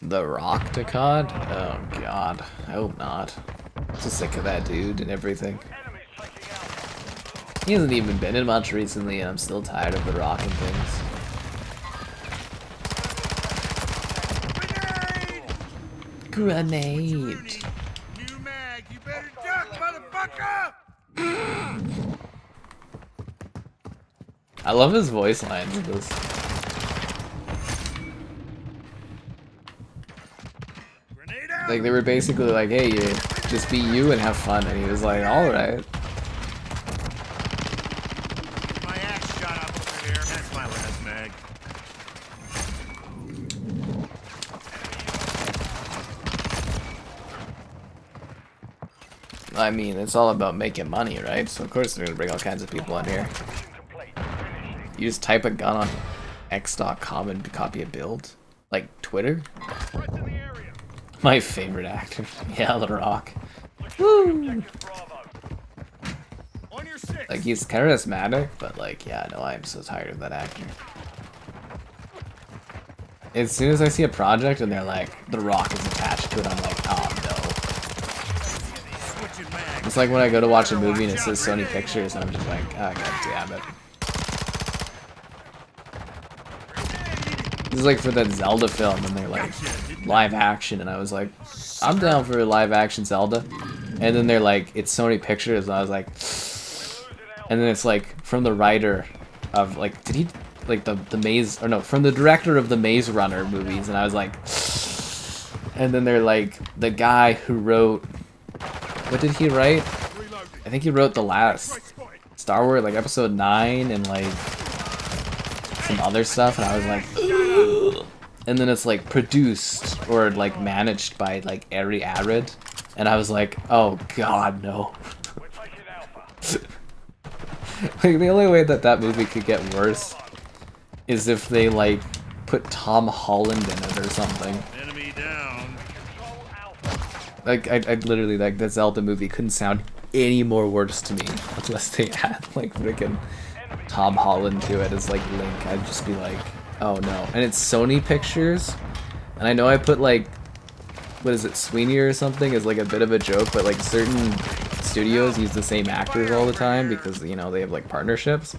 The Rock to COD? Oh god, I hope not. I'm so sick of that dude and everything. He hasn't even been in much recently and I'm still tired of The Rock and things. Grenade! New mag, you better duck, motherfucker! I love his voice lines in this. Like, they were basically like, hey, you just be you and have fun, and he was like, alright. My axe shot up over here. That's my last mag. I mean, it's all about making money, right? So of course they're gonna bring all kinds of people on here. You just type a gun on x.com and copy a build? Like Twitter? My favorite actor. Yeah, The Rock. Woo! Like, he's charismatic, but like, yeah, no, I'm so tired of that actor. As soon as I see a project and they're like, The Rock is attached to it, I'm like, oh no. It's like when I go to watch a movie and it says Sony Pictures and I'm just like, oh god damn it. This is like for that Zelda film and they're like, live action, and I was like, I'm down for a live action Zelda. And then they're like, it's Sony Pictures, and I was like, and then it's like from the writer of like, did he like the Maze, or no, from the director of the Maze Runner movies, and I was like, and then they're like, the guy who wrote, what did he write? I think he wrote the last Star Wars, like episode 9 and like some other stuff, and I was like, ugh. And then it's like produced or like managed by like Ari Arid, and I was like, oh god, no. Like the only way that that movie could get worse is if they like put Tom Holland in it or something. Enemy down. Like I literally, like, the Zelda movie couldn't sound any more worse to me unless they had like freaking Tom Holland to it as like Link. I'd just be like, oh no. And it's Sony Pictures, and I know I put like, what is it, Sweeney or something as like a bit of a joke, but like certain studios use the same actors all the time because, you know, they have like partnerships.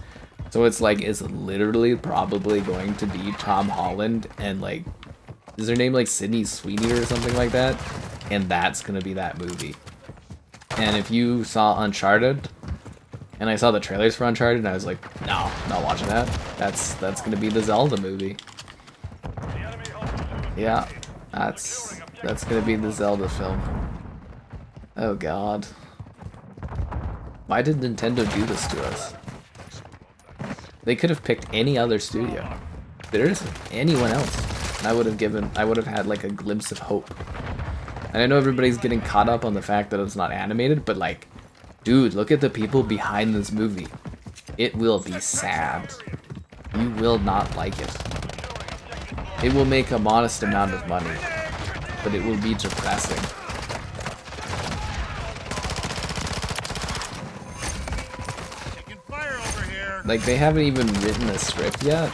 So it's like, it's literally probably going to be Tom Holland and like, is her name like Sydney Sweeney or something like that? And that's gonna be that movie. And if you saw Uncharted, and I saw the trailers for Uncharted, and I was like, no, not watching that. That's gonna be the Zelda movie. Yeah, that's gonna be the Zelda film. Oh god. Why did Nintendo do this to us? They could have picked any other studio. If there isn't anyone else, I would have had like a glimpse of hope. And I know everybody's getting caught up on the fact that it's not animated, but like, dude, look at the people behind this movie. It will be sad. You will not like it. It will make a modest amount of money, but it will be depressing. Taking fire over here. Like, they haven't even written a script yet.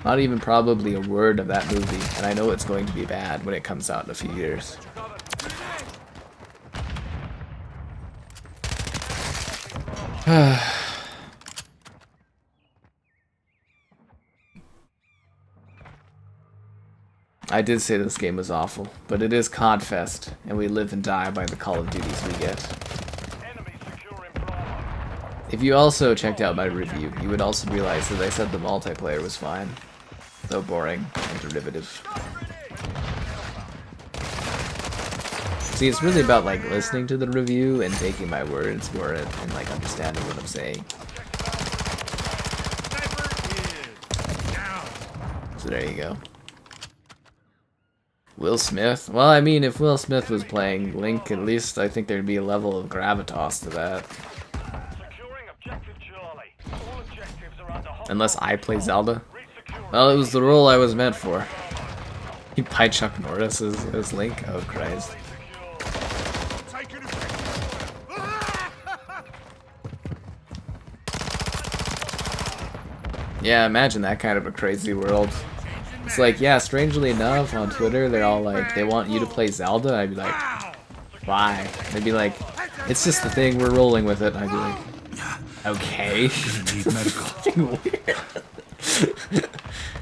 Not even probably a word of that movie, and I know it's going to be bad when it comes out in a few years. I did say this game was awful, but it is CODfest, and we live and die by the Call of Duties we get. If you also checked out my review, you would also realize that I said the multiplayer was fine, though boring and derivative. See, it's really about like listening to the review and taking my words for it and like understanding what I'm saying. So there you go. Will Smith? Well, I mean, if Will Smith was playing Link, at least I think there'd be a level of gravitas to that. Unless I play Zelda. Well, it was the role I was meant for. You pie Chuck Norris as Link? Oh, Christ. Yeah, imagine that kind of a crazy world. It's like, yeah, strangely enough, on Twitter, they're all like, they want you to play Zelda. I'd be like, why? They'd be like, it's just the thing, we're rolling with it. And I'd be like, okay. Fucking weird.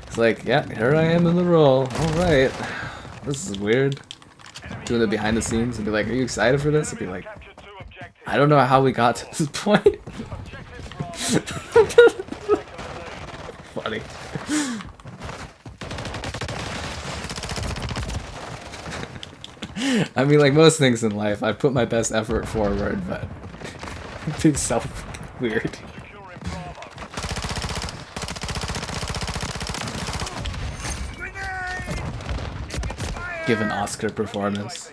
It's like, yeah, here I am in the role. Alright. This is weird. Doing the behind the scenes and be like, are you excited for this? I'd be like, I don't know how we got to this point. Funny. I mean, like most things in life, I put my best effort forward, but it's so weird. Give an Oscar performance.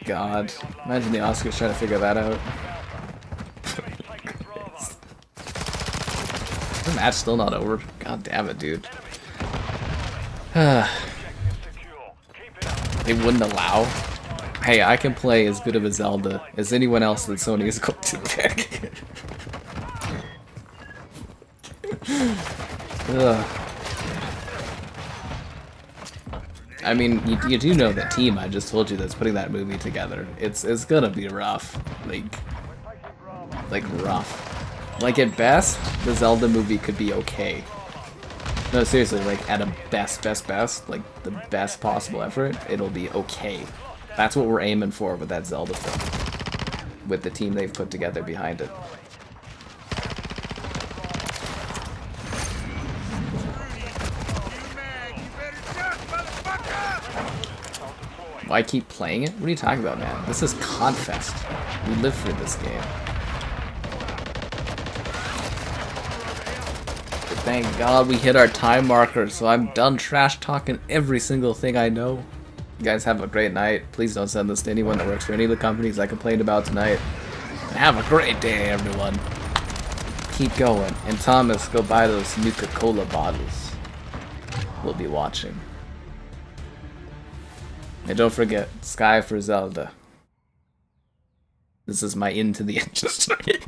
God, imagine the Oscars trying to figure that out. The match still not over. God damn it, dude. They wouldn't allow. Hey, I can play as good of a Zelda as anyone else that Sony is going to pick. I mean, you do know the team I just told you that's putting that movie together. It's gonna be rough, like rough. Like at best, the Zelda movie could be okay. No, seriously, like at a best, like the best possible effort, it'll be okay. That's what we're aiming for with that Zelda film, with the team they've put together behind it. Why keep playing it? What are you talking about, man? This is CODfest. We live for this game. Thank God we hit our time marker, so I'm done trash talking every single thing I know. You guys have a great night. Please don't send this to anyone that works for any of the companies I complained about tonight. And have a great day, everyone. Keep going. And Thomas, go buy those Nuka-Cola bottles. We'll be watching. And don't forget, Sky for Zelda. This is my into the industry.